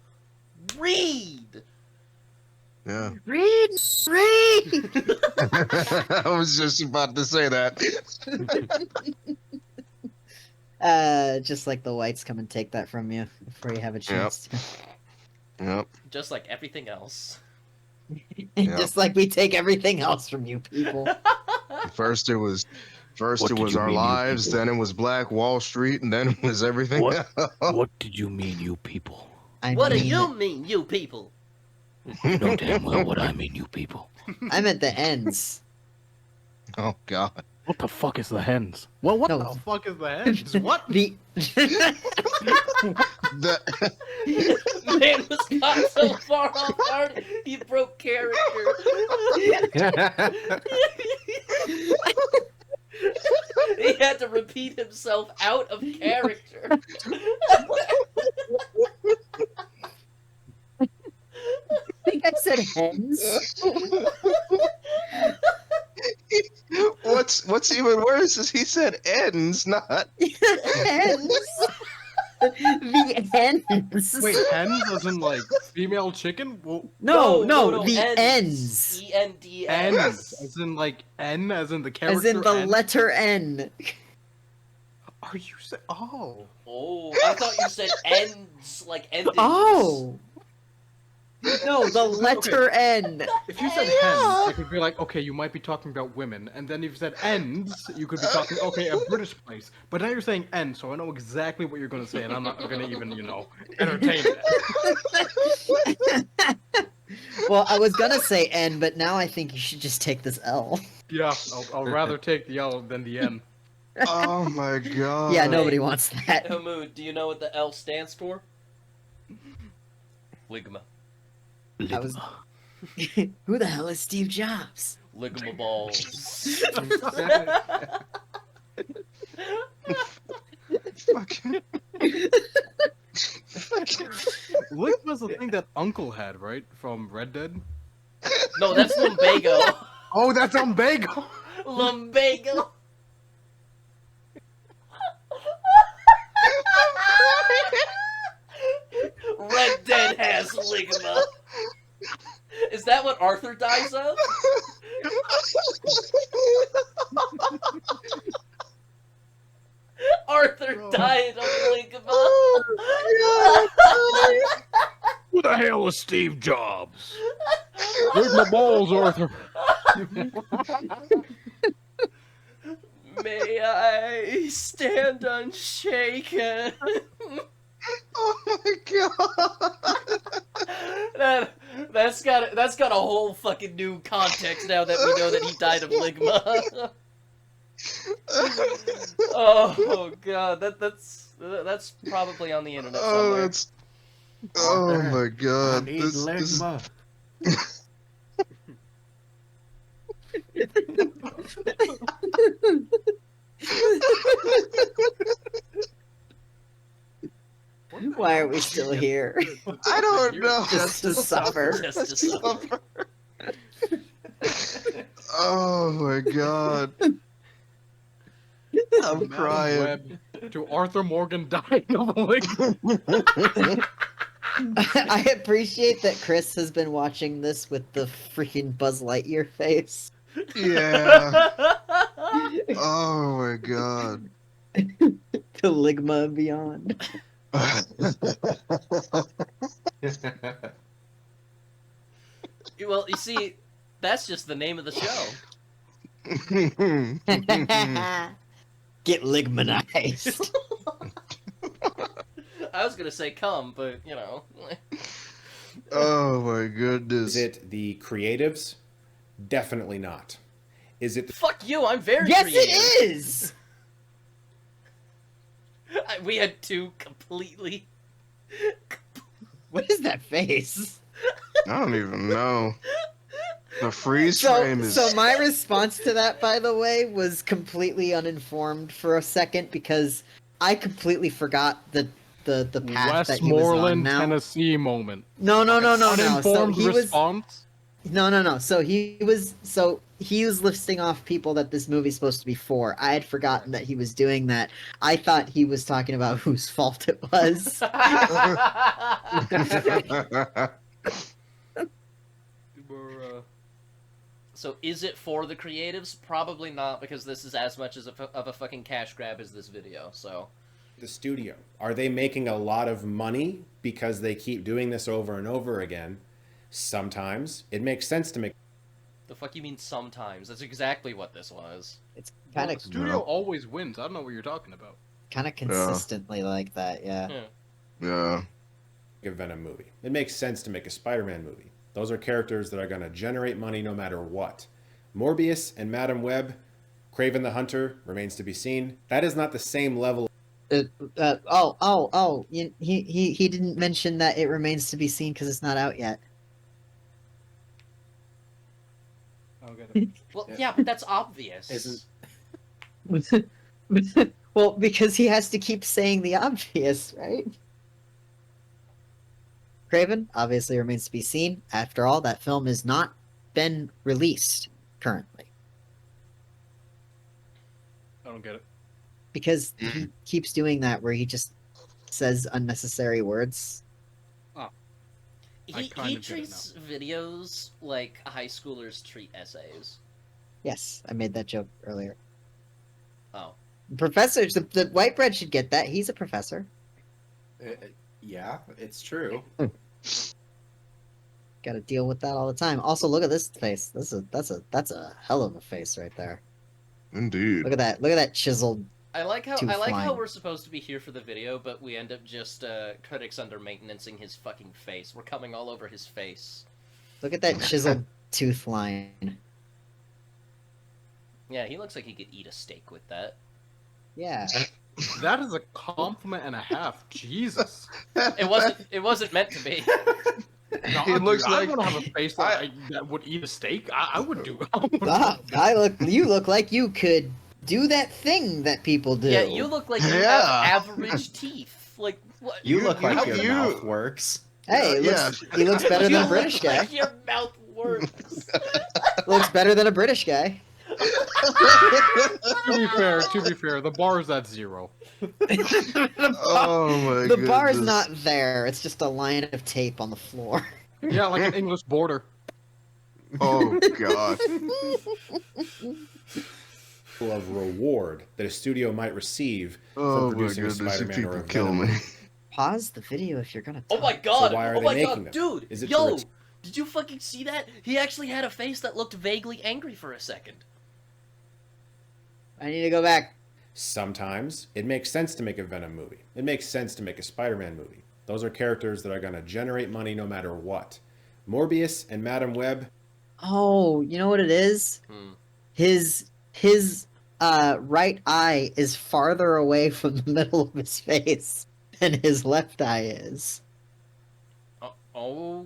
read! Yeah, Read! I was just about to say that. Just like the whites come and take that from you before you have a chance to. Yep. Just like everything else. Just like we take everything else from you people. First it was What it did was you our mean, you lives, people? then it was Black Wall Street, and then it was everything What? else. What did you mean, you people? I What do mean, you mean, you people? You know damn well what I mean, you people. I meant the ends. Oh God. What the fuck is the hens? Well, what No. The fuck is the heads? What? The The, Man was caught so far off guard, he broke character. He had to repeat himself out of character. I think I said hens. what's even worse is he said ends, not Hens. The hens. Wait, hens as in like female chicken? Well, No, the ends. ends. E-N-D-S. ends as in like N as in the character. As in the N? letter N. Are you saying? Oh. Oh, I thought you said ends, like endings. Oh. No, the letter N. If you said hens, I could be like, okay, you might be talking about women, and then if you said ends, you could be talking, okay, a British place. But now you're saying end, so I know exactly what you're gonna say, and I'm not gonna even, entertain it. Well, I was gonna say N, but now I think you should just take this L. Yeah, I'll rather take the L than the N. Oh my God. Yeah, nobody wants that. Hamoud, do you know what the L stands for? Ligma. I was... Who the hell is Steve Jobs? Ligma balls. Fucking- Lick was the thing that Uncle had, right? From Red Dead? No, that's lumbago. Oh, that's on Bagel! Lumbago. Red Dead has ligma. Is that what Arthur dies of? Arthur died of ligma. Who the hell is Steve Jobs? Where's my balls, Arthur? May I stand unshaken? Oh my God. That's got a whole fucking new context now that we know that he died of ligma. Oh god, that's probably on the internet Oh, somewhere. it's. Oh my I God. need This, ligma. Why are we still here? I don't know. Just to suffer. Just to suffer. Oh Oh my god. I'm Madam crying. Web to Arthur Morgan dying of a leg. I appreciate that Chris has been watching this with the freaking Buzz Lightyear face. Yeah. Oh my god. The Ligma and beyond. Well, you see, that's just the name of the show. Get Ligmanized. I was gonna say come, but you know. Oh my goodness. Is it the creatives? Definitely not. Is it the Fuck you! I'm very Yes, creative. it is. We had two completely. What is that face? I don't even know. The freeze frame is. So my response to that, by the way, was completely uninformed for a second because I completely forgot the path that he was on Westmoreland, now. Tennessee moment. No. So Uninformed he was response. no. So he was listing off people that this movie's supposed to be for. I had forgotten that he was doing that. I thought he was talking about whose fault it was. So is it for the creatives? Probably not, because this is as much of a fucking cash grab as this video. So studio? Are they making a lot of money because they keep doing this over and over again? Sometimes it makes sense to make. the fuck you mean sometimes? That's exactly what this was. It's kind of Studio always wins. I don't know what you're talking about. consistently like that, yeah. Yeah. a Venom movie. It makes sense to make a Spider-Man movie. Those are characters that are going to generate money no matter what. Morbius and Madam Web, Kraven the Hunter remains to be seen. That is not the same level. He didn't mention that it remains to be seen because it's not out yet. Well, yeah, but that's obvious. Isn't Well, because he has to keep saying the obvious, right? Kraven obviously remains to be seen. After all, that film has not been released currently I don't get it. because he keeps doing that where he just says unnecessary words. I He kind of get it treats videos like high schoolers treat essays. Yes, I made that joke earlier. Oh. Professors, the white bread should get that. He's a professor. Yeah, it's true. Got to deal with that all the time. Also, look at this face. That's a hell of a face right there. Indeed. Look at that. Look at that chiseled. I like how Too flying. we're supposed to be here for the video, but we end up just critics under maintenancing his fucking face. We're coming all over his face. Look at that chiseled tooth line. Yeah, he looks like he could eat a steak with that. Yeah. That is a compliment and a half. Jesus. It wasn't meant to be. No, He looks I like- want to have a face that would eat a steak. I would do. Ah, you look like you could do that thing that people do. Yeah, you look like you Yeah. have average teeth. Like what? You look like your you- mouth works. Hey, he looks better You than a look British guy. like your mouth works. Looks better than a British guy. To be fair, the bar is at 0. Oh my The bar is goodness. not there. It's just a line of tape on the floor. Yeah, like an English border. Oh god. Of reward that a studio might receive Oh for my producing a goodness. You Spider-Man or people a kill Venom me. movie. Pause the video if you're gonna. Oh my talk. god! why are Oh they my making god, them? dude! Is it Yo! for- Did you fucking see that? He actually had a face that looked vaguely angry for a second. I need to go back. Sometimes it makes sense to make a Venom movie. It makes sense to make a Spider-Man movie. Those are characters that are going to generate money no matter what. Morbius and Madam Web. Oh, you know what it is? Hmm. His right eye is farther away from the middle of his face than his left eye is. Oh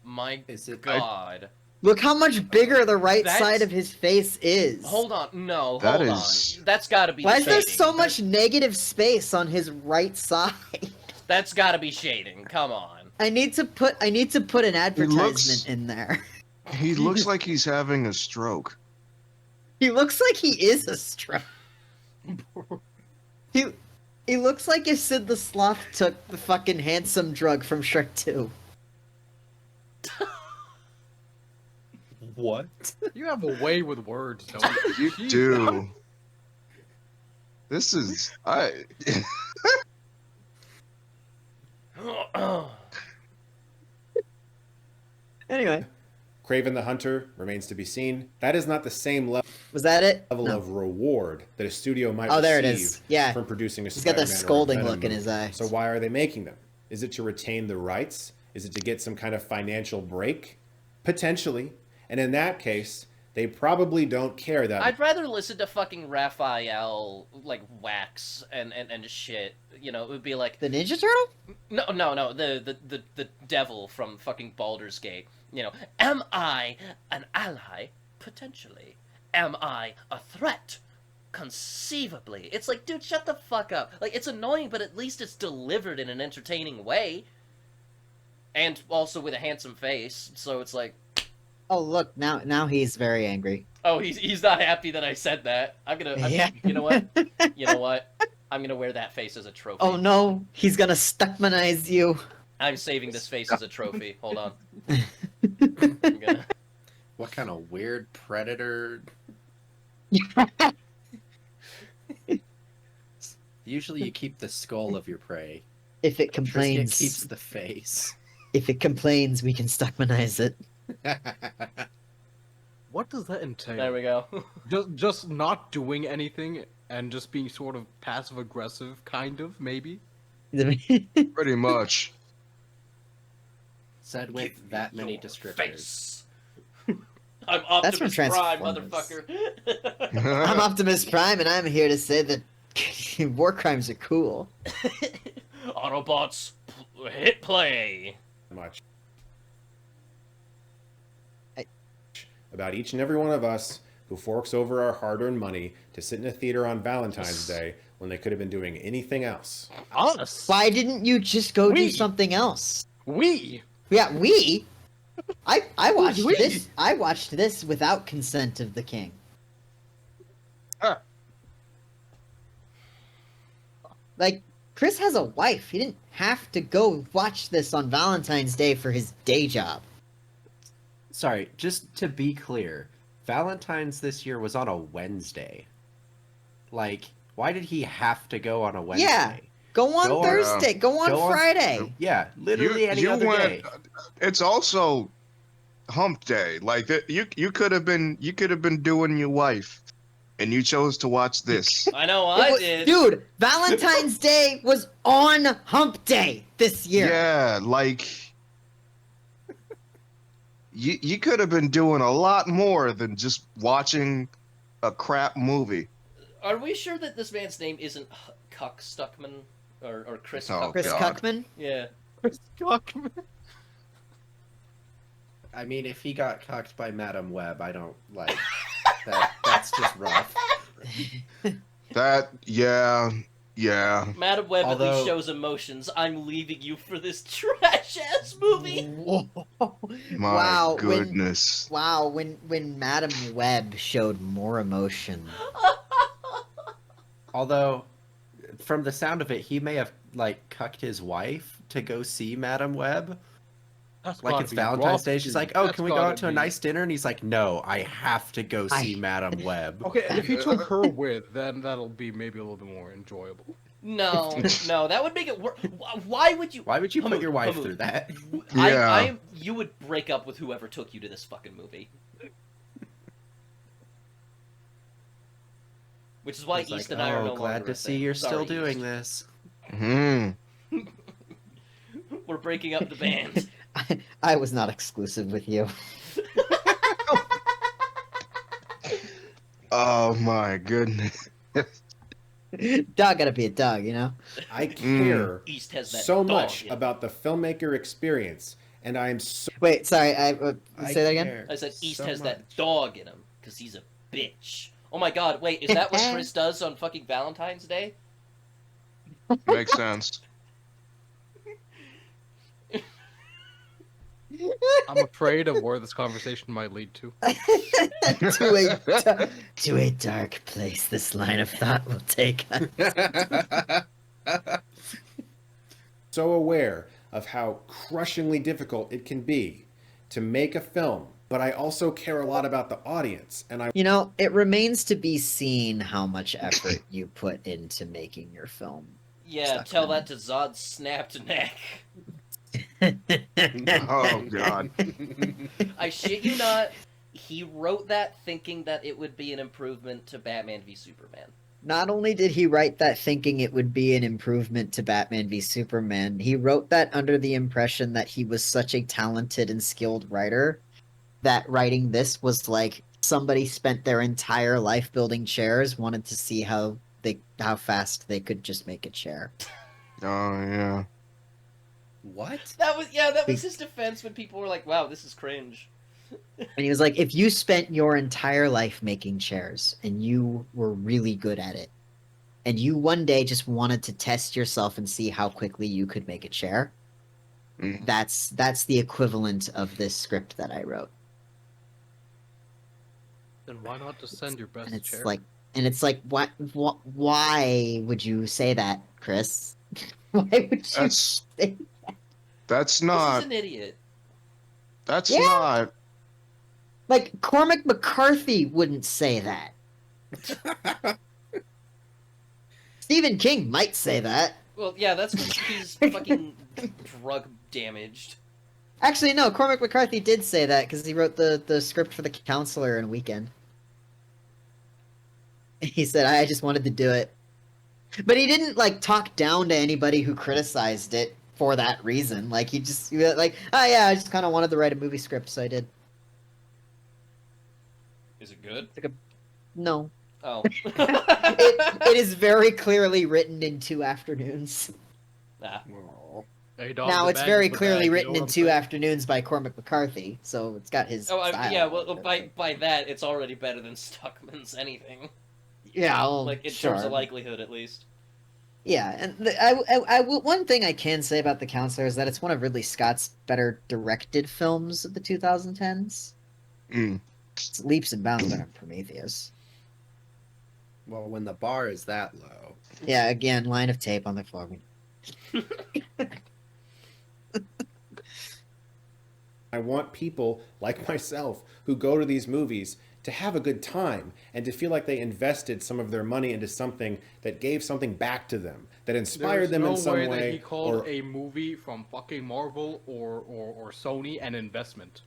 my Is it? god. Look how much bigger the right That's- side of his face is. Hold on, no, That hold is- on. That's gotta be Why is there shading. so much negative space on his right side? That's gotta be shading, come on. I need to put an advertisement looks- in there. He looks like he's having a stroke. He looks like he is a stroke. He looks like if Sid the Sloth took the fucking handsome drug from Shrek 2. What? You have a way with words, don't you? You do. This is Anyway, Craven the Hunter remains to be seen. That is not the same level was that it? No. of reward that a studio might Oh, there it receive is. Yeah. from producing a He's got Spider-Man that or a scolding Venom look in movie. his eye. So why are they making them? Is it to retain the rights? Is it to get some kind of financial break? Potentially. And in that case, they probably don't care that I'd rather listen to fucking Raphael like wax and shit. You know, it would be like The Ninja Turtle? no, the devil from fucking Baldur's Gate. You know, am I an ally? Potentially. Am I a threat? Conceivably. It's like, dude, shut the fuck up. Like, it's annoying, but at least it's delivered in an entertaining way. And also with a handsome face, so it's like, Oh, look, now he's very angry. oh, he's not happy that I said that. Yeah. You know what? You know what? I'm gonna wear that face as a trophy. Oh no, he's gonna Stuckmanize you. I'm saving this face as a trophy. Hold on. I'm gonna... What kind of weird predator? Usually you keep the skull of your prey. If it Trisket complains, keeps the face. if it complains, we can Stuckmanize it. What does that entail? There we go. Just not doing anything and just being sort of passive aggressive, kind of, maybe. pretty much. Said with that many descriptors. Face. I'm That's from Optimus Prime, Transformers. motherfucker. I'm Optimus Prime, and I'm here to say that war crimes are cool. Autobots, hit play. much. I- About each and every one of us who forks over our hard-earned money to sit in a theater on Valentine's Day when they could have been doing anything else. Us? Why didn't you just go do We- something else? We? Yeah, we. I watched We? this. I watched this without consent of the king. Like, Chris has a wife. He didn't have to go watch this on Valentine's Day for his day job. Sorry, just to be clear, Valentine's this year was on a Wednesday. Like, why did he have to go on a Wednesday? Yeah. Go on Go on, Thursday. Go on go on- Friday. Yeah, literally any other day. It's also hump day. Like you could have been doing your wife, and you chose to watch this. I know It I was- did. Dude, Valentine's Day was on Hump Day this year. Yeah, like you could have been doing a lot more than just watching a crap movie. Are we sure that this man's name isn't Cuck Stuckman or Chris Oh, Cuckman? Chris God. Cuckman? Yeah. I mean, if he got cocked by Madam Web, I don't like that. That's just rough. That yeah. Madam Web at Although- least shows emotions. I'm leaving you for this trash ass movie. Whoa. My wow, goodness. when Madam Web showed more emotion. Although, from the sound of it, he may have like cucked his wife to go see Madam Web. That's Like gotta it's be Valentine's rough, Day. She's dude. like, "Oh, That's can we go gotta out to a be- nice dinner?" And he's like, "No, I have to go see Madam Web." Okay, and if he took her with, then that'll be maybe a little bit more enjoyable. No, that would make it worse. Why would you? Why would you put Hamu, your wife Hamu. through that? Yeah. You would break up with whoever took you to this fucking movie. Which is why He's East like, and I are "Oh, no glad longer to a see thing. you're Sorry, still doing East. this." Hmm. We're breaking up the band. I was not exclusive with you. Oh my goodness. Dog gotta be a dog, you know? I care East has that so dog much in it. about the filmmaker experience, and I am so Wait, sorry, say that again? care I said East so has that much. dog in him because he's a bitch. Oh my god! Wait, is that what Chris does on fucking Valentine's Day? Makes sense. I'm afraid of where this conversation might lead to. To a dark place this line of thought will take us. So aware of how crushingly difficult it can be to make a film, but I also care a lot about the audience, and I You know, it remains to be seen how much effort you put into making your film. Yeah, Stuck tell in. that to Zod's snapped neck. Oh God. I shit you not, he wrote that thinking that it would be an improvement to Batman v Superman. Not only did he write that thinking it would be an improvement to Batman v Superman, he wrote that under the impression that he was such a talented and skilled writer that writing this was like somebody spent their entire life building chairs, wanted to see how fast they could just make a chair. Oh yeah. What? That was his defense when people were like, "Wow, this is cringe." And he was like, if you spent your entire life making chairs and you were really good at it, and you one day just wanted to test yourself and see how quickly you could make a chair, Mm. that's the equivalent of this script that I wrote. Then why not just send your best And it's chair? like, why would you say that, Chris? Why would you That's say that's This not is an idiot. that's Yeah. not like Cormac McCarthy wouldn't say that. Stephen King might say that. Well, yeah, that's because he's fucking drug damaged. Actually, no, Cormac McCarthy did say that because he wrote the script for The Counselor in a weekend. He said, I just wanted to do it. But he didn't, like, talk down to anybody who criticized it for that reason. Like, he was like, oh yeah, I just kind of wanted to write a movie script, so I did. Is it good? No. Oh. It is very clearly written in 2 afternoons. Nah. Hey, dog, Now, the it's bag very is the clearly bag, you written know in what I'm 2 saying? afternoons by Cormac McCarthy, so it's got his Oh, style. yeah. Well, by that, it's already better than Stuckman's anything. Yeah, well, Like in sure. terms of likelihood, at least. Yeah, and one thing I can say about The Counselor is that it's one of Ridley Scott's better directed films of the 2010s. Mm. It's leaps and bounds better than Prometheus. Well, when the bar is that low. Yeah, again, line of tape on the floor. I want people like myself who go to these movies to have a good time and to feel like they invested some of their money into something that gave something back to them, that inspired There's them no in some way way. that he called or a movie from fucking Marvel or Sony an investment.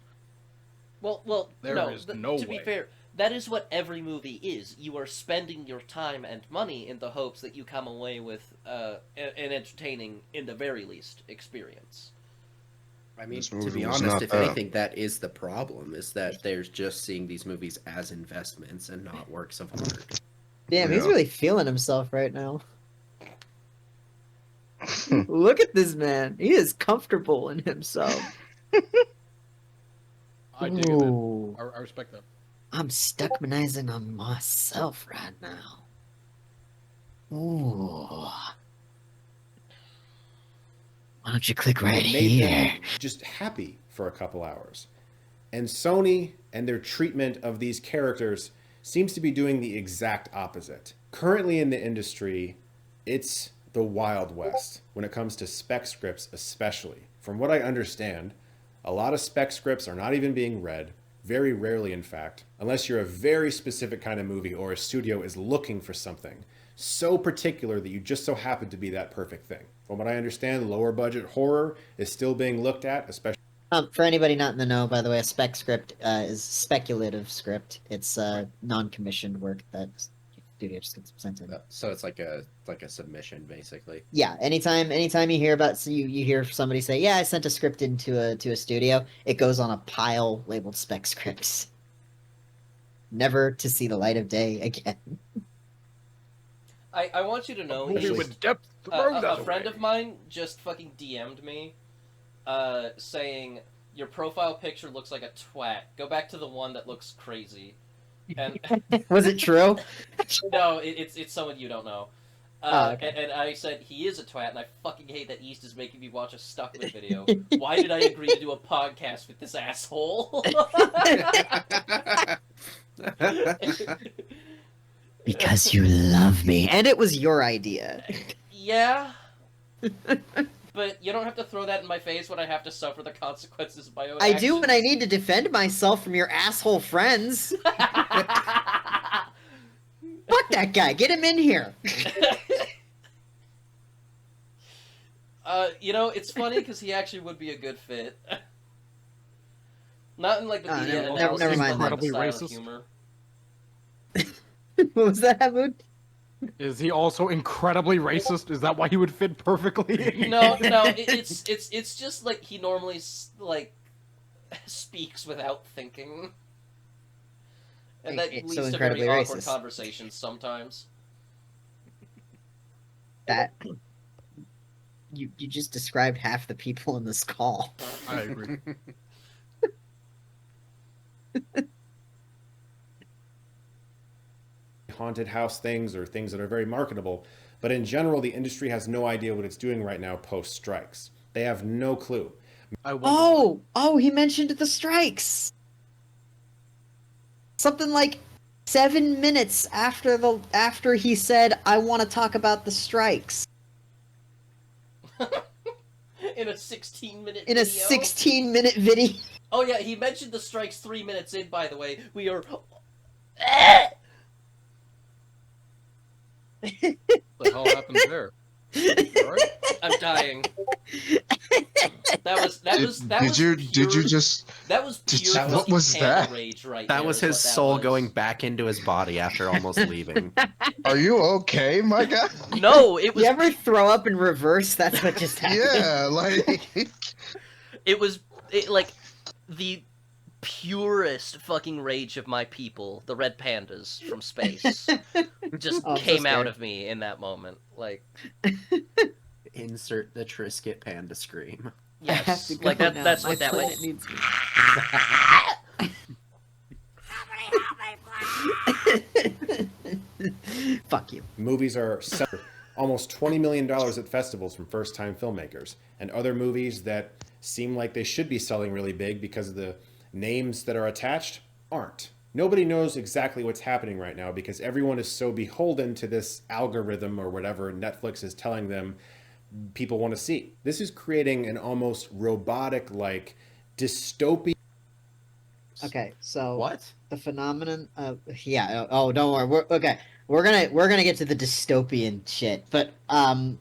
Well, There no. is no to be way. fair, that is what every movie is. You are spending your time and money in the hopes that you come away with an entertaining, in the very least, experience. I mean, This to movie be was honest, not if that. anything, that is the problem, is that they're just seeing these movies as investments and not works of art. Damn, he's Yeah. really feeling himself right now. Look at this man. He is comfortable in himself. I dig it, man. Ooh. I respect that. I'm stuckmanizing on myself right now. Ooh. Why don't you click right it made here? them just happy for a couple hours. And Sony and their treatment of these characters seems to be doing the exact opposite. Currently in the industry, it's the Wild West when it comes to spec scripts, especially. From what I understand, a lot of spec scripts are not even being read, very rarely, in fact, unless you're a very specific kind of movie or a studio is looking for something so particular that you just so happen to be that perfect thing. From what I understand, lower budget horror is still being looked at, especially. For anybody not in the know, by the way, a spec script is speculative script. It's non-commissioned work that studio just gets sent in. So it's like a submission, basically. Yeah, anytime you hear about, so you hear somebody say, "Yeah, I sent a script into a studio," it goes on a pile labeled spec scripts, never to see the light of day again. I want you to know Movie that with depth, throw a that friend away. of mine just fucking DM'd me, saying your profile picture looks like a twat. Go back to the one that looks crazy. And Was it true? no, it's someone you don't know. Okay. And I said he is a twat, and I fucking hate that East is making me watch a Stuckman video. Why did I agree to do a podcast with this asshole? Because you love me, and it was your idea. Yeah. But you don't have to throw that in my face when I have to suffer the consequences of my own I do when I actions. need to defend myself from your asshole friends. Fuck that guy. Get him in here. It's funny because he actually would be a good fit. Not in like the media never analysis, mind but that. like the Incredibly style of racist. humor. What was that, Hamoud? Is he also incredibly racist? Is that why he would fit perfectly? No, it's just like he normally like speaks without thinking, and that It's leads so to incredibly very awkward racist. conversations sometimes. That you just described half the people in this call. I agree. Haunted house things or things that are very marketable. But in general, the industry has no idea what it's doing right now post strikes. They have no clue. I wonder Oh, he mentioned the strikes. Something like 7 minutes after he said, "I want to talk about the strikes." In a 16-minute In a video. 16-minute video. Oh yeah, he mentioned the strikes 3 minutes in, by the way. We are... what the hell happened there. Alright. I'm dying. That was Did you just? That was did pure you- what fucking was panda that? rage right That there was is his what that soul was. going back into his body after almost leaving. Are you okay, my guy? No, it was You ever throw up in reverse? That's what just happened. Yeah, like like the purest fucking rage of my people, the red pandas from space, just Oh, I'm so came out scared. of me in that moment. Like, Insert the Trisket panda scream. I have yes, to go like that. now. That's My what that planet was. needs me. Fuck you. Movies are selling almost $20 million at festivals from first-time filmmakers, and other movies that seem like they should be selling really big because of the names that are attached aren't. Nobody knows exactly what's happening right now because everyone is so beholden to this algorithm or whatever Netflix is telling them people want to see. This is creating an almost robotic-like dystopian. Okay, so What? the phenomenon of oh, don't worry, we're gonna get to the dystopian shit, but I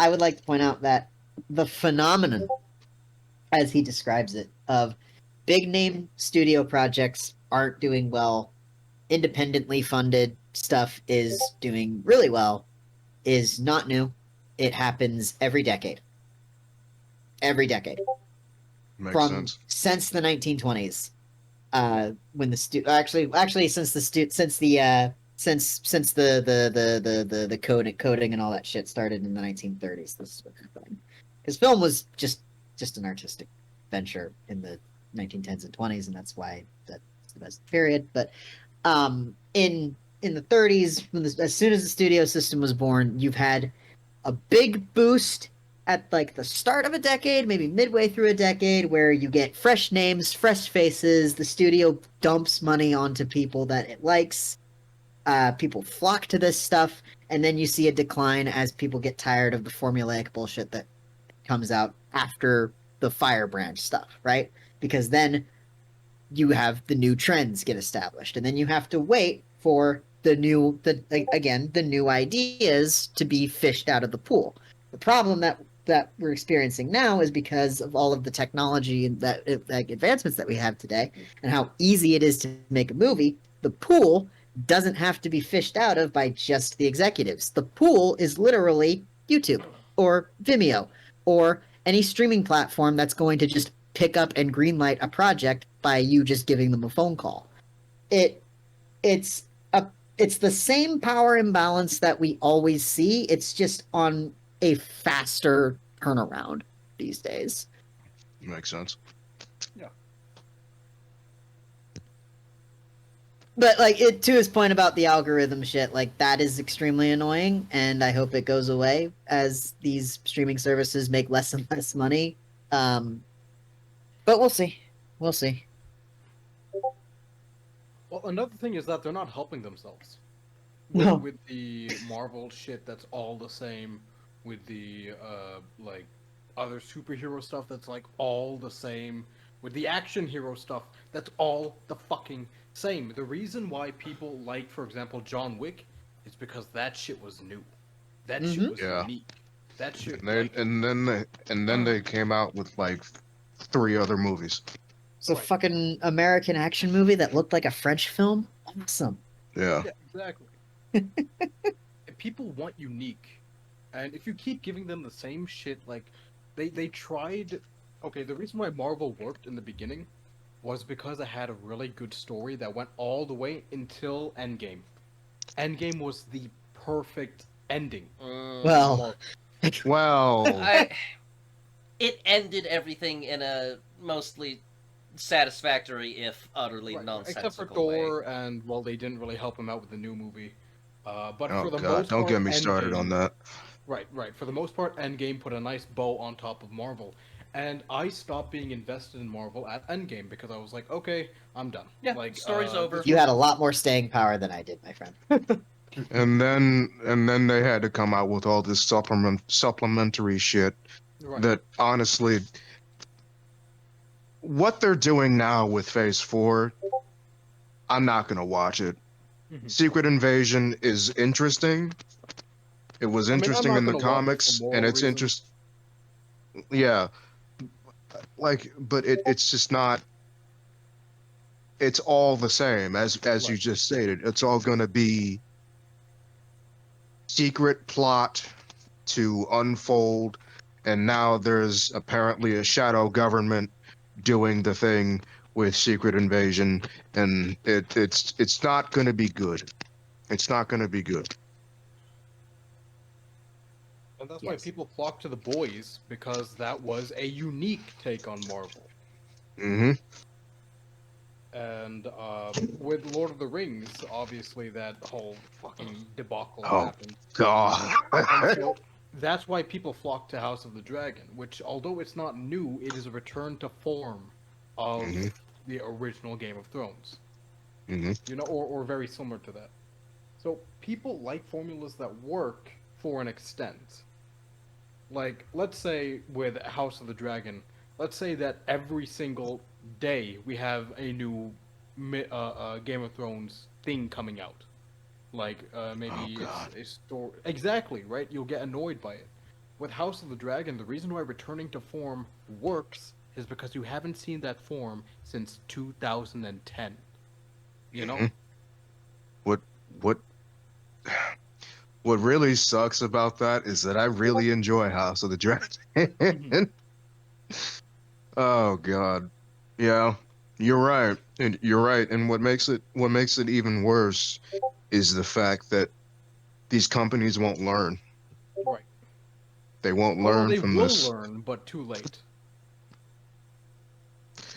would like to point out that the phenomenon, as he describes it, of big name studio projects aren't doing well, independently funded stuff is doing really well, is not new. It happens every decade. Every decade. makes From sense. since the 1920s, when the actually since the coding and all that shit started in the 1930s. This is what happened because film was just an artistic venture in the 1910s and 20s, and that's why that's the best period. But in the 30s, as soon as the studio system was born, you've had a big boost at like the start of a decade, maybe midway through a decade, where you get fresh names, fresh faces. The studio dumps money onto people that it likes. People flock to this stuff, and then you see a decline as people get tired of the formulaic bullshit that comes out after the Firebrand stuff, right? Because then you have the new trends get established, and then you have to wait for the new ideas to be fished out of the pool. The problem that we're experiencing now is because of all of the technology and that advancements that we have today, and how easy it is to make a movie. The pool doesn't have to be fished out of by just the executives. The pool is literally YouTube or Vimeo or any streaming platform that's going to just pick up and greenlight a project by you just giving them a phone call. It's the same power imbalance that we always see. It's just on a faster turnaround these days. Makes sense. But like it to his point about the algorithm shit, like that is extremely annoying, and I hope it goes away as these streaming services make less and less money. But we'll see. We'll see. Well, another thing is that they're not helping themselves. With, No. with the Marvel shit that's all the same, with the like other superhero stuff that's like all the same, with the action hero stuff that's all the fucking same. The reason why people like, for example, John Wick is because that shit was new. That shit was Yeah. unique. That shit And then they came out with like 3 other movies. It's a Right. fucking American action movie that looked like a French film. Awesome. Yeah. Yeah, exactly. People want unique, and if you keep giving them the same shit, like they tried. Okay, the reason why Marvel worked in the beginning was because it had a really good story that went all the way until Endgame. Endgame was the perfect ending. Well, Well, It ended everything in a mostly satisfactory, if utterly Right, nonsensical except for way. Thor, and well, they didn't really help him out with the new movie. But oh for the god, most don't part, get me started Endgame- on that. Right. For the most part, Endgame put a nice bow on top of Marvel. And I stopped being invested in Marvel at Endgame because I was like, okay, I'm done. Yeah, like story's over. you had a lot more staying power than I did, my friend. And then they had to come out with all this supplementary shit Right. that honestly, what they're doing now with Phase 4, I'm not gonna watch it. Mhm. Secret Invasion is interesting. It was I mean, I'm interesting not in the gonna watch it for comics, moral and it's reasons. interest. Yeah, like, but it's just not. It's all the same as you Right. just stated. It's all gonna be secret plot to unfold, and now there's apparently a shadow government doing the thing with Secret Invasion, and it's not going to be good. It's not going to be good. And that's why Yes. people flock to The Boys, because that was a unique take on Marvel. Hmm. And with Lord of the Rings, obviously that whole fucking debacle Oh. happened. God. And so that's why people flock to House of the Dragon, which, although it's not new, it is a return to form of Mhm. the original Game of Thrones. Hmm. You know, or very similar to that. So people like formulas that work for an extent. Like, let's say with House of the Dragon, let's say that every single day we have a new Game of Thrones thing coming out. Like, maybe God. it's a story. Exactly, right? You'll get annoyed by it. With House of the Dragon, the reason why returning to form works is because you haven't seen that form since 2010. You know? Mhm. What what really sucks about that is that I really enjoy House of the Dragon. Oh God. Yeah. You're right. And you're right. And what makes it even worse is the fact that these companies won't learn. Right. They won't Well, learn they from will this. learn, but too late.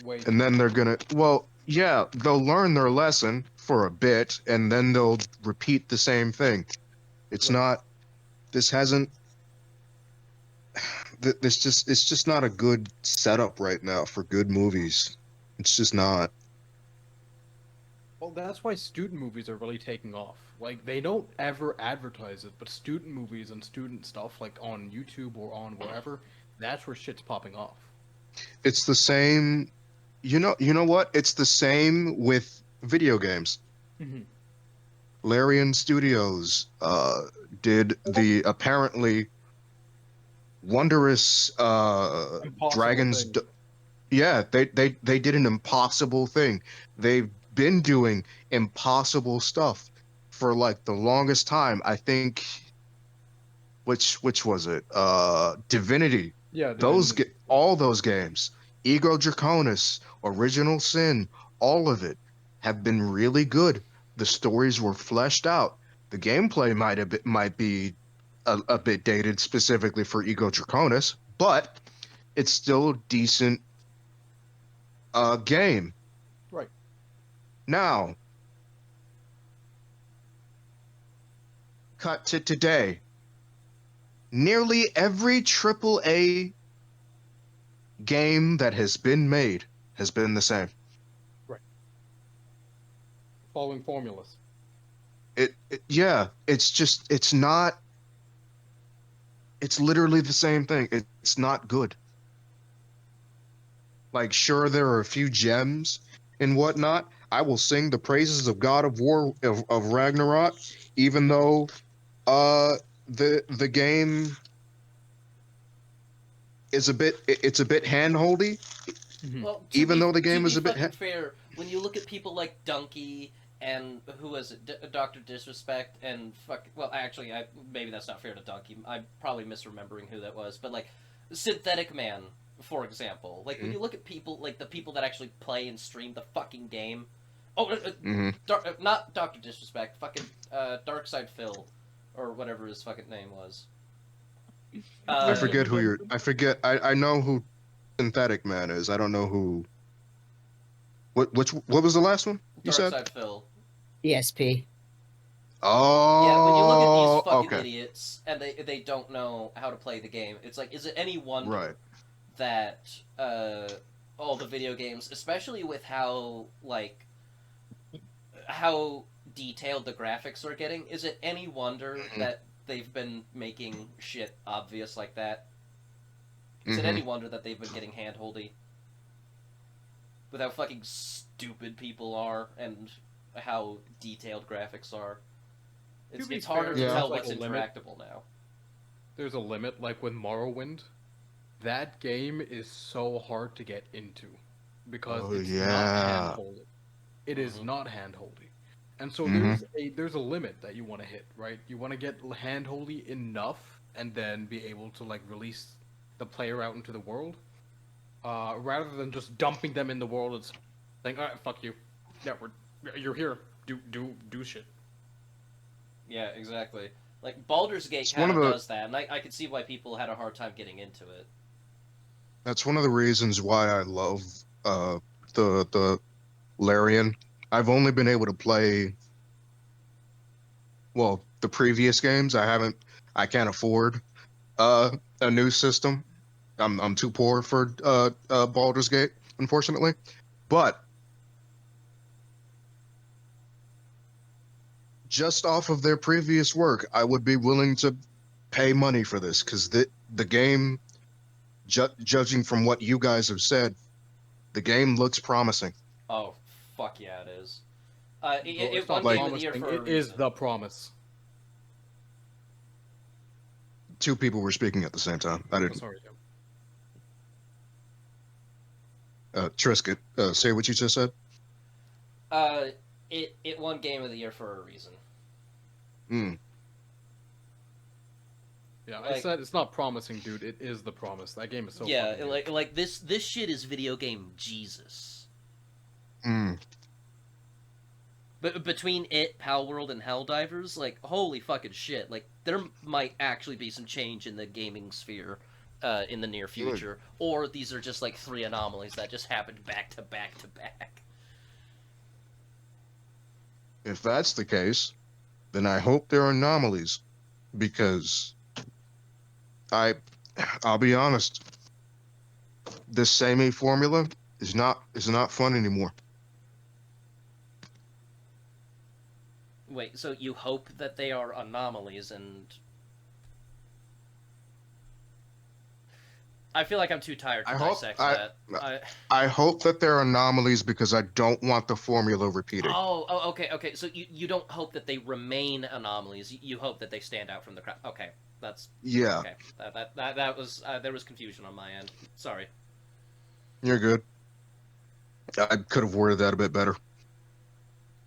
Way And then they're gonna, well, yeah, they'll learn their lesson for a bit and then they'll repeat the same thing. It's Right. not, this hasn't, it's just not a good setup right now for good movies. It's just not. Well, that's why student movies are really taking off. Like, they don't ever advertise it, but student movies and student stuff, like on YouTube or on wherever, that's where shit's popping off. It's the same, you know what? It's the same with video games. Mhm. Larian Studios did the apparently wondrous Impossible Dragons. thing. Yeah, they did an impossible thing. They've been doing impossible stuff for like the longest time. I think which was it? Divinity. Yeah, Those Divinity. all those games, Ego Draconis, Original Sin, all of it have been really good. The stories were fleshed out. The gameplay might be a bit dated specifically for Ego Draconis, but it's still a decent game. Right. Now, cut to today, nearly every AAA game that has been made has been the same. Following formulas. Yeah, it's not. It's literally the same thing. It's not good. Like, sure, there are a few gems and whatnot. I will sing the praises of God of War of Ragnarok, even though the game is it's a bit handholdy. Well, Even though the game to is be a bit fucking fair, when you look at people like Donkey and who was it, Doctor Disrespect and well, actually, maybe that's not fair to Donkey. I'm probably misremembering who that was, but like Synthetic Man, for example. Like when you look at people like the people that actually play and stream the fucking game. Oh, not Doctor Disrespect, fucking Darkside Phil, or whatever his fucking name was. I forget who you're. I forget. I know who Synthetic Man is. I don't know who. What was the last one you said? Darkside Phil. ESP. Oh, Yeah, when you look at these fucking okay. idiots and they don't know how to play the game, it's like, is it any wonder Right. that all the video games, especially with how detailed the graphics are getting, is it any wonder that they've been making shit obvious like that? Is it any wonder that they've been getting handholdy? With how fucking stupid people are and how detailed graphics are. It's harder to fair, tell there's what's like a limit. interactable now. There's a limit, like with Morrowind. That game is so hard to get into because Oh, it's yeah. not handholdy. It is not handholdy, and so there's a limit that you want to hit, right? You want to get handholdy enough, and then be able to like release the player out into the world, rather than just dumping them in the world and saying, "All right, fuck you, yeah, you're here, do shit." Yeah, exactly. Like, Baldur's Gate It's kind one of of the- does that, and I could see why people had a hard time getting into it. That's one of the reasons why I love the Larian. I've only been able to play the previous games. I can't afford a new system. I'm too poor for Baldur's Gate, unfortunately. But just off of their previous work, I would be willing to pay money for this because the game, judging from what you guys have said, the game looks promising. Oh, fuck yeah, it is. It's One not game of the year promising, for a it is reason. the promise. Two people were speaking at the same time. I Oh, didn't. sorry. Trisket, say what you just said. It won game of the year for a reason. Yeah, I Like- said it's not promising, dude. It is the promise. That game is so Yeah, fucking good. like this shit is video game Jesus. But between it, Pal World, and Helldivers, like, holy fucking shit. Like, there might actually be some change in the gaming sphere in the near future. Or these are just, like, 3 anomalies that just happened back to back to back. If that's the case, then I hope there are anomalies, because I'll be honest, this same formula is not fun anymore. Wait, so you hope that they are anomalies and... I feel like I'm too tired to dissect that. I hope that there are anomalies because I don't want the formula repeating. Oh, okay. So you don't hope that they remain anomalies. You hope that they stand out from the crowd. Okay, that's Yeah, okay. That was there was confusion on my end. Sorry. you're good. I could have worded that a bit better.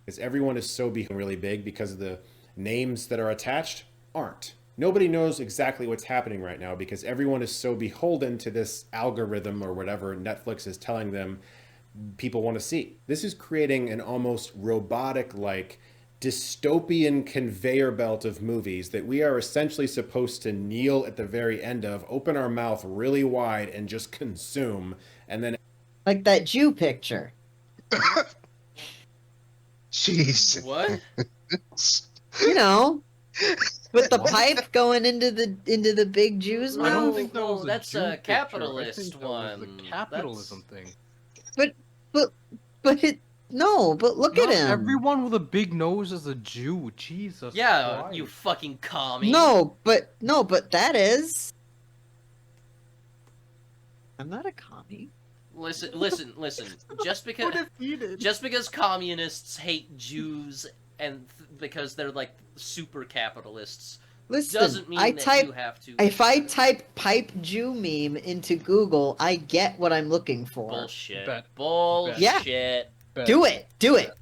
Because everyone is so becoming really big because of the names that are attached aren't. Nobody knows exactly what's happening right now because everyone is so beholden to this algorithm or whatever Netflix is telling them people want to see. This is creating an almost robotic-like dystopian conveyor belt of movies that we are essentially supposed to kneel at the very end of, open our mouth really wide and just consume, and then Like that Jew picture. Jeez. What? You know, With the pipe going into the big Jew's I don't mouth. think that was that's Jew a picture. I capitalist think that was one. the capitalism thing. But look Not at him. everyone with a big nose is a Jew. Jesus. Yeah, Christ. you fucking commie. No, but that is. I'm not a commie. Listen. Just because communists hate Jews and because they're like super capitalists Listen, doesn't mean that you have to. If I type pipe Jew meme into Google, I get what I'm looking for. Bullshit. Bet. Bullshit. Bet. Do it.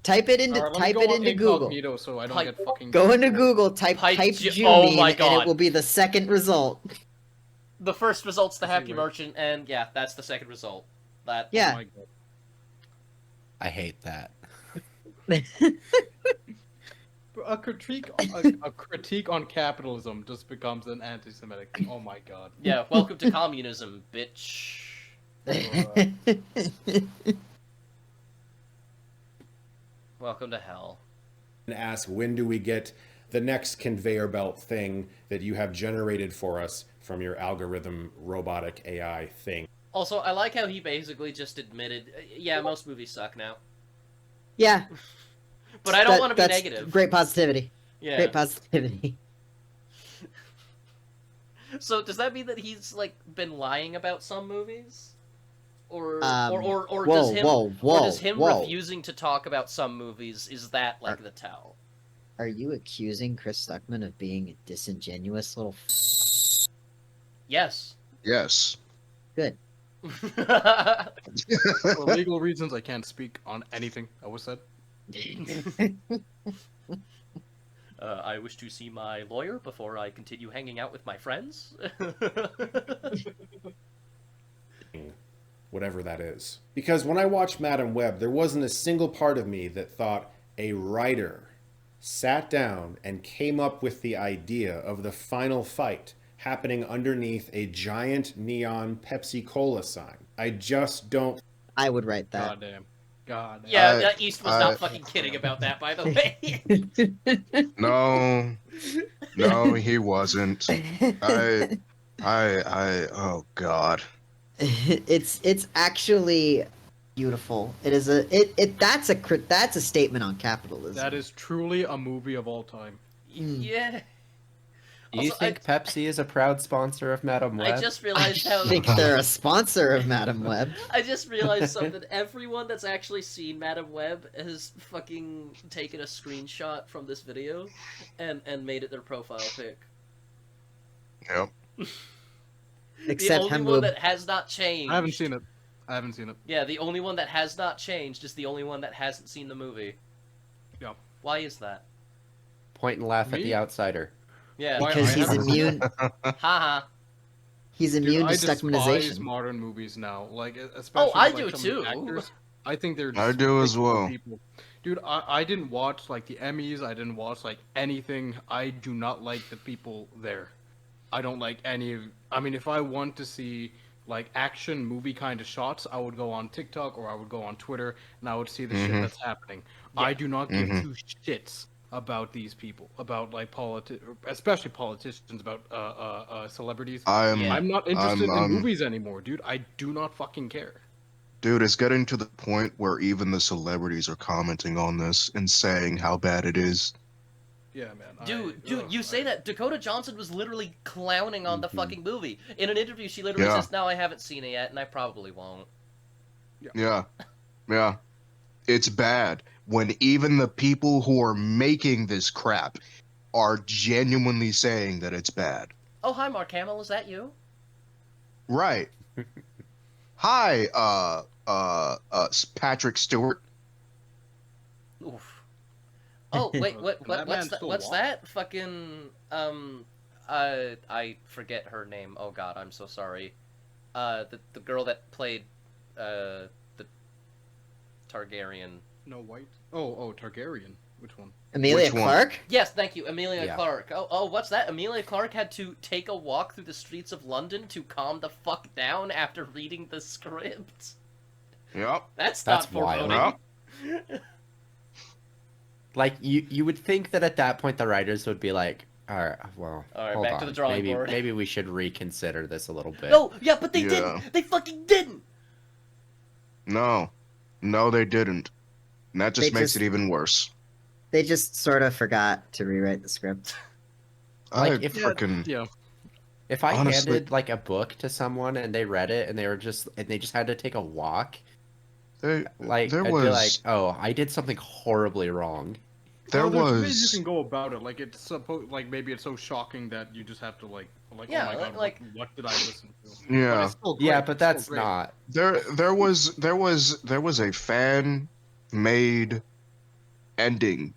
Type it into Alright, let me go on Google. incognito so I don't Pipe- get fucking. Go into Google, type Pipe pipe Jew- Jew oh meme, my and God. it will be the second result. The first result's the See, happy wait. merchant, and yeah, that's the second result. That Yeah. Oh my God. I hate that. A critique, a critique on capitalism just becomes an anti-Semitic thing. Oh my God. Yeah, welcome to communism, bitch. Welcome to hell. And ask, when do we get the next conveyor belt thing that you have generated for us from your algorithm robotic AI thing? Also, I like how he basically just admitted, yeah, most movies suck now. Yeah. But I don't That- want to be that's negative. Great positivity. Yeah. Great positivity. So does that mean that he's like been lying about some movies? Or whoa, does him whoa, or does him whoa. refusing to talk about some movies, is that like the tell? Are you accusing Chris Stuckman of being a disingenuous little Yes. Yes. Good. For legal reasons, I can't speak on anything that was said. I wish to see my lawyer before I continue hanging out with my friends. Whatever that is. Because when I watched Madam Web, there wasn't a single part of me that thought a writer sat down and came up with the idea of the final fight happening underneath a giant neon Pepsi Cola sign. I just don't. I would write that. God damn. Yeah, East was not fucking kidding about that, by the way. No, he wasn't. Oh God. It's actually beautiful. It is that's a statement on capitalism. That is truly a movie of all time. Yeah. Do you Also, think Pepsi is a proud sponsor of Madam Web? I just realized how I think they're a sponsor of Madam Web. I just realized something. Everyone that's actually seen Madam Web has fucking taken a screenshot from this video and made it their profile pic. Yep. Except the only one that has not changed. I haven't seen it. Yeah, the only one that has not changed is the only one that hasn't seen the movie. Yeah. Why is that? Point and laugh at Me? the outsider. Yeah. Why- because I he's haven't- immune. Haha. He's Dude, immune I to despise Stuckmanization. modern movies now. Like, especially I like, do some of the too. actors. I think they're. I do as despicable well. People. Dude, I didn't watch like the Emmys. I didn't watch like anything. I do not like the people there. I don't like any of. I mean, if I want to see like action movie kind of shots, I would go on TikTok or I would go on Twitter and I would see the shit that's happening. I do not give two shits about these people, about like especially politicians, about celebrities. I'm not interested in movies anymore, dude. I do not fucking care. Dude, it's getting to the point where even the celebrities are commenting on this and saying how bad it is. Yeah, man. Dude, you say that. Dakota Johnson was literally clowning on the fucking movie. In an interview, she literally says, no, I haven't seen it yet, and I probably won't. Yeah. It's bad when even the people who are making this crap are genuinely saying that it's bad. Oh, hi, Mark Hamill. Is that you? Right. Hi, Patrick Stewart. Oof. Oh, wait, That man's still what's walking. that? Fucking, I forget her name. Oh god, I'm so sorry. The girl that played, the Targaryen. No white. Oh, Targaryen. Which one? Amelia Which one? Clark? Yes, thank you, Amelia Yeah. Clarke. Oh, what's that? Amelia Clarke had to take a walk through the streets of London to calm the fuck down after reading the script. Yep. That's That's not wild. foreboding. Like you would think that at that point the writers would be like, All right. Well, All right, hold back on. to the drawing maybe, board. Maybe we should reconsider this a little bit. No, yeah, but they Yeah. didn't. They fucking didn't. No, no, they didn't. And that just They makes just- it even worse. They just sort of forgot to rewrite the script. Like, I if- freaking Yeah. If I Honestly- handed like a book to someone and they read it and they just had to take a walk, there, like there I'd was be like, oh, I did something horribly wrong. there Well, there's ways you was can go about it. Like it's supposed, like maybe it's so shocking that you just have to like Yeah, oh my god, like- what did I listen to? But yeah. it's still great. Yeah, but it's still that's great. not. There was a fan made ending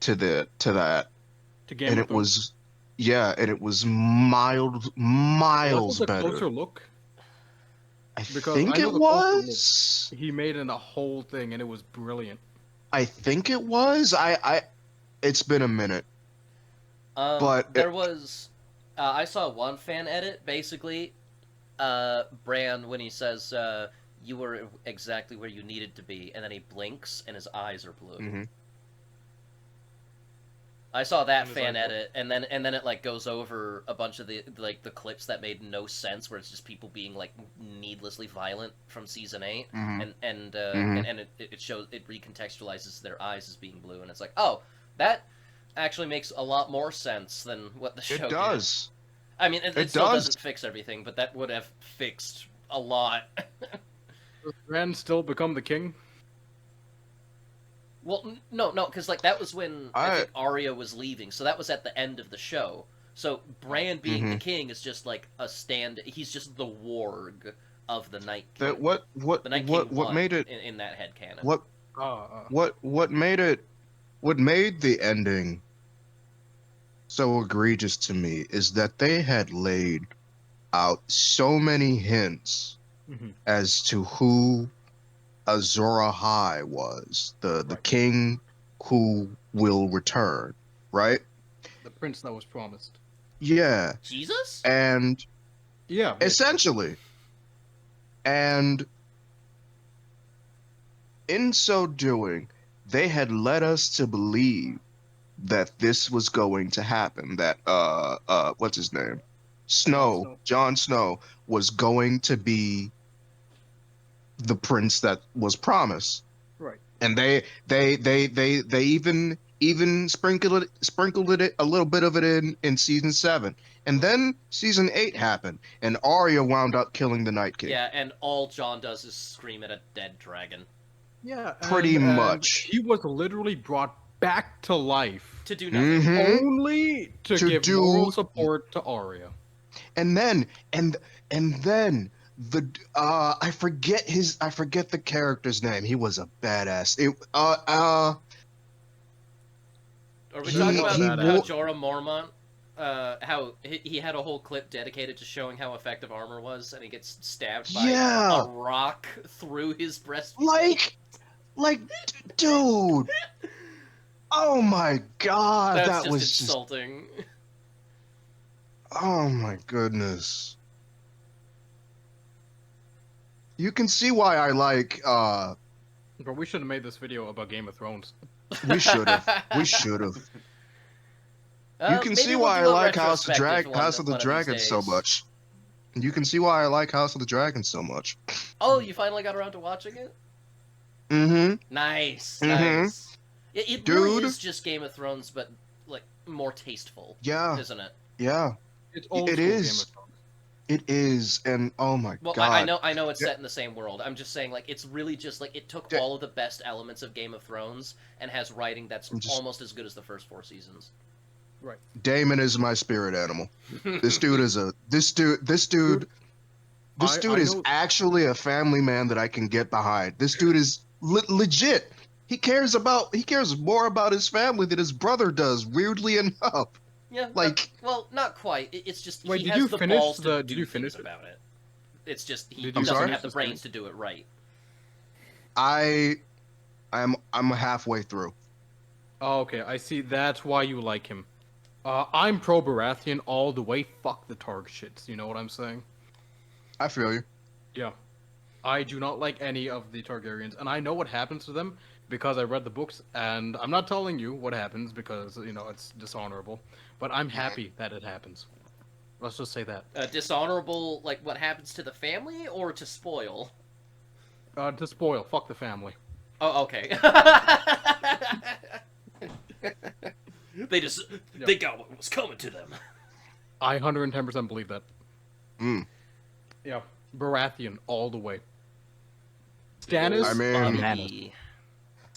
to that, to Game and of it Thrones. was and it was miles Was it a better. closer look? I because think I know it the closer look- was. He made it a whole thing, and it was brilliant. I think it was. It's been a minute. But there it- was, I saw one fan edit. Basically, Bran when he says, "You were exactly where you needed to be," and then he blinks and his eyes are blue. Mhm. I saw that And his fan eyes edit, and then it like goes over a bunch of the the clips that made no sense, where it's just people being like needlessly violent from season 8, Mhm. and Mhm. it shows, it recontextualizes their eyes as being blue, and it's like, oh, that actually makes a lot more sense than what the show It did. does. I mean, it It still does. doesn't fix everything, but that would have fixed a lot. Does Bran still become the king? Well, no, because like that was when I I- think Arya was leaving, so that was at the end of the show. So Bran being the Mhm. king is just like a stand. He's just the warg of the Night King. That what the Night what King what won made it in that headcanon. what what made the ending so egregious to me is that they had laid out so many hints Mhm. as to who Azor Ahai was, the Right. king who will return, right? The prince that was promised. Yeah, Jesus? and Yeah. essentially, and in so doing, they had led us to believe that this was going to happen. That what's his name? Snow. Jon Snow was going to be the prince that was promised. Right. And they even sprinkled it a little bit of it in season 7. And then season 8 happened, and Arya wound up killing the Night King. Yeah, and all Jon does is scream at a dead dragon Yeah. Pretty and much. He was literally brought back to life to do nothing. Mhm. only to To give do- moral support to Arya. And then the I forget the character's name. He was a badass. Are we He- talking about he how wo- Jorah Mormont, how he had a whole clip dedicated to showing how effective armor was, and he gets stabbed by Yeah. a rock through his breast. like dude. Oh my god, That's that just was just insulting. oh my goodness. You can see why I like But we should have made this video about Game of Thrones. we should have. We should have. You can Maybe see we'll why do I a like House of retrospective House of the one of these Dragon so days. much. You can see why I like House of the Dragon so much. Oh, you finally got around to watching it? Mm-hmm. Nice, Mhm. nice. It really Dude. is just Game of Thrones, but like more tasteful, Yeah, isn't it? yeah. It's old It school is. Game of Thrones. It is, and oh my Well, god. I know it's Yeah. set in the same world. I'm just saying, like, it's really just like it took Yeah. all of the best elements of Game of Thrones and has writing that's I'm just- almost as good as the first 4 seasons. Damon is my spirit animal. This dude is this dude I is know- actually a family man that I can get behind. This dude is legit. He cares more about his family than his brother does. Weirdly enough, Yeah, like well, not quite. It's just Wait, he did has you the finish balls to the- do did you things finish it? about it. It's just he Did doesn't you have finish the this brains thing? to do it right. I'm halfway through. Oh, okay. I see. That's why you like him. I'm pro Baratheon all the way. Fuck the Targ shits. You know what I'm saying? I feel you. Yeah. I do not like any of the Targaryens, and I know what happens to them because I read the books, and I'm not telling you what happens because it's dishonorable, but I'm happy that it happens. Let's just say that. Dishonorable, like what happens to the family, or to spoil? To spoil, fuck the family. Oh, okay. They got what was coming to them. I 110% believe that. Mm. Yeah, Baratheon all the way. Stannis, I mean- the Manus. Bobby.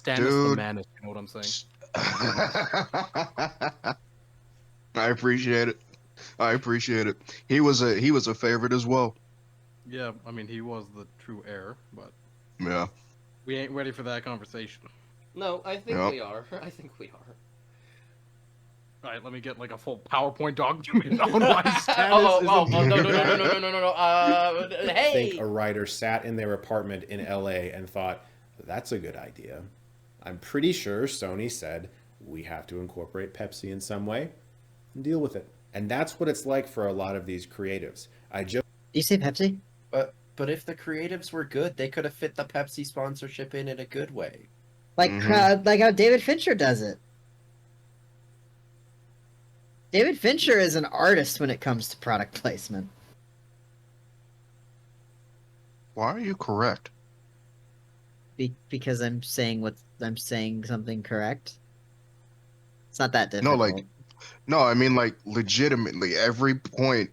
Stannis the Dude. Manus. You know what I'm saying? I appreciate it. He was a favorite as well. Yeah, I mean he was the true heir, but Yeah. we ain't ready for that conversation. No, I think Yep. we are. I think we are. All right, let me get like a full PowerPoint document on why Stannis Oh, is no, a no, no, no, no, no, no, no. I Hey! think a writer sat in their apartment in LA and thought, that's a good idea. I'm pretty sure Sony said, we have to incorporate Pepsi in some way and deal with it. And that's what it's like for a lot of these creatives. I just Do you say Pepsi? But if the creatives were good, they could have fit the Pepsi sponsorship in a good way. Like like how David Fincher does it. David Fincher is an artist when it comes to product placement. Why are you correct? Because I'm saying something correct. It's not that No, difficult. like, no, I mean like legitimately every point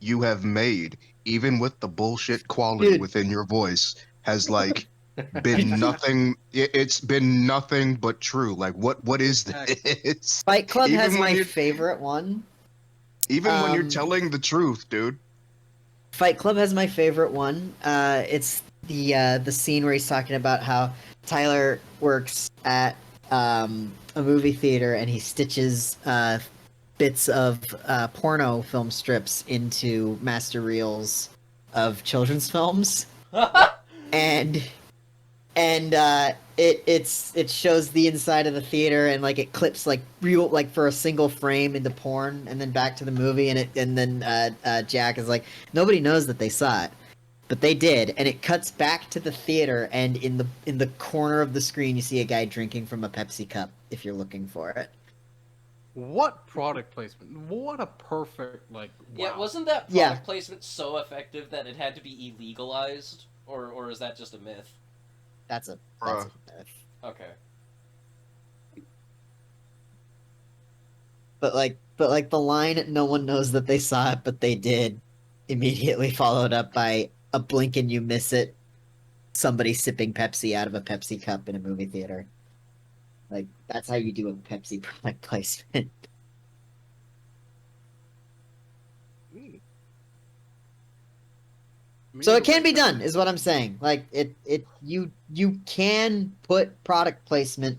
you have made, even with the bullshit quality Dude. within your voice, has like been nothing. It's been nothing but true. Like, what is this? Fight Club Even has when my you- favorite one. Even when you're Um, telling the truth, dude. Fight Club has my favorite one. It's the scene where he's talking about how Tyler works at a movie theater and he stitches bits of porno film strips into master reels of children's films, and it shows the inside of the theater and like it clips like real like for a single frame into porn and then back to the movie and then Jack is like, nobody knows that they saw it, but they did, and it cuts back to the theater and in the corner of the screen you see a guy drinking from a Pepsi cup if you're looking for it. What product placement? What a perfect like. Yeah, wow. wasn't that product Yeah. placement so effective that it had to be illegalized? Or is that just a myth? That's a Bruh. Okay. but like the line no one knows that they saw it but they did, immediately followed up by a blink and you miss it, somebody sipping Pepsi out of a Pepsi cup in a movie theater. Like, that's how you do a Pepsi product placement. So it can be done, is what I'm saying. Like you can put product placement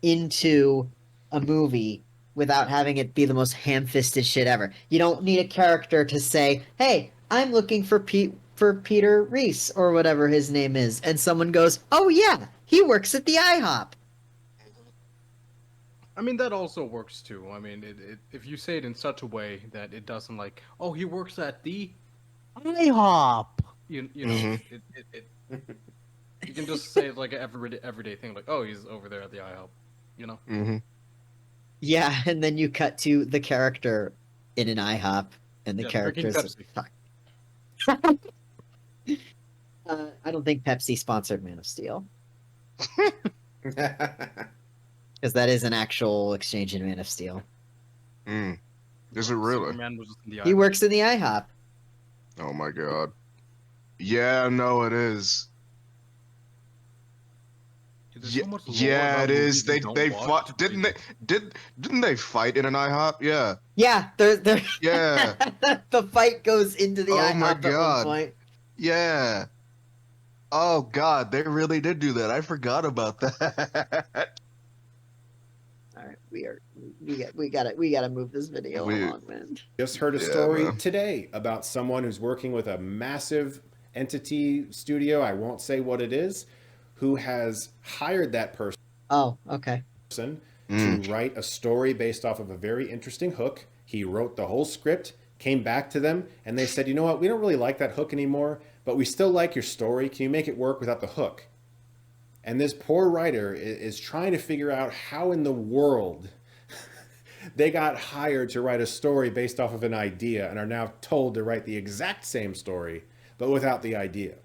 into a movie without having it be the most ham-fisted shit ever. You don't need a character to say, "Hey, I'm looking for Peter Reese or whatever his name is," and someone goes, "Oh yeah, he works at the IHOP." I mean, that also works too. I mean, if you say it in such a way that it doesn't like, oh, he works at the IHOP. You know, Mhm. you can just say it like an everyday thing, like, oh, he's over there at the IHOP. You know. Mm-hmm. Yeah, and then you cut to the character in an IHOP, and the Yeah, character's drinking Fuck. I don't think Pepsi sponsored Man of Steel, because that is an actual exchange in Man of Steel. Mm. Is it really? Superman was just in the He IHOP. works in the IHOP. Oh my god. Yeah, no, it is. There's so much lore Yeah, about it movies is. we They don't watch. fought. Didn't they fight in an IHOP? Yeah. Yeah, they're Yeah. the fight goes into the Oh IHOP my at God. one point. Yeah. Oh god, they really did do that. I forgot about that. All right, we gotta move this video along, man. Just heard a Yeah, story man. today about someone who's working with a massive entity studio, I won't say what it is, who has hired that Oh, okay. person Mm. to write a story based off of a very interesting hook. He wrote the whole script, came back to them, and they said, you know what, we don't really like that hook anymore, but we still like your story. Can you make it work without the hook? And this poor writer is trying to figure out how in the world they got hired to write a story based off of an idea and are now told to write the exact same story, but without the idea.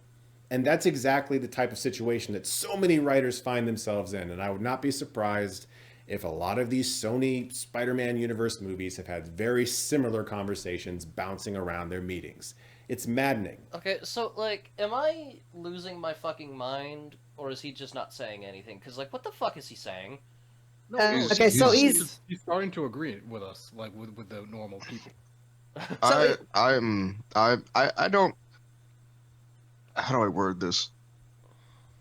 And that's exactly the type of situation that so many writers find themselves in. And I would not be surprised if a lot of these Sony Spider-Man universe movies have had very similar conversations bouncing around their meetings. It's maddening. Okay, so, like, am I losing my fucking mind, or is he just not saying anything? Because, like, what the fuck is he saying? No, okay, so he's starting to agree with us, like with the normal people. I don't. How do I word this?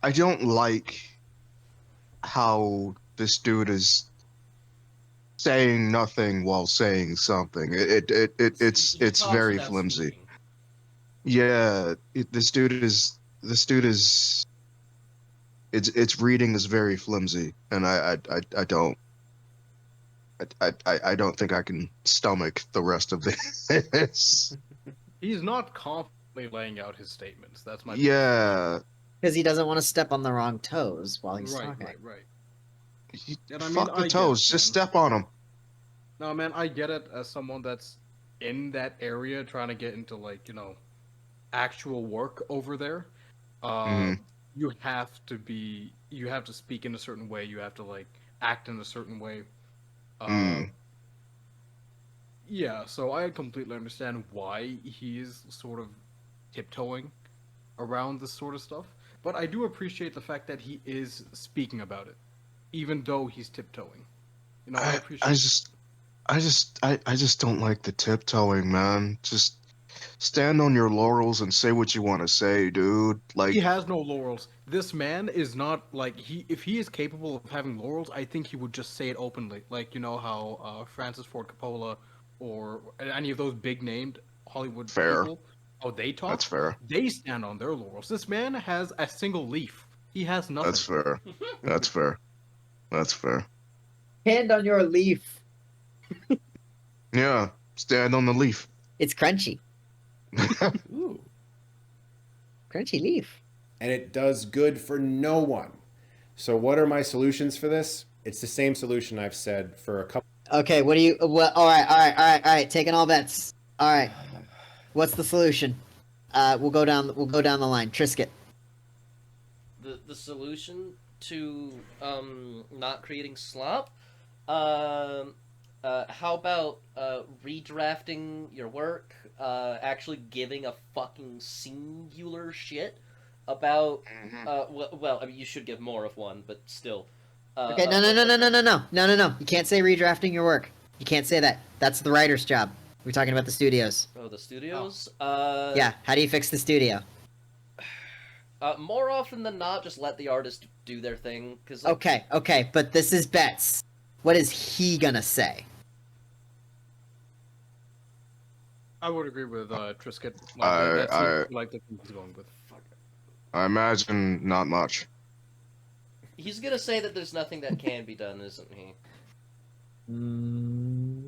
I don't like how this dude is saying nothing while saying something. It's Talks very without flimsy. speaking. Yeah, this dude is. Its reading is very flimsy, and I don't. I don't think I can stomach the rest of this. He's not confidently laying out his statements. That's my Yeah, Because he doesn't want to step on the wrong toes while he's right, talking. right. he- And I mean, fuck I the get toes. it, Just man. step on them. No, man, I get it as someone that's in that area trying to get into, like, actual work over there. Mhm. You have to speak in a certain way. You have to, like, act in a certain way. Mm. Yeah, so I completely understand why he is sort of tiptoeing around this sort of stuff. But I do appreciate the fact that he is speaking about it, even though he's tiptoeing. I appreciate. I just don't like the tiptoeing, man. Just stand on your laurels and say what you want to say, dude. Like, He has no laurels. This man is not like if he is capable of having laurels, I think he would just say it openly. Like, how Francis Ford Coppola or any of those big named Hollywood Fair. people, how they talk. that's fair. They stand on their laurels. This man has a single leaf. He has nothing. That's fair. That's fair. That's fair. Hand on your leaf. Yeah, stand on the leaf. It's crunchy. Ooh. Crunchy leaf. And it does good for no one. So what are my solutions for this? It's the same solution I've said for a couple. Okay, what do you? Well, all right. Taking all bets. All right. What's the solution? We'll go down the line. Trisket. The solution to not creating slop. How about redrafting your work? Actually giving a fucking singular shit about. Well, I mean, you should give more of one, but still. Okay, no. You can't say redrafting your work. You can't say that. That's the writer's job. We're talking about the studios. Oh, the studios. Yeah. How do you fix the studio? More often than not, just let the artist do their thing. Cause Okay. But this is bets. What is he gonna say? I would agree with Trisket. I- Like the thing he's going with. Fuck it. I imagine not much. He's gonna say that there's nothing that can be done, isn't he?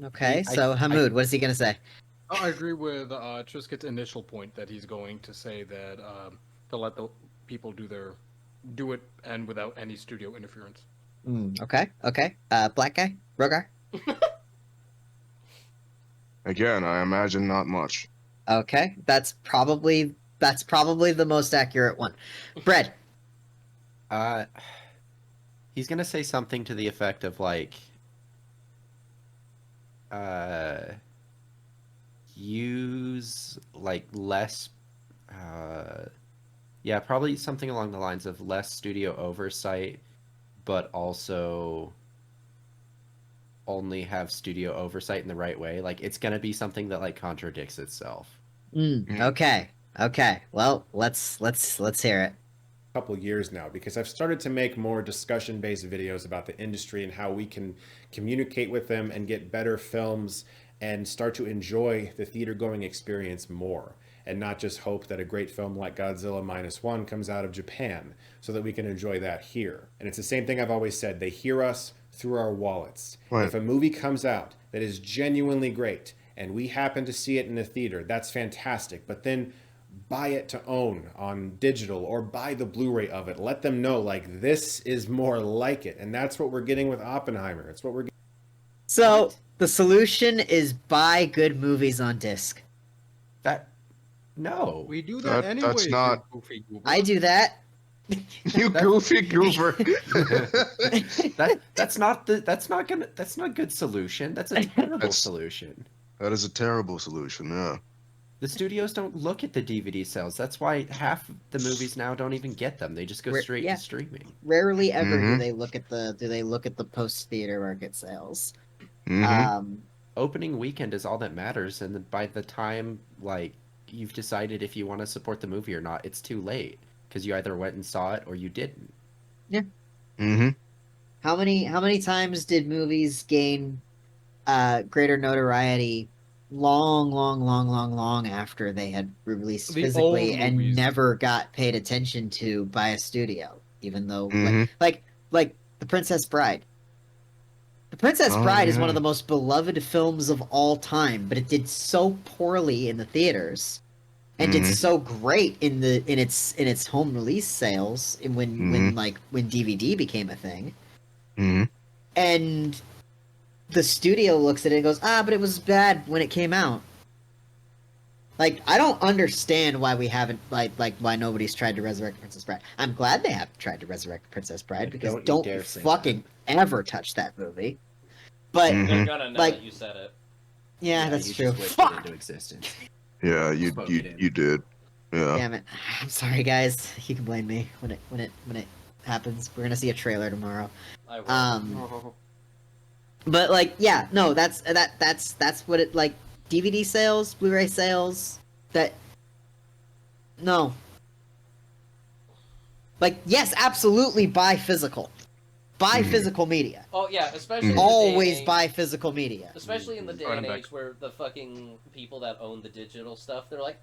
Okay. I- So Hamoud, what is he gonna say? I agree with Trisket's initial point that he's going to say that to let the people do it and without any studio interference. Okay. Black guy, Rogar. Again, I imagine not much. Okay, that's probably the most accurate one. Bread. He's gonna say something to the effect of like, use like less, yeah, probably something along the lines of less studio oversight, but also only have studio oversight in the right way. Like it's gonna be something that like contradicts itself. Okay. Well, let's hear it. Couple years now, because I've started to make more discussion-based videos about the industry and how we can communicate with them and get better films and start to enjoy the theater-going experience more, and not just hope that a great film like Godzilla -1 comes out of Japan so that we can enjoy that here. And it's the same thing I've always said. They hear us through our wallets. Right. If a movie comes out that is genuinely great and we happen to see it in the theater, that's fantastic. But then buy it to own on digital or buy the Blu-ray of it. Let them know, like, this is more like it. And that's what we're getting with Oppenheimer. It's what we're getting. So the solution is buy good movies on disc. No. We do that anyway. That's not. Goofy goober. I do that. You goofy goober. That's not a good solution. That's a terrible That's- solution. That is a terrible solution. Yeah. The studios don't look at the DVD sales. That's why half the movies now don't even get them. They just go straight Yeah. to streaming. Rarely ever do Mhm. they look at the post theater market sales. Mm-hmm. Opening weekend is all that matters, and then by the time like you've decided if you want to support the movie or not, it's too late because you either went and saw it or you didn't. Mm-hmm. How many times did movies gain greater notoriety long after they had released The physically old and movies. never got paid attention to by a studio, even though Mhm. like The Princess Bride. The Princess Oh, Bride is one yeah. of the most beloved films of all time, but it did so poorly in the theaters and did Mhm. so great in its home release sales and when DVD became a thing. Mm-hmm. And the studio looks at it and goes, but it was bad when it came out. Like, I don't understand why we haven't, why nobody's tried to resurrect Princess Bride. I'm glad they haven't tried to resurrect Princess Bride, Yeah, because don't you don't dare say fucking ever touch that movie. But, Mhm. They're gonna know Like- that you said it. yeah, that's you true. just wished Fuck! it into existence. Yeah, you Spoke it in. you did. Yeah. Damn it. I'm sorry, guys. You can blame me when it happens. We're gonna see a trailer tomorrow. I will. But like, no, that's what it like. DVD sales, Blu-ray sales. No. Like, yes, absolutely buy physical. Buy Mhm. physical media. Oh yeah, especially in the day and Always age- buy physical media. Especially in the day Alright, and I'm back. age where the fucking people that own the digital stuff, they're like,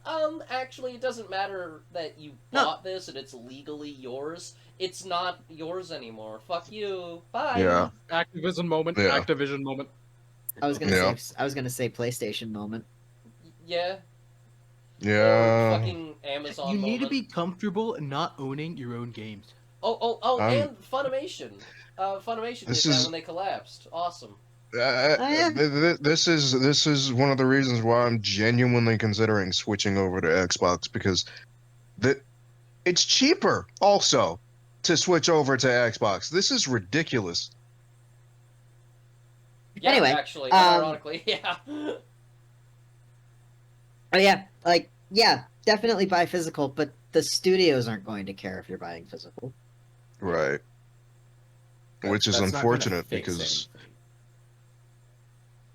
actually, it doesn't matter that you No. bought this and it's legally yours. It's not yours anymore. Fuck you. Bye. Yeah. Activision moment. Yeah. Activision moment. I was gonna Yeah. say PlayStation moment. Yeah. Or Yeah. fucking Amazon You need to moment. be comfortable not owning your own games. Oh, I'm- and Funimation. Funimation This did that is- when they collapsed. Awesome. yeah. This is one of the reasons why I'm genuinely considering switching over to Xbox, because it's cheaper also to switch over to Xbox. This is ridiculous. Yeah, Anyway, actually, um, unironically, yeah. Oh yeah, definitely buy physical, but the studios aren't going to care if you're buying physical. Right. Which is That's not gonna unfortunate, fix because anything.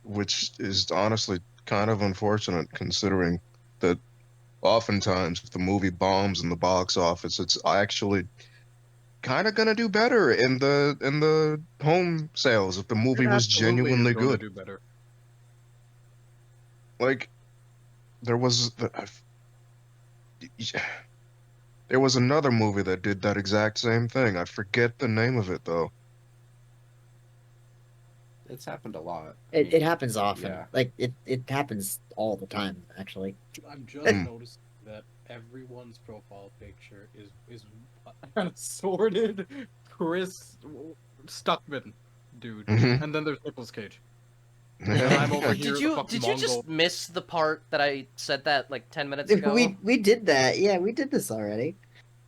which is honestly kind of unfortunate, considering that oftentimes if the movie bombs in the box office, it's actually kind of gonna do better in the home sales if the movie It was absolutely is genuinely going to good. do better. Like there was another movie that did that exact same thing. I forget the name of it though. It's happened a lot. It happens often. Yeah. Like it happens all the time, actually. I'm just Mm. noticing that everyone's profile picture is an assorted Chris Stuckman dude, Mhm. and then there's Nicolas Cage. And I'm over here, Did the you fucking did you Mongol. just miss the part that I said that like 10 minutes ago? We did that. Yeah, we did this already.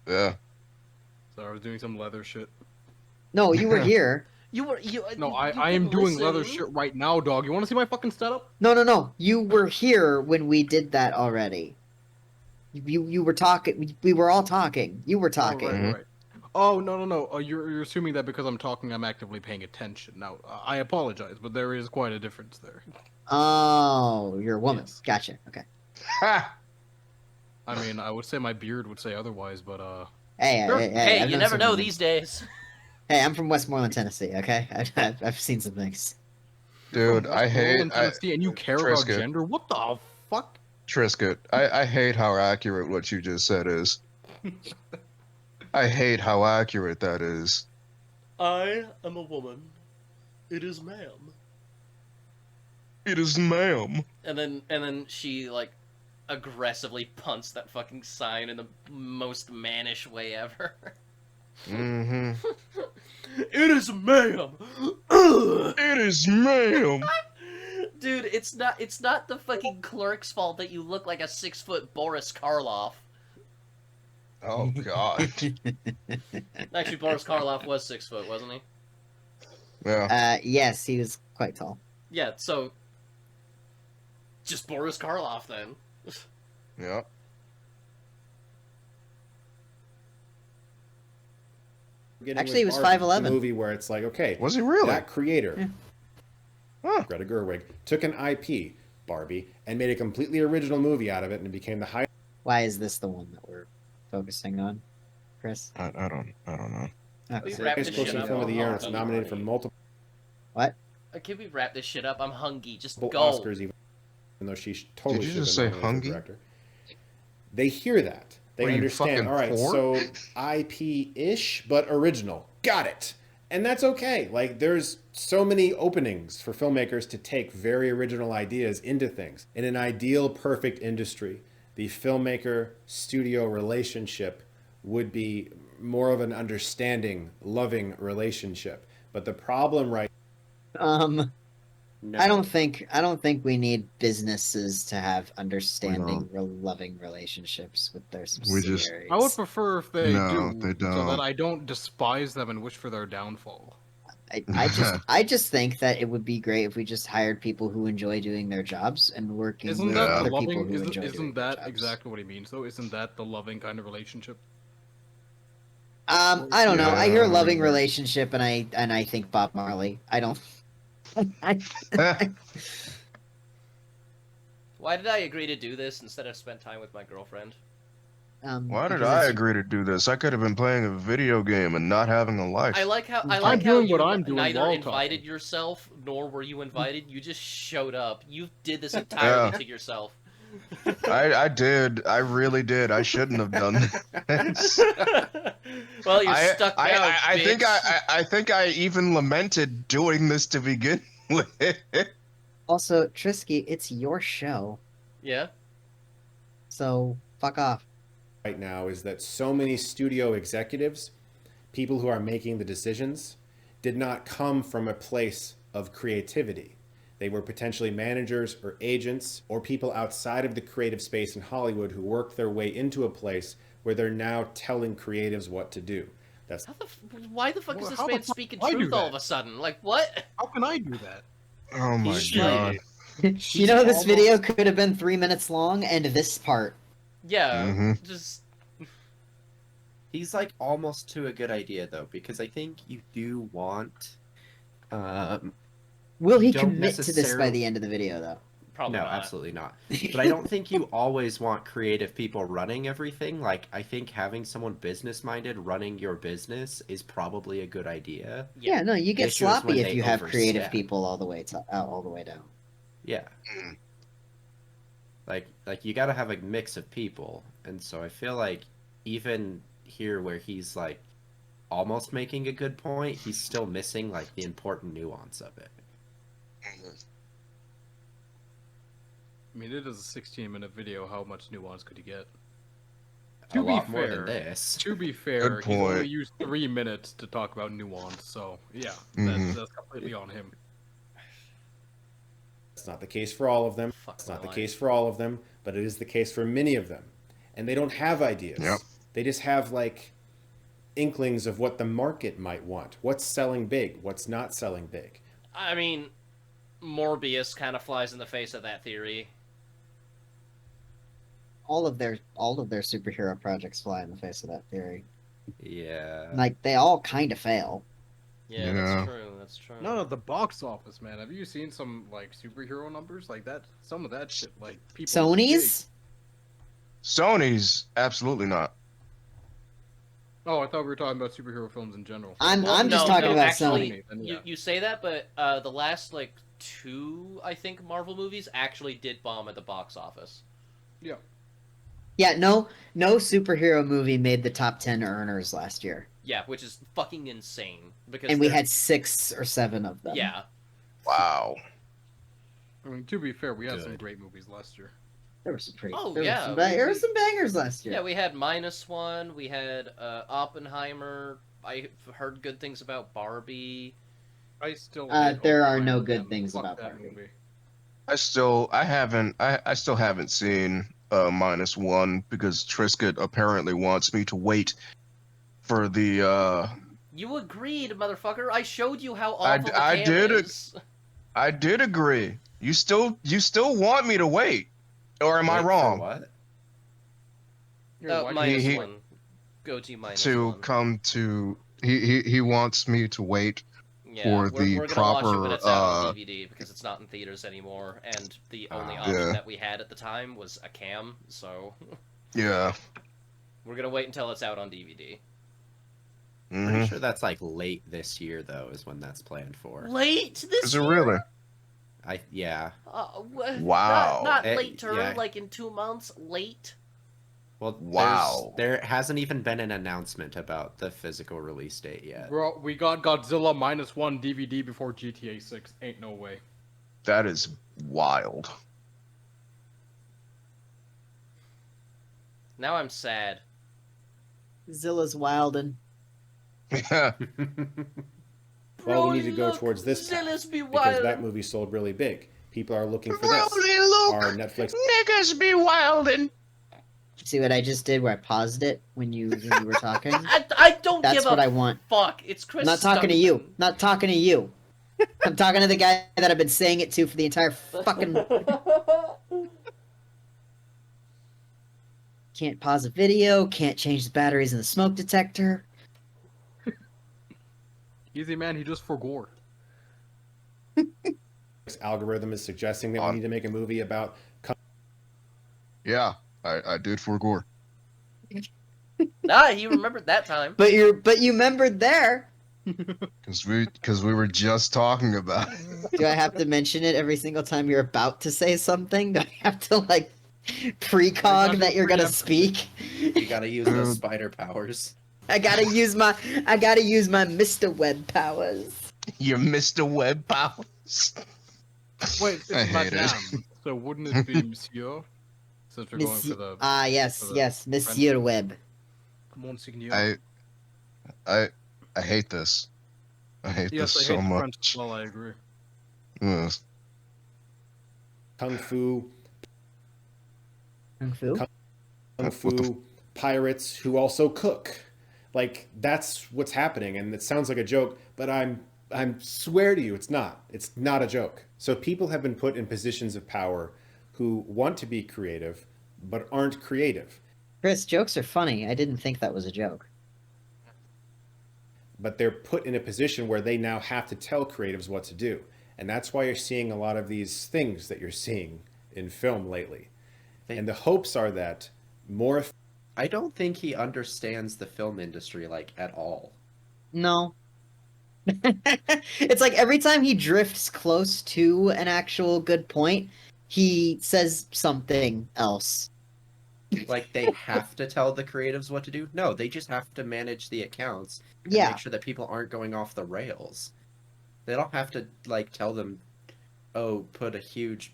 Yeah. So I was doing some leather shit. No, you were here. You were you. No, you I am couldn't doing leather listen. shit right now, dog. You want to see my fucking setup? No. You were here when we did that already. You were talking. We were all talking. You were talking. Oh, right, Mhm. right. Oh no. You're assuming that because I'm talking, I'm actively paying attention. Now, I apologize, but there is quite a difference there. Oh, you're a woman. Yes. Gotcha. Okay. Ha! I mean, I would say my beard would say otherwise, but Hey, Sure. Hey, I've you known never some know women. these days. Hey, I'm from Westmoreland, Tennessee. Okay, I've seen some things. Dude, from I hate Westmoreland, Tennessee, and you care about Trisket. gender? What the fuck? Trisket. I hate how accurate what you just said is. I hate how accurate that is. I am a woman. It is ma'am. It is ma'am. And then she like aggressively punts that fucking sign in the most mannish way ever. Mm-hmm. It is ma'am. It is ma'am. Dude, it's not the fucking clerk's fault that you look like a 6-foot Boris Karloff. Oh God. Actually, Boris Karloff was 6 foot, wasn't he? Yeah. Yes, he was quite tall. Yeah, so just Boris Karloff then. Yeah. Actually, he was Barbie, 5'11". the movie where it's like, okay, Was he really? that creator, Yeah. Huh. Greta Gerwig, took an IP, Barbie, and made a completely original movie out of it, and it became the highest. Why is this the one that we're focusing on, Chris? I don't know. We Okay. wrap this grossing shit up. film of the year, and it's I'm nominated for hungry. multiple Can we wrap this shit up? I'm hungry. Just go. Oscars, even though she totally Did you should just have say been nominated for hungy? director. They hear that. They Are you understand. fucking All right, poor? so IP-ish, but original. Got it. And that's okay. Like, there's so many openings for filmmakers to take very original ideas into things. In an ideal, perfect industry, the filmmaker-studio relationship would be more of an understanding, loving relationship. But the problem right No. I don't think we need businesses to have understanding, loving relationships with their We just- subsidiaries. I would prefer if they No, do, they so don't. that I don't despise them and wish for their downfall. I just think that it would be great if we just hired people who enjoy doing their jobs and working Isn't with that other the people loving? who enjoy Isn't doing their that jobs. exactly what he means? Though, isn't that the loving kind of relationship? I don't know. I hear Yeah. loving relationship, and I think Bob Marley. I don't. Why did I agree to do this instead of spend time with my girlfriend? Why did because I it's- agree to do this? I could have been playing a video game and not having a life. I like how I'm doing you what I'm doing neither while invited talking. yourself nor were you invited. You just showed up. You did this entirely Yeah. to yourself. I did. I really did. I shouldn't have done this. Well, you're stuck now. I think bitch. I think I even lamented doing this to begin with. Also, Trisky, it's your show, Yeah. so fuck off. right now is that so many studio executives, people who are making the decisions, did not come from a place of creativity. They were potentially managers or agents or people outside of the creative space in Hollywood who worked their way into a place where they're now telling creatives what to do. That's Why the fuck is Well, this how the man fuck speaking do I do truth all that? of a sudden? Like what? How can I do that? Oh my He's god. You know, this video could have been 3 minutes long, and this part. Yeah. Mhm. Just He's like almost to a good idea though, because I think you do want. Will he Don't commit to this by necessarily- the end of the video, though? probably No, not. absolutely not. But I don't think you always want creative people running everything. Like, I think having someone business minded running your business is probably a good idea. Yeah, no, you get Issue is when sloppy if they you have creative overstep. people all the way all the way down. Yeah. Mm. Like you got to have a mix of people, and so I feel like even here where he's like almost making a good point, he's still missing like the important nuance of it. I mean, it is a 16-minute video. How much nuance could you get? A To be lot more than fair- this. To be fair, Good he's only point. used 3 minutes to talk about nuance, so yeah, Mhm. that's completely on him. It's not the case for all of them. Fuck It's my not the life. case for all of them, but it is the case for many of them. And they don't have ideas. Yep. They just have like inklings of what the market might want. What's selling big, what's not selling big. I mean, Morbius kind of flies in the face of that theory. All of their superhero projects fly in the face of that theory. Yeah. Like they all kind of fail. Yeah, Yeah. that's true. That's true. No, the box office, man. Have you seen some like superhero numbers like that? Some of that shit, like people. Sony's? Sony's absolutely not. Oh, I thought we were talking about superhero films in general. I'm Well, just no, talking no, about actually, Sony. Then, You, yeah. you say that, but the last like 2, I think, Marvel movies actually did bomb at the box office. Yeah. Yeah, no superhero movie made the top 10 earners last year, Yeah, which is fucking insane because and we they're- had 6 or 7 of them. yeah. Wow. I mean, to be fair, we had some Good. great movies last year. There were some pretty. Oh, there yeah, there were we- some bangers last year. Yeah, we had -1. We had Oppenheimer. I heard good things about Barbie. I still. There are hate no Oppenheimer, good man. things Fuck about that Barbie. movie. I still haven't seen -1 because Trisket apparently wants me to wait for the You agreed, motherfucker. I showed you how I- awful the I cam did it. is. I did agree. You still want me to wait. Or am I Wait for wrong? what? You're white. Minus He- one. Go to minus To one. come to he wants me to wait Yeah, for we're, the we're gonna watch it when proper, it's out on DVD because it's not in theaters anymore, and the only option Yeah. that we had at the time was a cam, so yeah. we're gonna wait until it's out on DVD. Mhm. Pretty sure that's like late this year though, is when that's planned for. Late this Is it year? really? Yeah. Wow. Not Eh, later, yeah. like in 2 months. Late. Well, Wow. there hasn't even been an announcement about the physical release date yet. Bro, we got Godzilla -1 DVD before GTA 6. Ain't no way. That is wild. Now I'm sad. Zilla's wildin'. Yeah. Well, Bro, we need to go look, towards this path, Zealous be because wild. that movie sold really big. People are looking for Brody, this. look! Our Netflix. Niggas be wildin'. See what I just did where I paused it when you were talking? I don't That's give what a I want. fuck. It's Chris. I'm not talking to you. Stuntman. Not talking to you. I'm talking to the guy that I've been saying it to for the entire fucking. Can't pause a video. Can't change the batteries in the smoke detector. Easy man, he just forgore. Algorithm is suggesting that we need to make a movie about Yeah, I did for gore. He remembered that time. But you remembered there. Because we were just talking about it. Do I have to mention it every single time you're about to say something? Do I have to like precog that you're gonna speak? You gotta use those spider powers. I gotta use my Mr. Web powers. Your Mr. Web powers. Wait, it's I hate it. Madame. So wouldn't it be Monsieur? Since we're going for the Yes, for the yes, Monsieur Web. Monseigneur. I hate this. I hate Yes, this I so hate the French much. as well, I agree. Ugh. kung fu, Kung Fu? kung What the fu pirates who also cook. Like that's what's happening, and it sounds like a joke, but I'm swear to you, it's not. It's not a joke. So people have been put in positions of power who want to be creative but aren't creative. Chris, jokes are funny. I didn't think that was a joke. But they're put in a position where they now have to tell creatives what to do. And that's why you're seeing a lot of these things that you're seeing in film lately. And the hopes are that more. I don't think he understands the film industry like at all. No. It's like every time he drifts close to an actual good point, he says something else. Like they have to tell the creatives what to do. No, they just have to manage the accounts and Yeah. make sure that people aren't going off the rails. They don't have to like tell them, oh, put a huge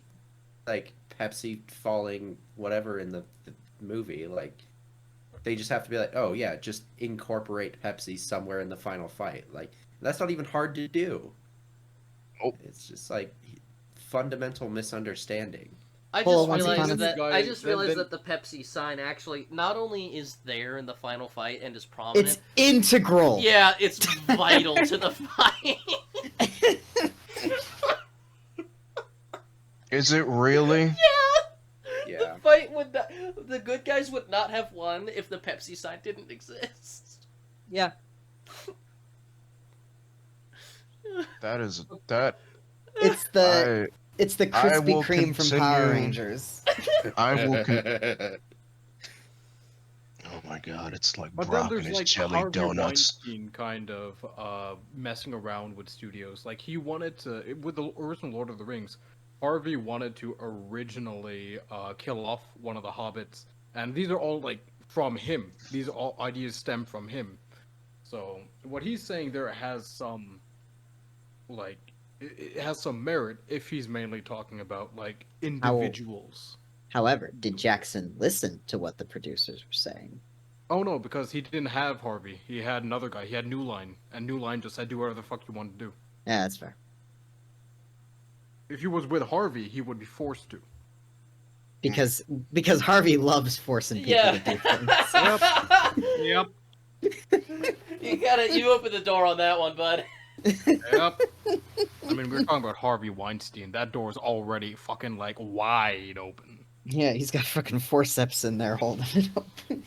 like Pepsi falling whatever in the movie. Like they just have to be like, oh yeah, just incorporate Pepsi somewhere in the final fight. Like that's not even hard to do. Nope. It's just like fundamental misunderstanding. I Well, just once upon realized a- that Guys, then- the Pepsi sign actually not only is there in the final fight and is prominent. It's integral. Yeah, it's vital to the fight. Is it really? Yeah. The fight would not, the good guys would not have won if the Pepsi sign didn't exist. Yeah. That is It's the Krispy will Kreme from Power continue- Rangers. I will. Oh my god, it's like But then Brock and there's his like jelly Harvey donuts. Weinstein kind of messing around with studios. Like he wanted to, with the original Lord of the Rings, Harvey wanted to originally kill off one of the hobbits, and these are all like from him. These all ideas stem from him. So what he's saying there has some, like, it has some merit if he's mainly talking about like individuals. However, did Jackson listen to what the producers were saying? Oh no, because he didn't have Harvey. He had another guy. He had New Line, and New Line just said do whatever the fuck you want to do. Yeah, that's fair. If he was with Harvey, he would be forced to. Because Harvey loves forcing people Yeah. to do things. Yep. You opened the door on that one, bud. Yep. I mean, we're talking about Harvey Weinstein. That door's already fucking like wide open. Yeah, he's got fucking forceps in there holding it open.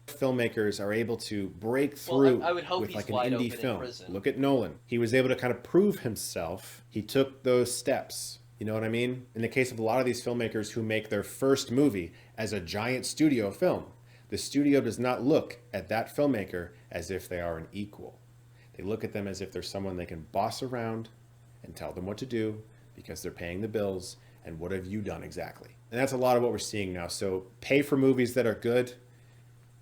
Filmmakers are able to break Well, through I would hope with he's like an wide indie open in film. prison. Look at Nolan. He was able to kind of prove himself. He took those steps. You know what I mean? In the case of a lot of these filmmakers who make their first movie as a giant studio film, the studio does not look at that filmmaker as if they are an equal. They look at them as if they're someone they can boss around and tell them what to do because they're paying the bills and what have you done exactly? And that's a lot of what we're seeing now. So pay for movies that are good.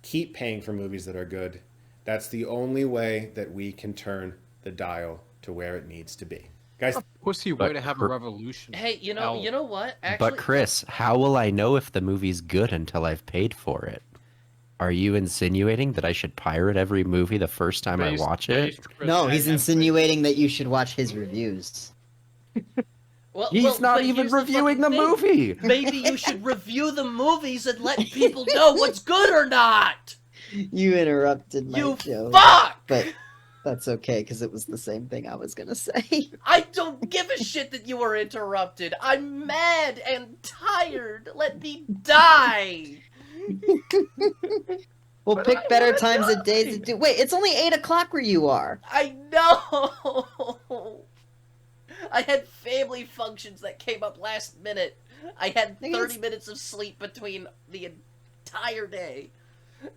Keep paying for movies that are good. That's the only way that we can turn the dial to where it needs to be. Guys, Pussy But way to have a Cr- revolution. Hey, you know Ow. what? Actually, But Chris, how will I know if the movie's good until I've paid for it? Are you insinuating that I should pirate every movie the first time I watch it? No, he's insinuating that you should watch his reviews. well, He's not but even here's reviewing the fucking thing. movie. Maybe you should review the movies and let people know what's good or not. You interrupted my You joke, fuck! but that's okay because it was the same thing I was gonna say. I don't give a shit that you were interrupted. I'm mad and tired. Let me die. We'll But pick I better wanna times of days to die. do. Wait, it's only 8 o'clock where you are. I know. I had family functions that came up last minute. I had Nigga, 30 it's- minutes of sleep between the entire day.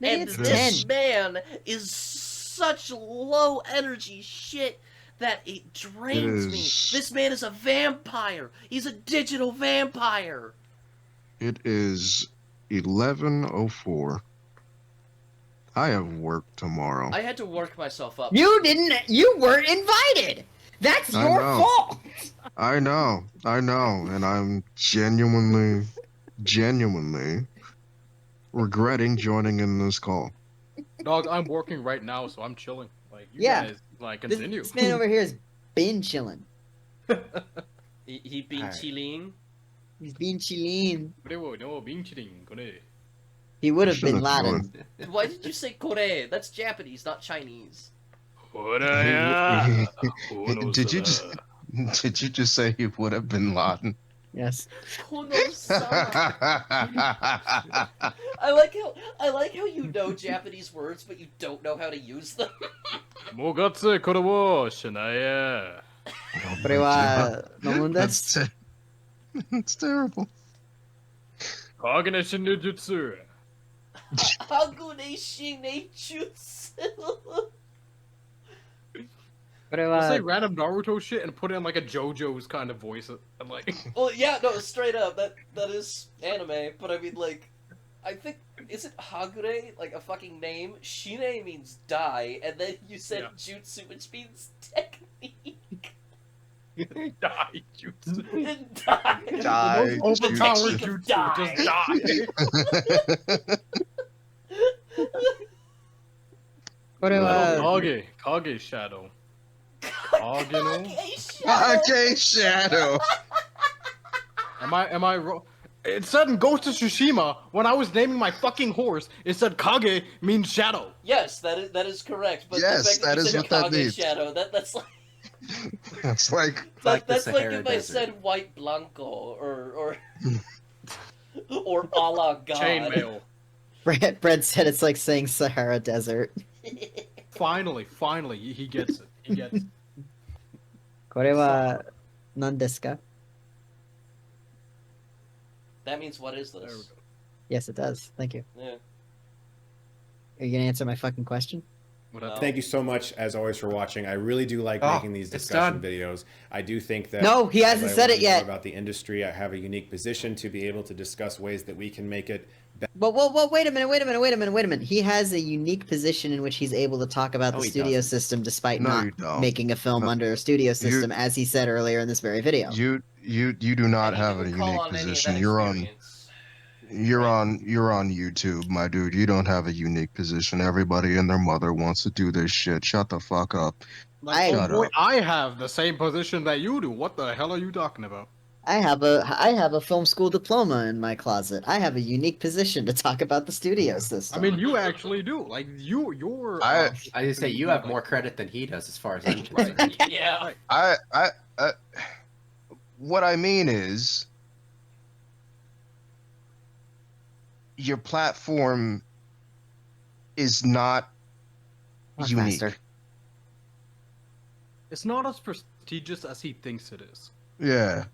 Nigga, And it's this 10. man is such low energy shit that it drains me. is- This man is a vampire. He's a digital vampire. It is 11:04. I have work tomorrow. I had to work myself up. You weren't invited. That's I your know. fault. I know, and I'm genuinely regretting joining in this call. Dog, I'm working right now, so I'm chilling. Like, you Yeah. guys, like, This, continue. this man over here has been chilling. He been Alright. chilling. He's been chilling. これをのビンチリンこれ He would have been Should've Laden. Why did you say Korea? That's Japanese, not Chinese. ほらや Did you just did you just say he would have been Laden? Yes. Kono-sama. I like how you know Japanese words, but you don't know how to use them. もうガッツこれをしないや これは飲むんです That's it's terrible. 影の真の術 Hagune Shinne Jutsu. これ I'll say は random Naruto shit and put it in like a JoJo's kind of voice. And like, Well, yeah, no, straight up, that is anime, but I mean, like, I think, is it Hagure, like a fucking name? Shine means die, and then you said Yeah. jutsu, which means technique. die jutsu. Die. Die, The most overpowered jutsu. jutsu, just die. これは Kage Shadow. Kage no? Okay, Shadow. Am I wrong? It said in Ghost of Tsushima, when I was naming my fucking horse, it said Kage means shadow. Yes, that is correct, but Yes, the fact that you is said what that Kage means. Shadow, that's like... It's like Like the that's like Sahara if I Desert. said White Blanco or Allah God. Chainmail. Brad said it's like saying Sahara Desert. Finally, he gets it. He gets it. これは何ですか? That means what is There we this? go. Yes, it does. Thank you. Yeah. Are you gonna answer my fucking question? What up? thank you so much, as always, for watching. I really do like Oh, making these it's discussion done. videos. I do think that No, he as hasn't I said learn it yet. more about the industry, I have a unique position to be able to discuss ways that we can make it Well, wait a minute. He has a unique position in which he's able to talk about No, the he studio doesn't. system despite No, not you don't. making a film No, under a studio system, as he said earlier in this very video. you you do not And you have a didn't call unique on any of position. that You're on experience. you're Right. on YouTube, my dude. You don't have a unique position. Everybody and their mother wants to do this shit. Shut the fuck up. Like, Shut boy, up. I have the same position that you do. What the hell are you talking about? I have a film school diploma in my closet. I have a unique position to talk about the studio I system. mean, you actually do. Like, you're. I- I just say you have more credit than he does, as far as I'm concerned. Yeah. I what I mean is your platform is not Much unique. faster. It's not as prestigious as he thinks it is. Yeah.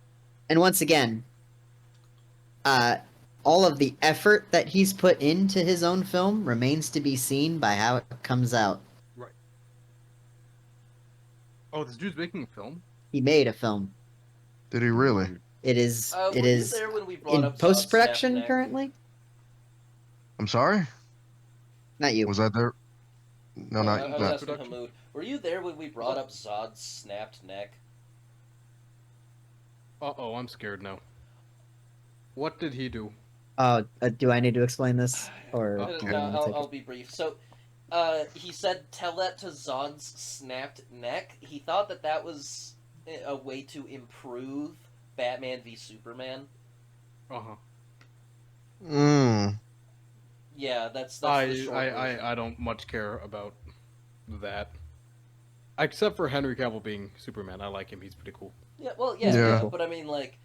And once again, all of the effort that he's put into his own film remains to be seen by how it comes out. Oh, this dude's making a film? He made a film. Did he really? It is Were it you is there when we brought in up Zod post production Snapneck? currently. I'm sorry? Not you. Was I there? No, I not was not. asking Hamoud. Were you there when we brought up Zod's snapped neck? Uh-oh, I'm scared now. What did he do? Oh, do I need to explain this, or No, do you No, want me to take I'll it? be brief. So, he said, "Tell that to Zod's snapped neck." He thought that was a way to improve Batman v Superman. Uh-huh. Yeah, that's the short version. I don't much care about that. Except for Henry Cavill being Superman. I like him. He's pretty cool. Yeah, well, yeah, Yeah. but I mean, like,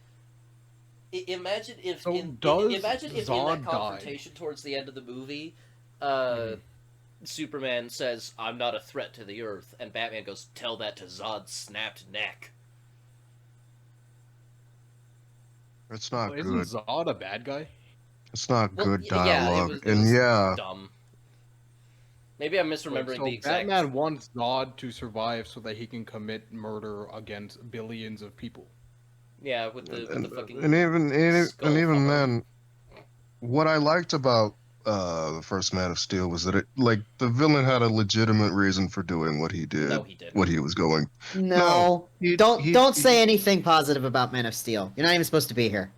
imagine if So in does imagine if in Zod that die? confrontation towards the end of the movie, Superman says, "I'm not a threat to the Earth," and Batman goes, "Tell that to Zod's snapped neck." It's not Isn't good. Zod a bad guy? It's not Well, good yeah, dialogue. it And was yeah, dumb. Maybe I'm misremembering So the exact. Batman wants Zod to survive so that he can commit murder against billions of people. Yeah, with the fucking. and skull even fucker. then, what I liked about the first Man of Steel was that it like the villain had a legitimate reason for doing what he did, No, he didn't. what he was going. No, He- don't he- don't he- say anything positive about Man of Steel. You're not even supposed to be here.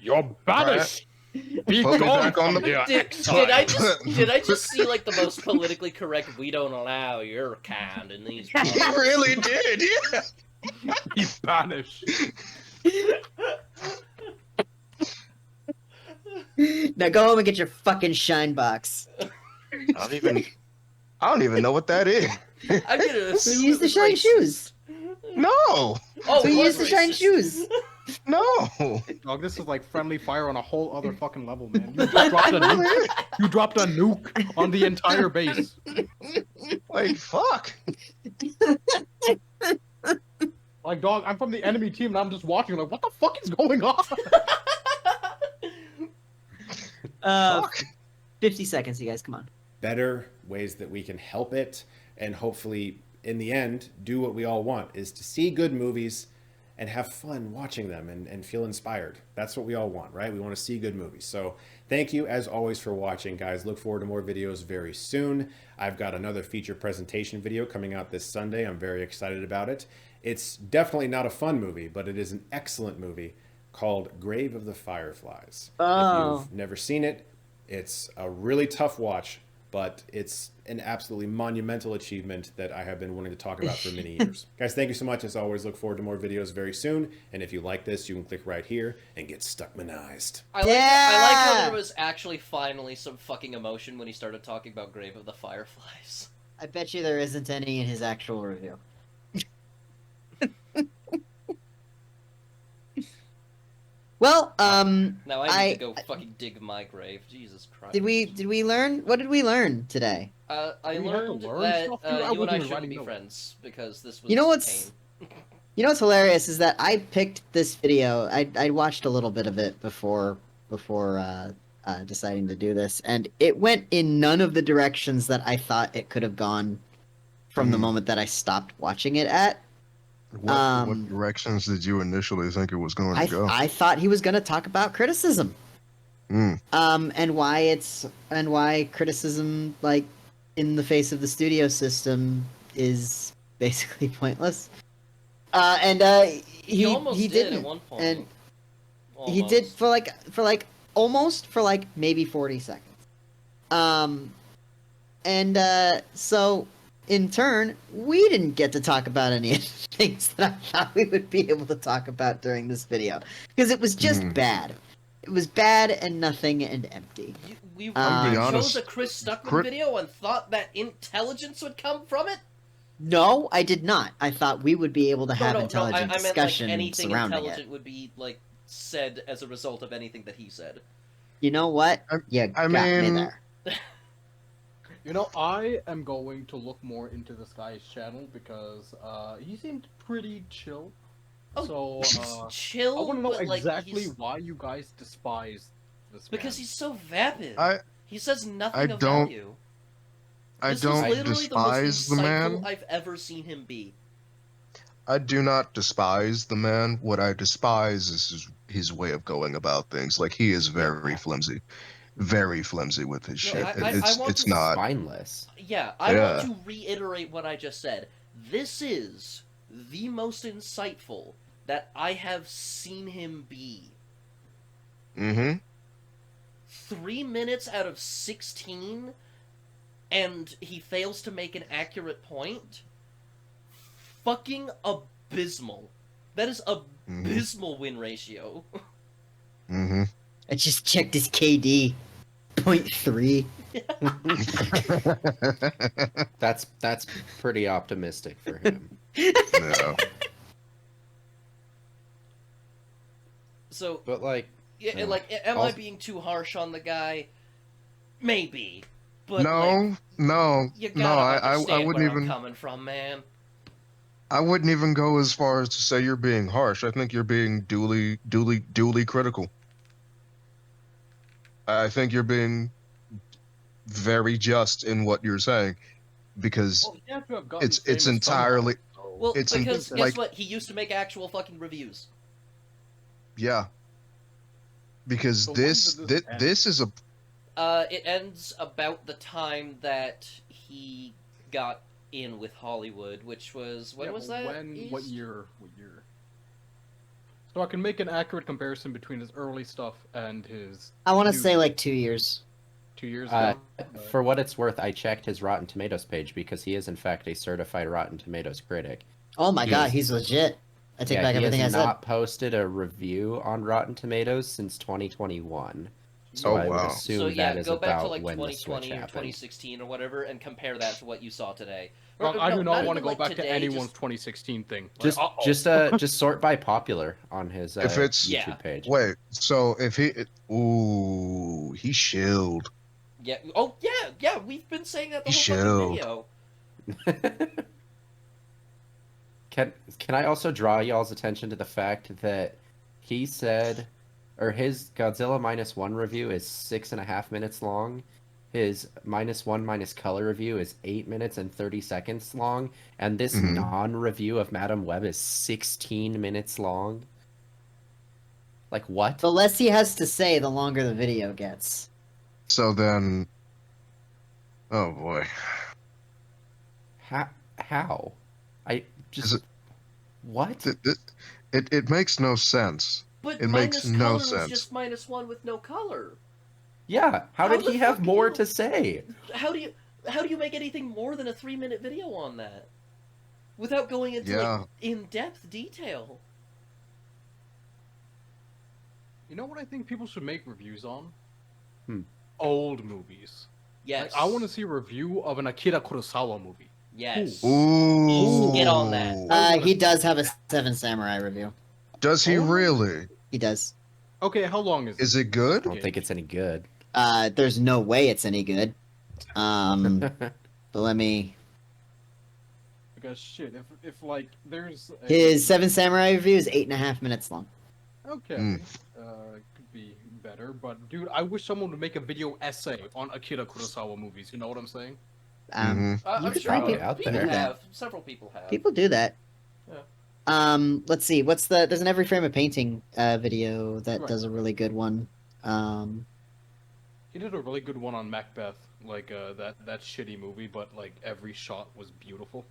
You're banished. Be Put me gone back on from the- here. Did I just see like the most politically correct? We don't allow your kind in these. He really did, yeah. He's banished. Now go home and get your fucking shine box. I don't even know what that is. I'm gonna So assume use it the was shine racist. shoes. No, Oh, So it use was the shine racist. shoes. no. Dog, this is like friendly fire on a whole other fucking level, man. You just dropped a nuke. You dropped a nuke on the entire base. Like fuck. Like, dog, I'm from the enemy team and I'm just watching. Like, what the fuck is going on? Fuck. 50 seconds, you guys. Come on. Better ways that we can help it, and hopefully in the end do what we all want, is to see good movies and have fun watching them and feel inspired. That's what we all want, right? We want to see good movies. So thank you as always for watching, guys. Look forward to more videos very soon. I've got another feature presentation video coming out this Sunday. I'm very excited about it. It's definitely not a fun movie, but it is an excellent movie called Grave of the Fireflies. Oh. If you've never seen it, it's a really tough watch, but it's an absolutely monumental achievement that I have been wanting to talk about for many years. Guys, thank you so much. As always, look forward to more videos very soon. And if you like this, you can click right here and get Stuckmanized. I like how there was actually finally some fucking emotion when he started talking about Grave of the Fireflies. I bet you there isn't any in his actual review. Well, Now I need to go fucking dig my grave. Jesus Christ. did we learn? What did we learn today? I We had to learned learn that stuff, dude? I you and I wasn't even shouldn't writing be notes. friends because this was You know what's pain. You know what's hilarious is that I picked this video. I watched a little bit of it before deciding to do this, and it went in none of the directions that I thought it could have gone from the moment that I stopped watching it at. What directions did you initially think it was going to go? I thought he was going to talk about criticism. Mm. And why criticism, like, in the face of the studio system is basically pointless. He almost he did didn't, at one point. and he did for almost maybe 40 seconds. So in turn, we didn't get to talk about any of the things that I thought we would be able to talk about during this video because it was just bad. It was bad and nothing and empty. We I'll be chose honest. a Chris Stuckman video and thought that intelligence would come from it? No, I did not. I thought we would be able to have I intelligent meant like discussion anything surrounding intelligent it. would be like said as a result of anything that he said. You know what? Yeah, I got me mean- there. You know, I am going to look more into this guy's channel because he seemed pretty chill. Oh, So chill. I want to know but, like, exactly he's- why you guys despise this because man. he's so vapid. I He says I nothing of don't- value. I This don't was literally despise the the most man. insightful I've ever seen him be. I do not despise the man. What I despise is his way of going about things. Like he is very flimsy with his No, shit. I want It's to- not. Spineless. Yeah, I Yeah. want to reiterate what I just said. This is the most insightful that I have seen him be. Mm-hmm. 3 minutes out of 16, and he fails to make an accurate point? Fucking abysmal. That is abysmal win ratio. Mm-hmm. I just checked his KD. 0.3. That's pretty optimistic for him. No. So, But like, yeah, Yeah. like, am I Also- being too harsh on the guy? Maybe. But, No, like, no, you no. gotta I understand wouldn't where I'm even. coming from, man. I wouldn't even go as far as to say you're being harsh. I think you're being duly critical. I think you're being very just in what you're saying, because Well, he had to have gotten it's famous entirely somehow, so- Well, It's in- because guess like- what? He used to make actual fucking reviews. yeah. Because So when this did this this, end? this is a It ends about the time that he got in with Hollywood, which was when Yeah, was but that? When? What East? year? What year? So I can make an accurate comparison between his early stuff and his I want to Dude. say like 2 years. 2 years uh, ago. for what it's worth, I checked his Rotten Tomatoes page because he is in fact a certified Rotten Tomatoes critic. Oh my He god, is- he's legit. I take back he everything I has said. not posted a review on Rotten Tomatoes since 2021. So Oh, I would wow. assume So yeah, that is go back about to like when the switch 2020 or happened. 2016 or whatever, and compare that to what you saw today. Well, Or- I no, do not want to even, go like, back to today, anyone's just- 2016 thing. Like, Just uh-oh. just sort by popular on his If it's- YouTube Yeah. page. wait. So if he shilled. Yeah. Oh yeah. We've been saying that the He whole fucking showed. video. Can I also draw y'all's attention to the fact that he said, or his Godzilla -1 review is 6.5 minutes long. His -1 color review is 8 minutes and 30 seconds long, and this Mhm. non-review of Madam Web is 16 minutes long. Like what? The less he has to say, the longer the video gets. So then, oh boy. How? I just Is what? It makes no sense. But It makes minus no color sense. is just -1 with no color. Yeah, how How did the he have fuck more you- to say? How do you make anything more than a 3-minute video on that without going into Yeah. like, in-depth detail? You know what I think people should make reviews on? Hmm. Old movies. Yes. Like, I want to see a review of an Akira Kurosawa movie. Yes. Ooh. Get on that. He does have a Seven Samurai review. Does he Oh. really? He does. Okay, how long is Is it? it good? I don't think it's any good. There's no way it's any good. But let me. Because shit, if like there's a... His Seven Samurai review is 8.5 minutes long. Okay, Mm. could be better, but dude, I wish someone would make a video essay on Akira Kurosawa movies. You know what I'm saying? Um, Mhm. You I'm could sure find people, it out people there. have. Several people have. people do that. Yeah. Let's see. There's an Every Frame of Painting video that Right. does a really good one. He did a really good one on Macbeth, like that shitty movie, but like every shot was beautiful.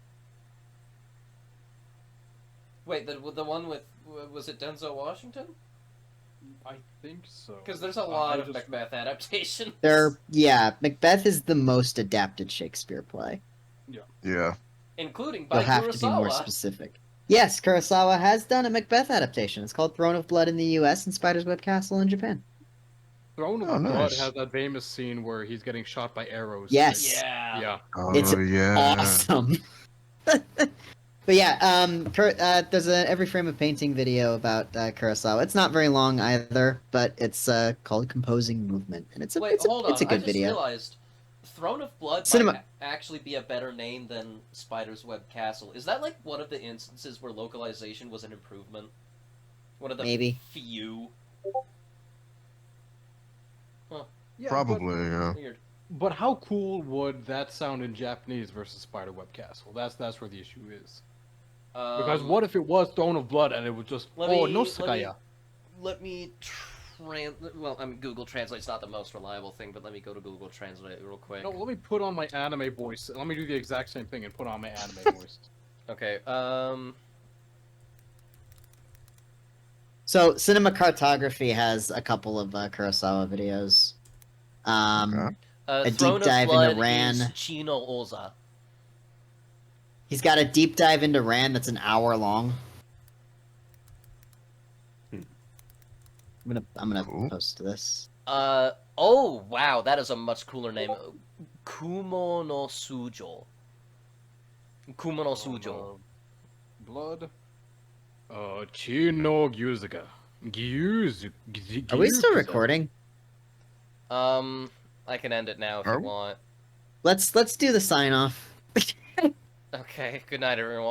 Wait, the one with was it Denzel Washington? I think so. Because there's a lot I of just- Macbeth adaptations. Macbeth is the most adapted Shakespeare play. Yeah. Including by You'll have to be more Kurosawa. specific. Yes, Kurosawa has done a Macbeth adaptation. It's called Throne of Blood in the U.S. and Spider's Web Castle in Japan. Throne of Oh, Blood nice. has that famous scene where he's getting shot by arrows. Yes. Yeah. Yeah. Oh It's yeah. Awesome. But yeah, there's a Every Frame of Painting video about Kurosawa. It's not very long either, but it's called Composing Movement, and it's a Wait, it's a, hold on. it's a I good just video. realized Throne of Blood Cinema- might actually be a better name than Spider's Web Castle. Is that like one of the instances where localization was an improvement? One of the Maybe. few. Yeah, Probably, yeah. Weird. But how cool would that sound in Japanese versus Spiderweb Castle? That's where the issue is. Because what if it was Throne of Blood and it was just no Sakaya? Let me well, I mean, Google Translate's not the most reliable thing, but let me go to Google Translate real quick. No, let me put on my anime voice. Let me do the exact same thing and put on my anime voice. Okay. So Cinema Cartography has a couple of Kurosawa videos. Okay. A Throne deep dive of Blood into Ran. is Chino Oza. He's got a deep dive into Ran that's an hour long. I'm gonna Cool. post this. Oh wow, that is a much cooler name. Kumo no Sujo. Kumo no Sujo. Blood. Chino Gyuzuka. Are we still recording? I can end it now if Are you we? want. Let's do the sign off. Okay, good night everyone.